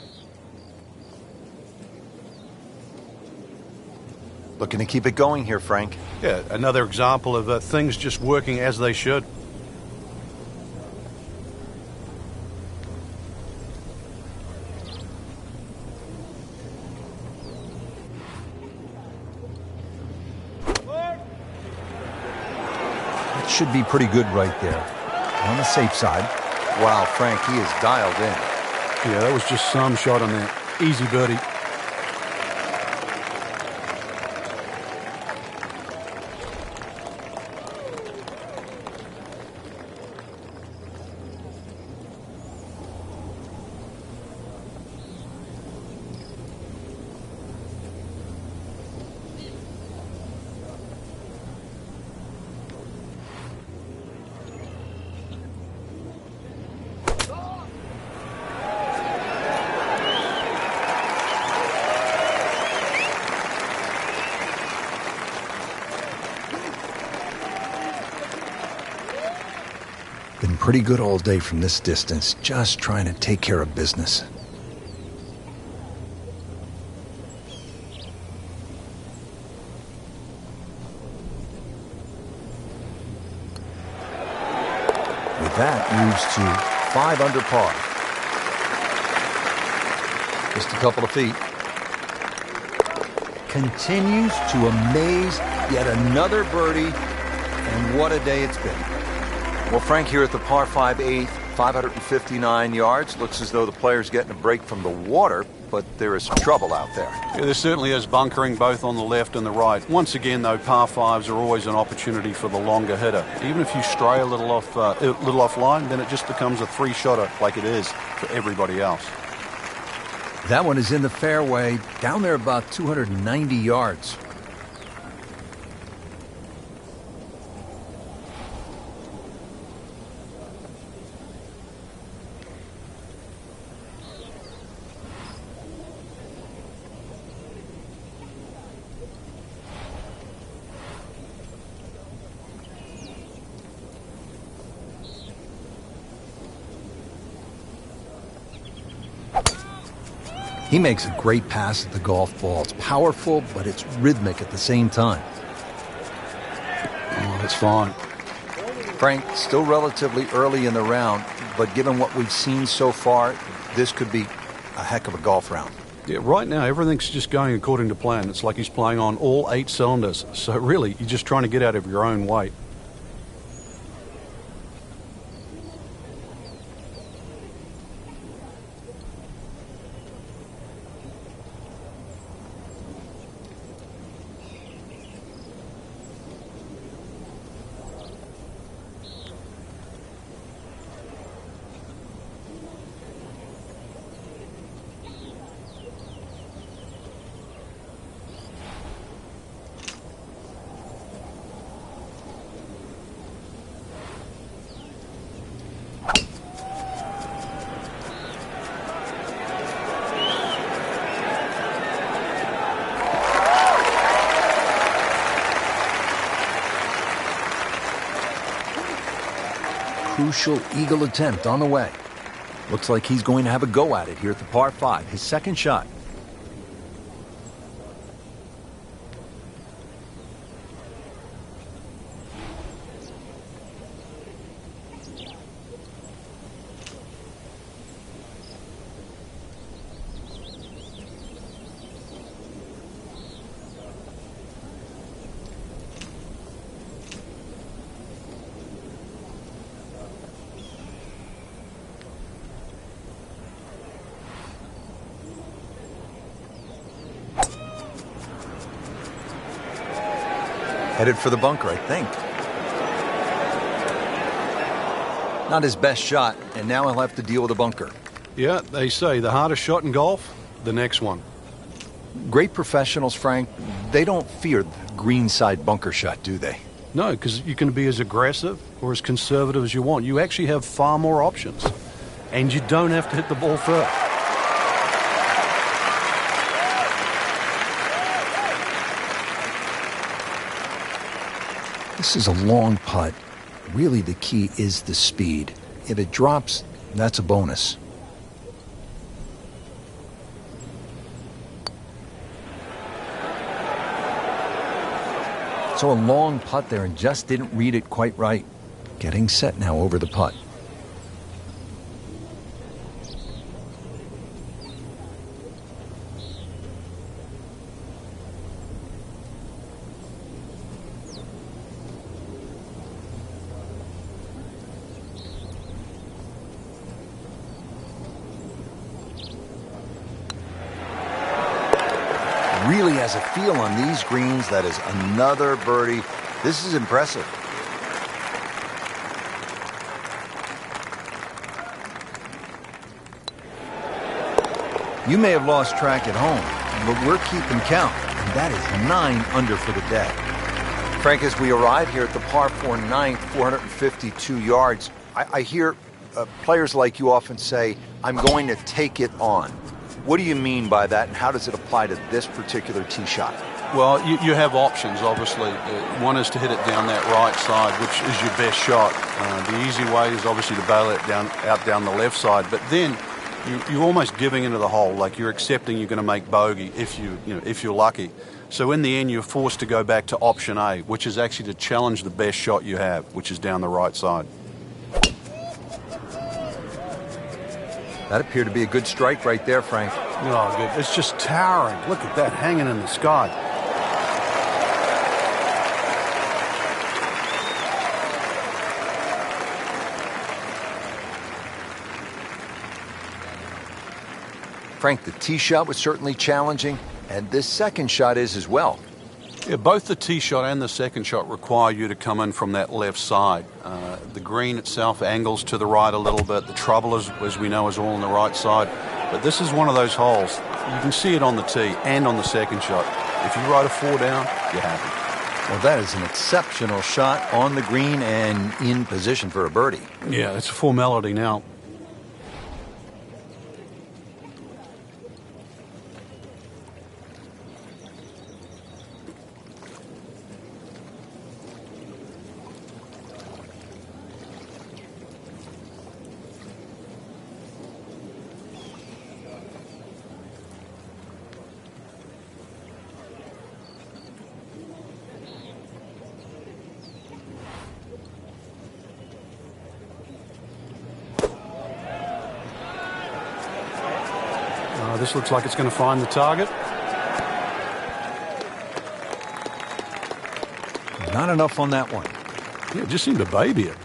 Looking to keep it going here, Frank. Yeah, another example of things just working as they should. It should be pretty good right there. On the safe side. Wow, Frank, he is dialed in. Yeah, that was just some shot on that. Easy birdie. Been pretty good all day from this distance, just trying to take care of business. With that, moves to 5 under par. Just a couple of feet. Continues to amaze, yet another birdie, and what a day it's been. Well, Frank, here at the par 5 8th, 559 yards. Looks as though the player's getting a break from the water, but there is some trouble out there. Yeah, there certainly is bunkering both on the left and the right. Once again, though, par 5s are always an opportunity for the longer hitter. Even if you stray a little offline, then it just becomes a 3-shotter like it is for everybody else. That one is in the fairway, down there about 290 yards. He makes a great pass at the golf ball. It's powerful, but it's rhythmic at the same time. Oh, that's fine. Frank, still relatively early in the round, but given what we've seen so far, this could be a heck of a golf round. Yeah, right now, everything's just going according to plan. It's like he's playing on all 8 cylinders. So really, you're just trying to get out of your own way. Crucial eagle attempt on the way. Looks like he's going to have a go at it here at the par 5, his second shot. Headed for the bunker, I think. Not his best shot, and now he'll have to deal with a bunker. Yeah, they say the hardest shot in golf, the next one. Great professionals, Frank, they don't fear the greenside bunker shot, do they? No, because you can be as aggressive or as conservative as you want. You actually have far more options. And you don't have to hit the ball first. This is a long putt. Really, the key is the speed. If it drops, that's a bonus. So a long putt there and just didn't read it quite right. Getting set now over the putt. Really has a feel on these greens. That is another birdie. This is impressive. You may have lost track at home, but we're keeping count, and that is 9 under for the day. Frank, as we arrive here at the par 4 ninth, 452 yards, I hear players like you often say, I'm going to take it on. What do you mean by that, and how does it apply to this particular tee shot? Well, you have options, obviously. One is to hit it down that right side, which is your best shot. The easy way is obviously to bail it out down the left side. But then you're almost giving into the hole, like you're accepting you're going to make bogey if you're lucky. So in the end, you're forced to go back to option A, which is actually to challenge the best shot you have, which is down the right side. That appeared to be a good strike right there, Frank. Oh, good. It's just towering. Look at that hanging in the sky. Frank, the tee shot was certainly challenging, and this second shot is as well. Yeah, both the tee shot and the second shot require you to come in from that left side. The green itself angles to the right a little bit. The trouble, as we know, is all on the right side. But this is one of those holes. You can see it on the tee and on the second shot. If you ride a 4 down, you're happy. Well, that is an exceptional shot on the green and in position for a birdie. Yeah, it's a formality now. This looks like it's going to find the target. Not enough on that one. Yeah, it just seemed to baby it.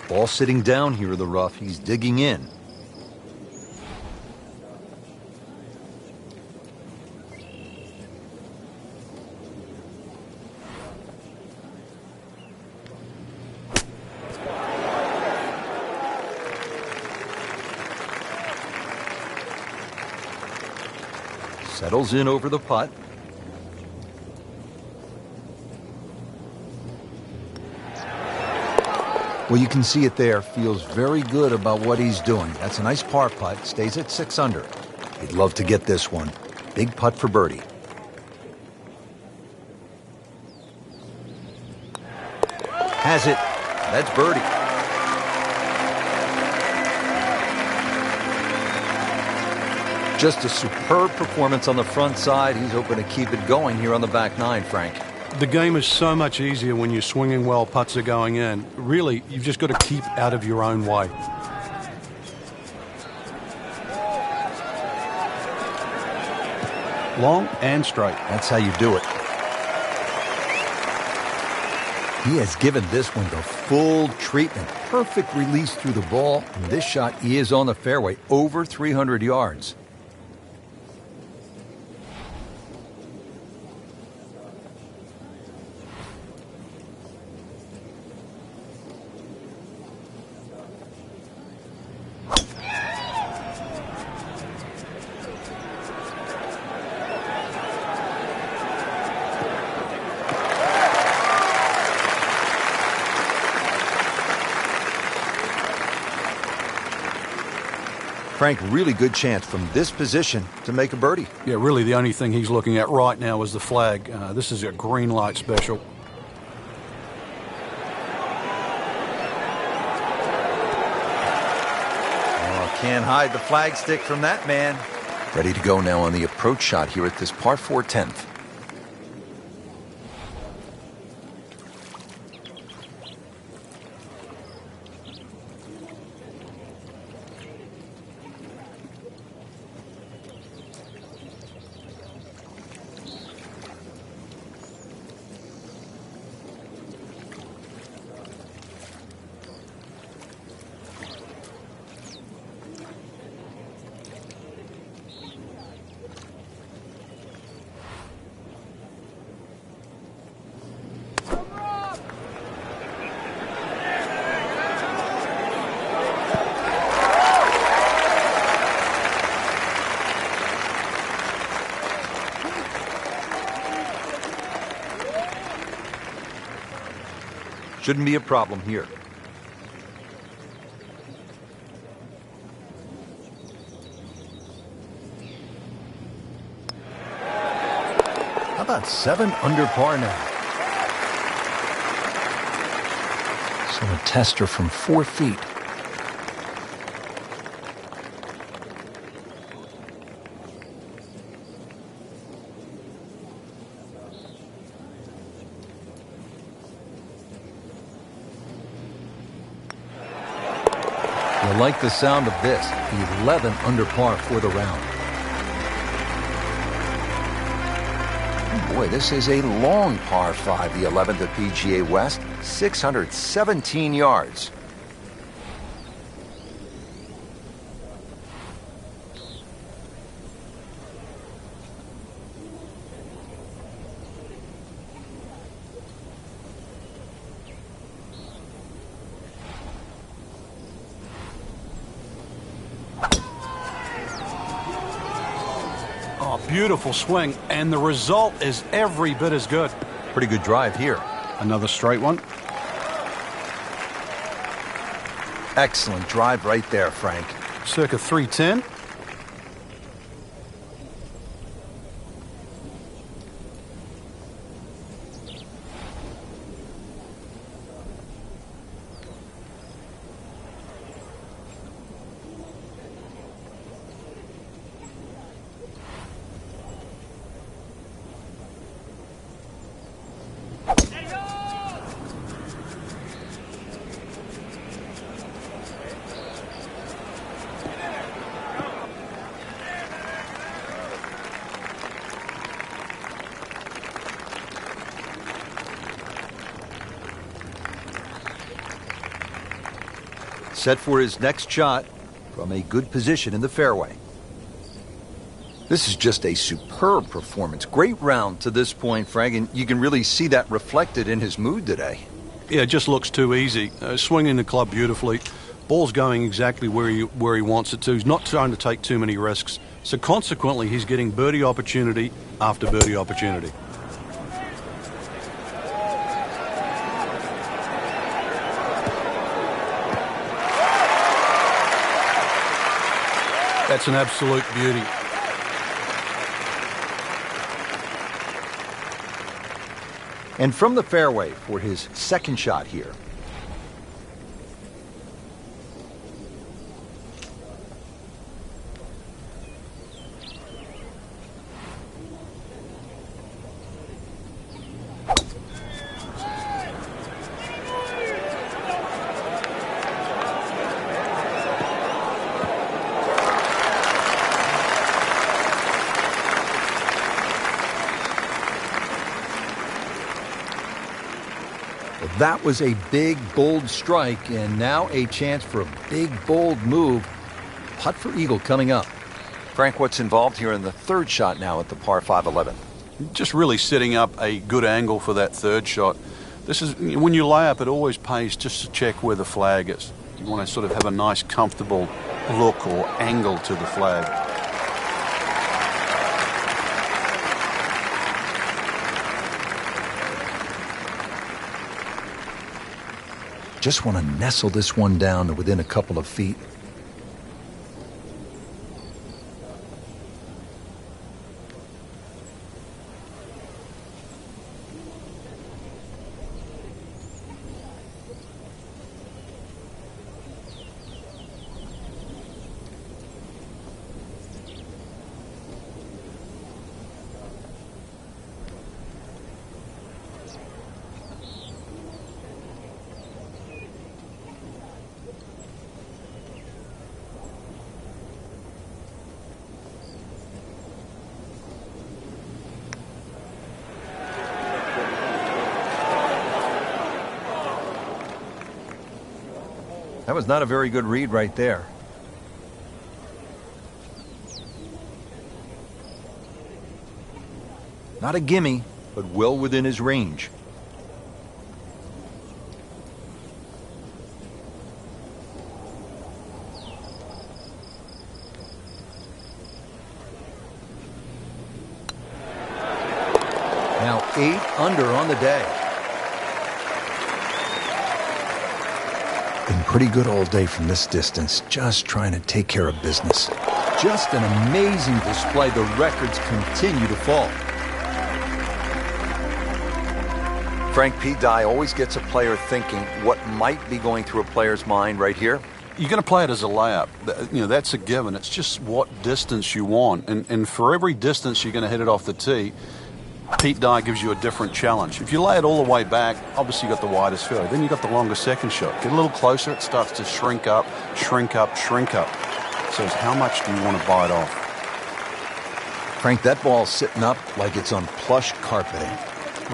Ball sitting down here in the rough. He's digging in. Settles in over the putt. Well, you can see it there. Feels very good about what he's doing. That's a nice par putt. Stays at 6 under. He'd love to get this one. Big putt for birdie. Has it. That's birdie. Just a superb performance on the front side. He's hoping to keep it going here on the back 9, Frank. The game is so much easier when you're swinging well, putts are going in. Really, you've just got to keep out of your own way. Long and straight. That's how you do it. He has given this one the full treatment. Perfect release through the ball. And this shot is on the fairway, over 300 yards. Frank, really good chance from this position to make a birdie. Yeah, really the only thing he's looking at right now is the flag. This is a green light special. Oh, can't hide the flag stick from that man. Ready to go now on the approach shot here at this par 4 10th. Shouldn't be a problem here. How about 7 under par now? So a tester from 4 feet. I like the sound of this. 11 under par for the round. Oh boy, this is a long par 5, the 11th at PGA West, 617 yards. Beautiful swing, and the result is every bit as good. Pretty good drive here. Another straight one. Excellent drive right there, Frank. Circa 310. Set for his next shot from a good position in the fairway. This is just a superb performance. Great round to this point, Frank, and you can really see that reflected in his mood today. Yeah, it just looks too easy. Swinging the club beautifully. Ball's going exactly where he wants it to. He's not trying to take too many risks. So consequently, he's getting birdie opportunity after birdie opportunity. That's an absolute beauty. And from the fairway for his second shot here. That was a big, bold strike, and now a chance for a big, bold move. Putt for eagle coming up. Frank, what's involved here in the third shot now at the par 5 11? Just really setting up a good angle for that third shot. This is when you lay up, it always pays just to check where the flag is. You want to sort of have a nice, comfortable look or angle to the flag. Just want to nestle this one down to within a couple of feet. That was not a very good read right there. Not a gimme, but well within his range. Now 8 under on the day. Been pretty good all day from this distance, just trying to take care of business. Just an amazing display. The records continue to fall. Frank, Pete Dye always gets a player thinking what might be going through a player's mind right here. You're going to play it as a layup. You know, that's a given. It's just what distance you want. And for every distance you're going to hit it off the tee, Pete Dye gives you a different challenge. If you lay it all the way back, obviously you've got the widest fairway. Then you've got the longer second shot. Get a little closer, it starts to shrink up, shrink up, shrink up. So it's how much do you want to bite off? Frank, that ball's sitting up like it's on plush carpeting.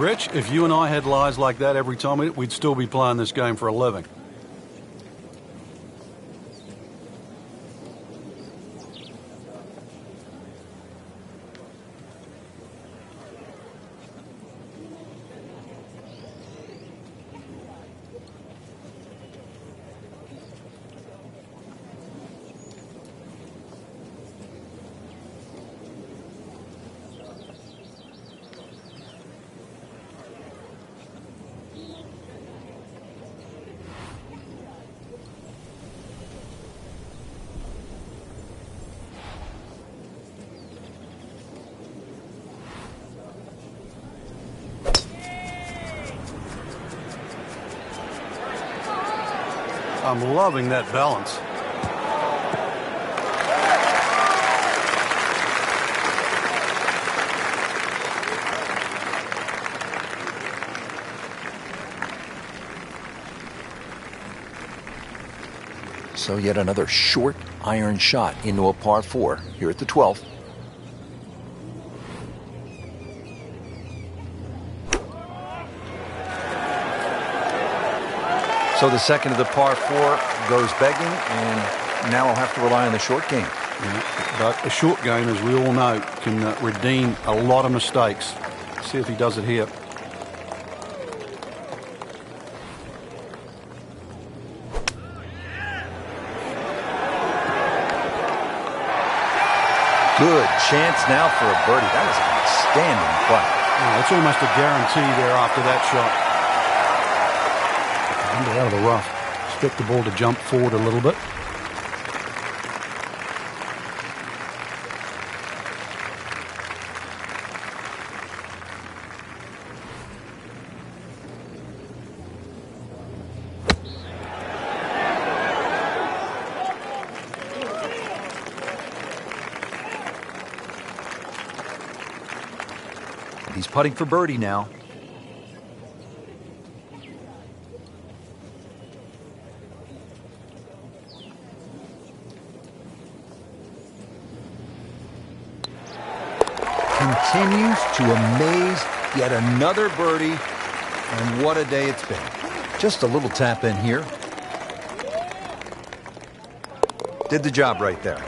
Rich, if you and I had lies like that every time, we'd still be playing this game for a living. I'm loving that balance. So yet another short iron shot into a par 4 here at the 12th. So the second of the par 4 goes begging, and now I'll have to rely on the short game. Yeah, but a short game, as we all know, can redeem a lot of mistakes. See if he does it here. Good chance now for a birdie. That was an outstanding play. Yeah, it's almost a guarantee there after that shot. Out of the rough. Expect the ball to jump forward a little bit. He's putting for birdie now. Continues to amaze. Yet another birdie, and what a day it's been. Just a little tap in here. Did the job right there.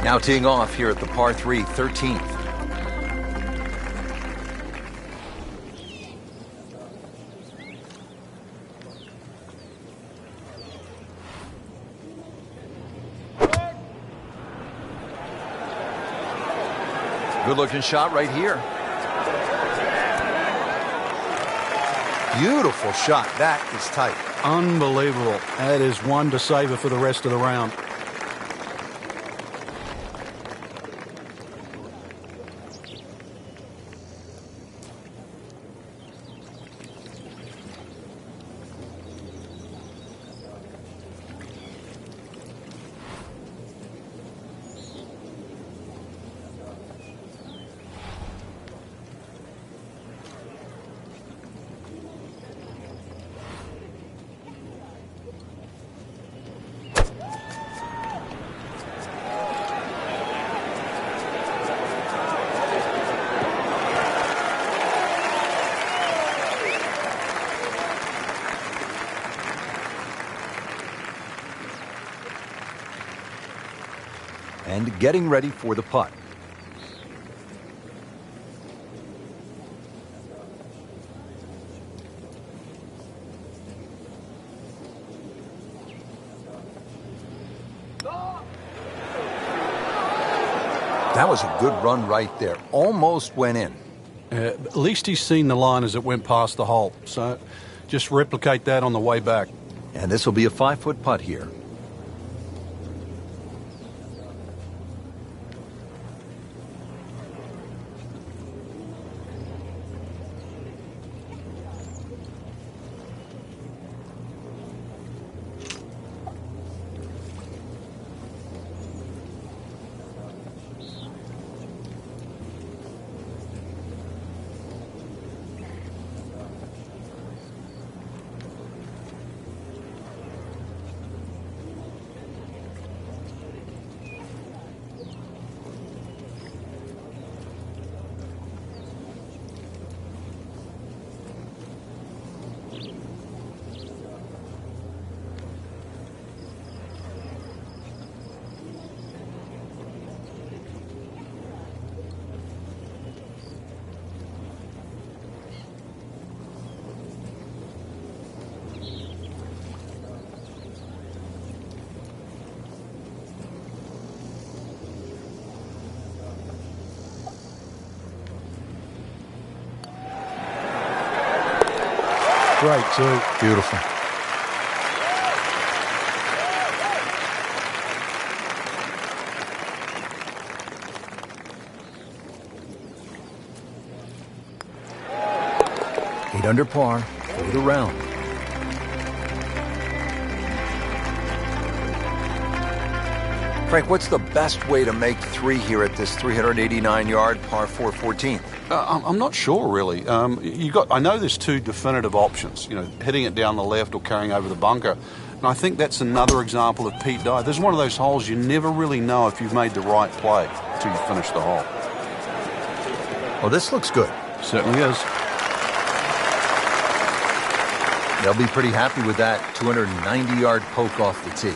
Now teeing off here at the par 3, 13th. Good-looking shot right here. Beautiful shot. That is tight. Unbelievable. That is one to savor for the rest of the round. and getting ready for the putt. That was a good run right there. Almost went in. At least he's seen the line as it went past the hole. So just replicate that on the way back. And this will be a 5-foot putt here. Great, too. Beautiful. Eight under par for the round. Frank, what's the best way to make three here at this 389-yard par 4 14th? I'm not sure, really. I know there's two definitive options, hitting it down the left or carrying over the bunker. And I think that's another example of Pete Dye. There's one of those holes you never really know if you've made the right play until you finish the hole. Oh, this looks good. Certainly is. They'll be pretty happy with that 290-yard poke off the tee.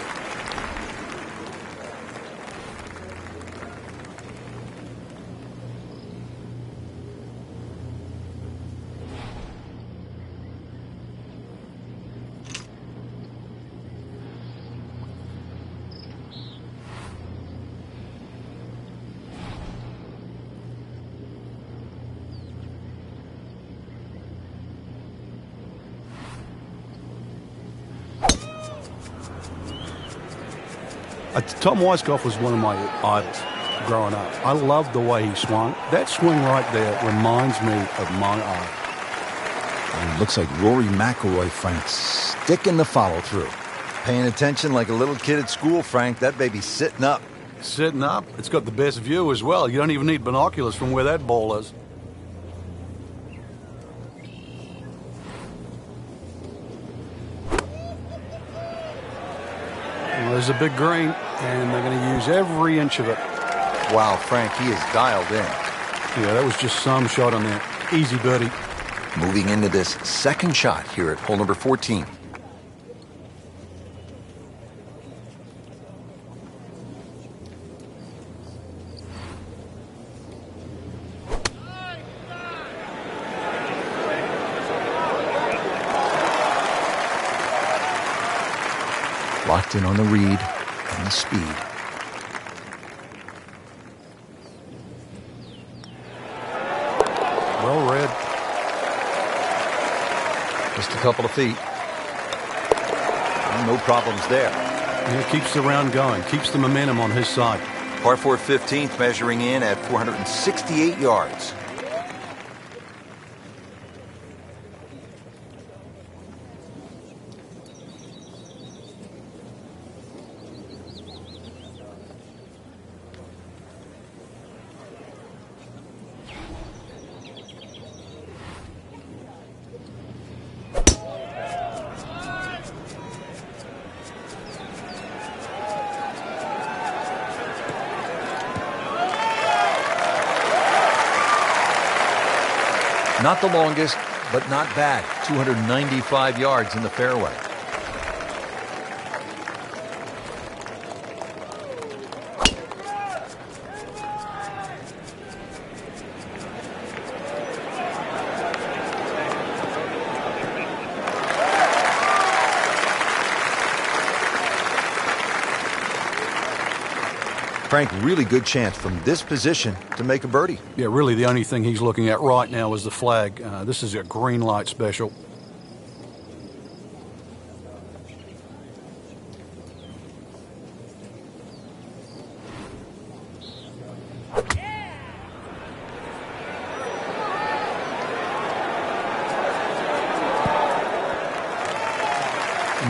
Tom Weiskopf was one of my idols growing up. I loved the way he swung. That swing right there reminds me of my idol. And it looks like Rory McIlroy, Frank, sticking the follow-through. Paying attention like a little kid at school, Frank. That baby's sitting up. Sitting up? It's got the best view as well. You don't even need binoculars from where that ball is. Well, there's a big green, and they're going to use every inch of it. Wow, Frank, he is dialed in. Yeah, that was just some shot on there. Easy birdie. Moving into this second shot here at hole number 14. Locked in on the read and the speed. Well read. Just a couple of feet. No problems there. Yeah, keeps the round going. Keeps the momentum on his side. Par 4 15th measuring in at 468 yards. Not the longest, but not bad. 295 yards in the fairway. Frank, really good chance from this position to make a birdie. Yeah, really the only thing he's looking at right now is the flag. This is a green light special.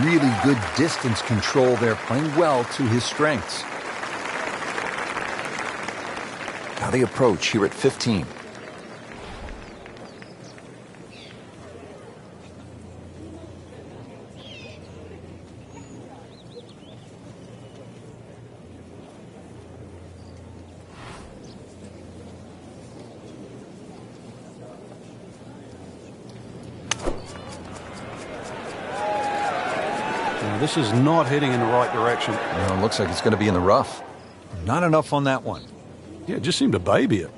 Really good distance control there, playing well to his strengths. Now the approach here at 15. This is not heading in the right direction. No, it looks like it's going to be in the rough. Not enough on that one. Yeah, it just seemed to baby it.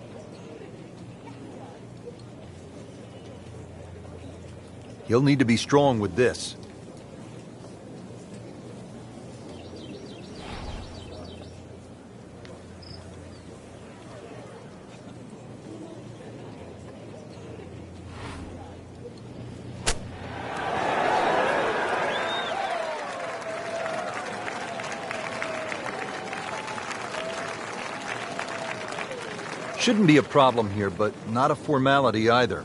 He'll need to be strong with this. Shouldn't be a problem here, but not a formality either.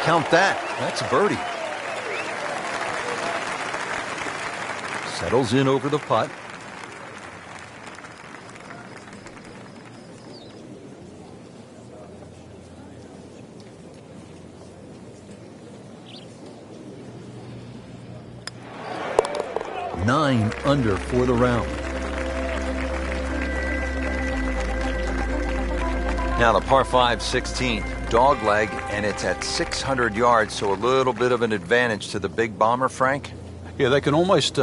Count that. That's a birdie. Settles in over the putt. Nine under for the round. Now the par 5 16th, dog leg, and it's at 600 yards, so a little bit of an advantage to the big bomber, Frank. Yeah, they can almost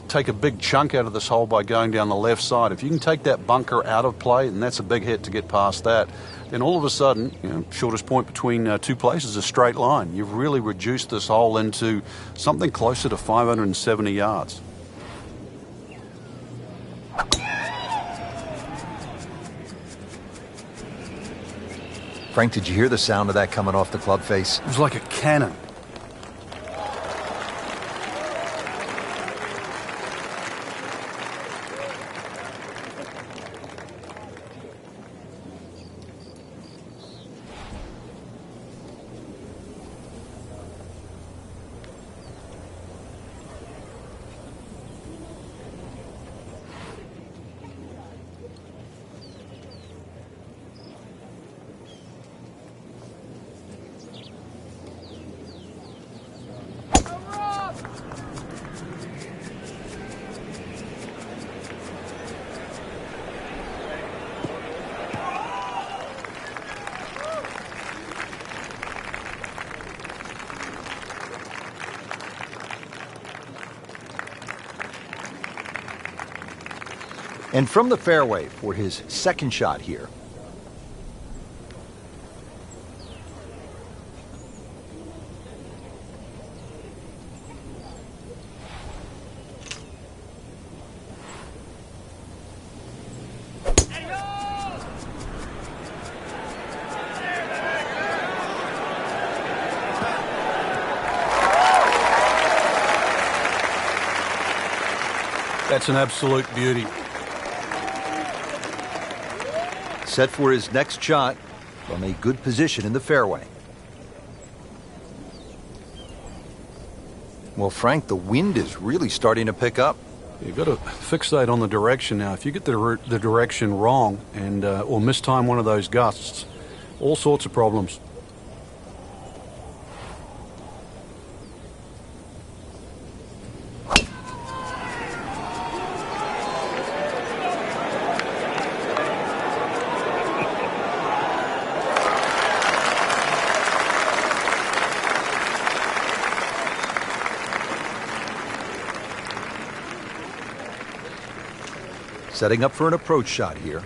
take a big chunk out of this hole by going down the left side. If you can take that bunker out of play, and that's a big hit to get past that, then all of a sudden, shortest point between two places is a straight line. You've really reduced this hole into something closer to 570 yards. Frank, did you hear the sound of that coming off the club face? It was like a cannon. And from the fairway for his second shot here. That's an absolute beauty. Set for his next shot from a good position in the fairway. Well, Frank, the wind is really starting to pick up. You've got to fixate on the direction now. If you get the direction wrong and or mistime one of those gusts, all sorts of problems. Setting up for an approach shot here.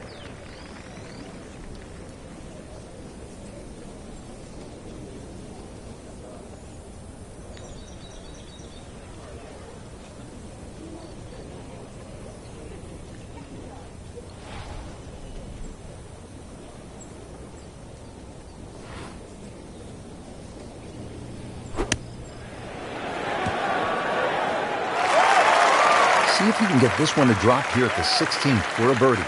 See if he can get this one to drop here at the 16th for a birdie.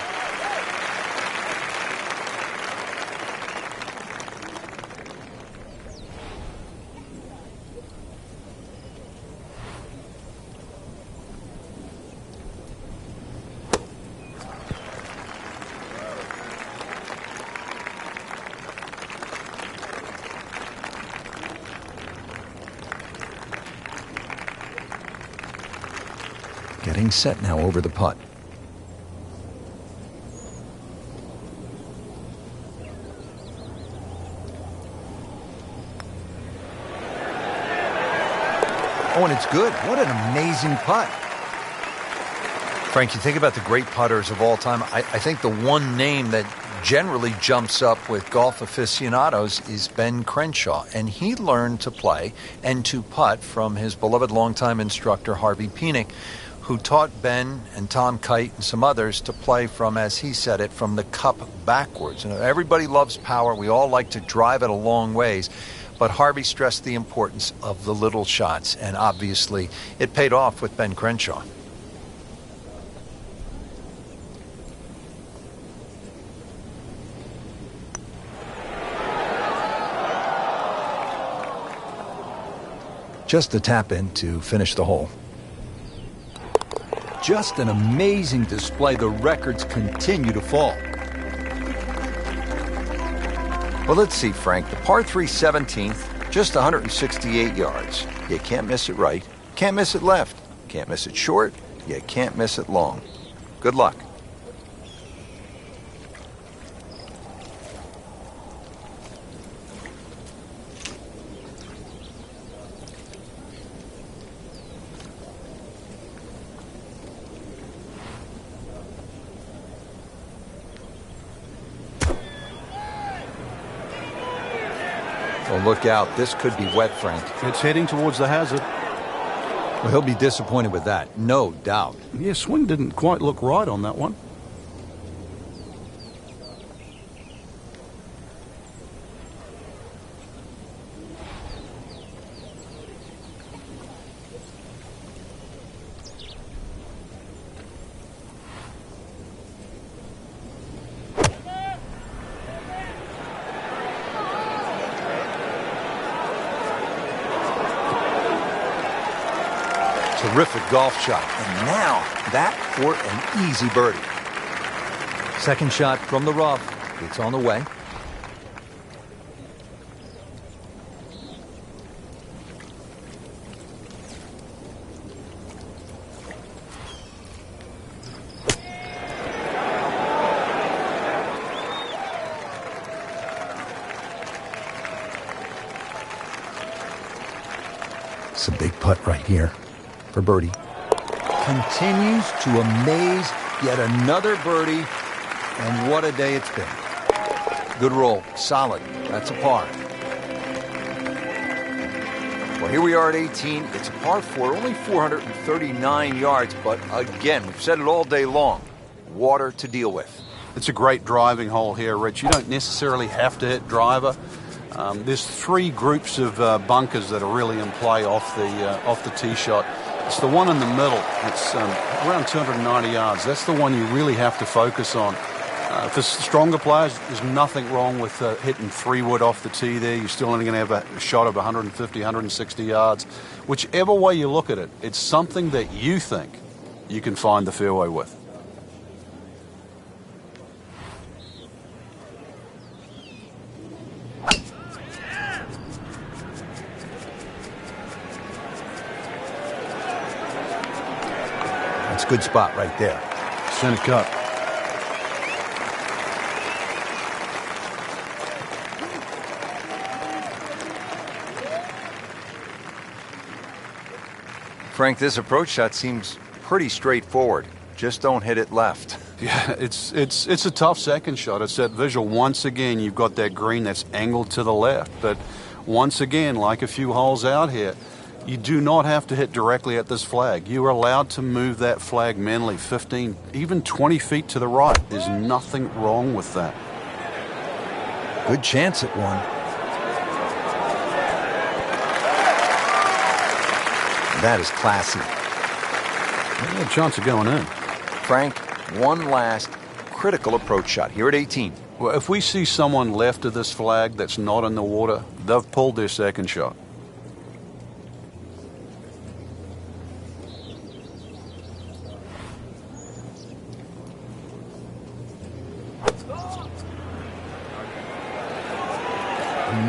Getting set now over the putt. Oh, and it's good. What an amazing putt. Frank, you think about the great putters of all time. I think the one name that generally jumps up with golf aficionados is Ben Crenshaw. And he learned to play and to putt from his beloved longtime instructor, Harvey Penick, who taught Ben and Tom Kite and some others to play from, as he said it, from the cup backwards. You know, everybody loves power. We all like to drive it a long ways. But Harvey stressed the importance of the little shots, and obviously it paid off with Ben Crenshaw. Just a tap in to finish the hole. Just an amazing display. The records continue to fall. Well, let's see, Frank. The par 3 17th, just 168 yards. You can't miss it right. Can't miss it left. Can't miss it short. You can't miss it long. Good luck. Well, look out. This could be wet, Frank. It's heading towards the hazard. Well, he'll be disappointed with that, no doubt. Yeah, swing didn't quite look right on that one. Terrific golf shot. And now that for an easy birdie. Second shot from the rough. It's on the way. It's a big putt right here for birdie. Continues to amaze. Yet another birdie. And what a day it's been. Good roll. Solid. That's a par. Well, here we are at 18. It's a par 4, only 439 yards. But again, we've said it all day long. Water to deal with. It's a great driving hole here, Rich. You don't necessarily have to hit driver. There's three groups of bunkers that are really in play off the tee shot. It's the one in the middle. It's around 290 yards. That's the one you really have to focus on. For stronger players, there's nothing wrong with hitting 3-wood off the tee there. You're still only going to have a shot of 150, 160 yards. Whichever way you look at it, it's something that you think you can find the fairway with. That's a good spot right there. Center cut. Frank, this approach shot seems pretty straightforward. Just don't hit it left. Yeah, it's a tough second shot. It's that visual. Once again, you've got that green that's angled to the left. But once again, like a few holes out here, you do not have to hit directly at this flag. You are allowed to move that flag mentally 15, even 20 feet to the right. There's nothing wrong with that. Good chance at one. That is classy. Yeah, chance of going in. Frank, one last critical approach shot here at 18. Well, if we see someone left of this flag that's not in the water, they've pulled their second shot.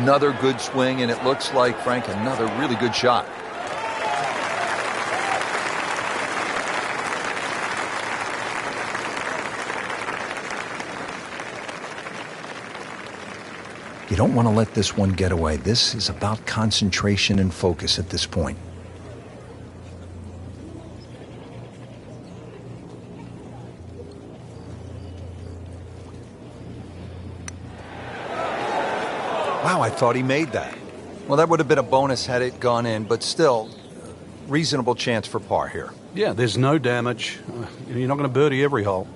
Another good swing, and it looks like, Frank, another really good shot. You don't want to let this one get away. This is about concentration and focus at this point. Wow, I thought he made that. Well, that would have been a bonus had it gone in, but still, reasonable chance for par here. Yeah, there's no damage. You're not going to birdie every hole.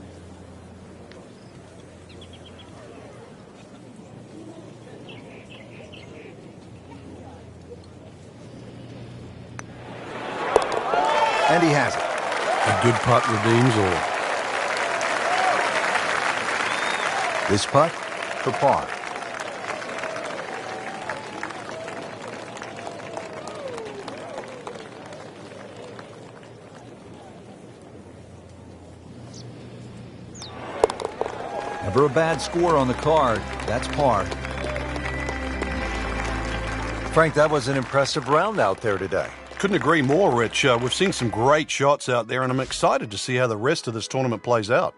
And he has it. A good putt redeems all. This putt for par. Never a bad score on the card. That's par. Frank, that was an impressive round out there today. Couldn't agree more, Rich. We've seen some great shots out there, and I'm excited to see how the rest of this tournament plays out.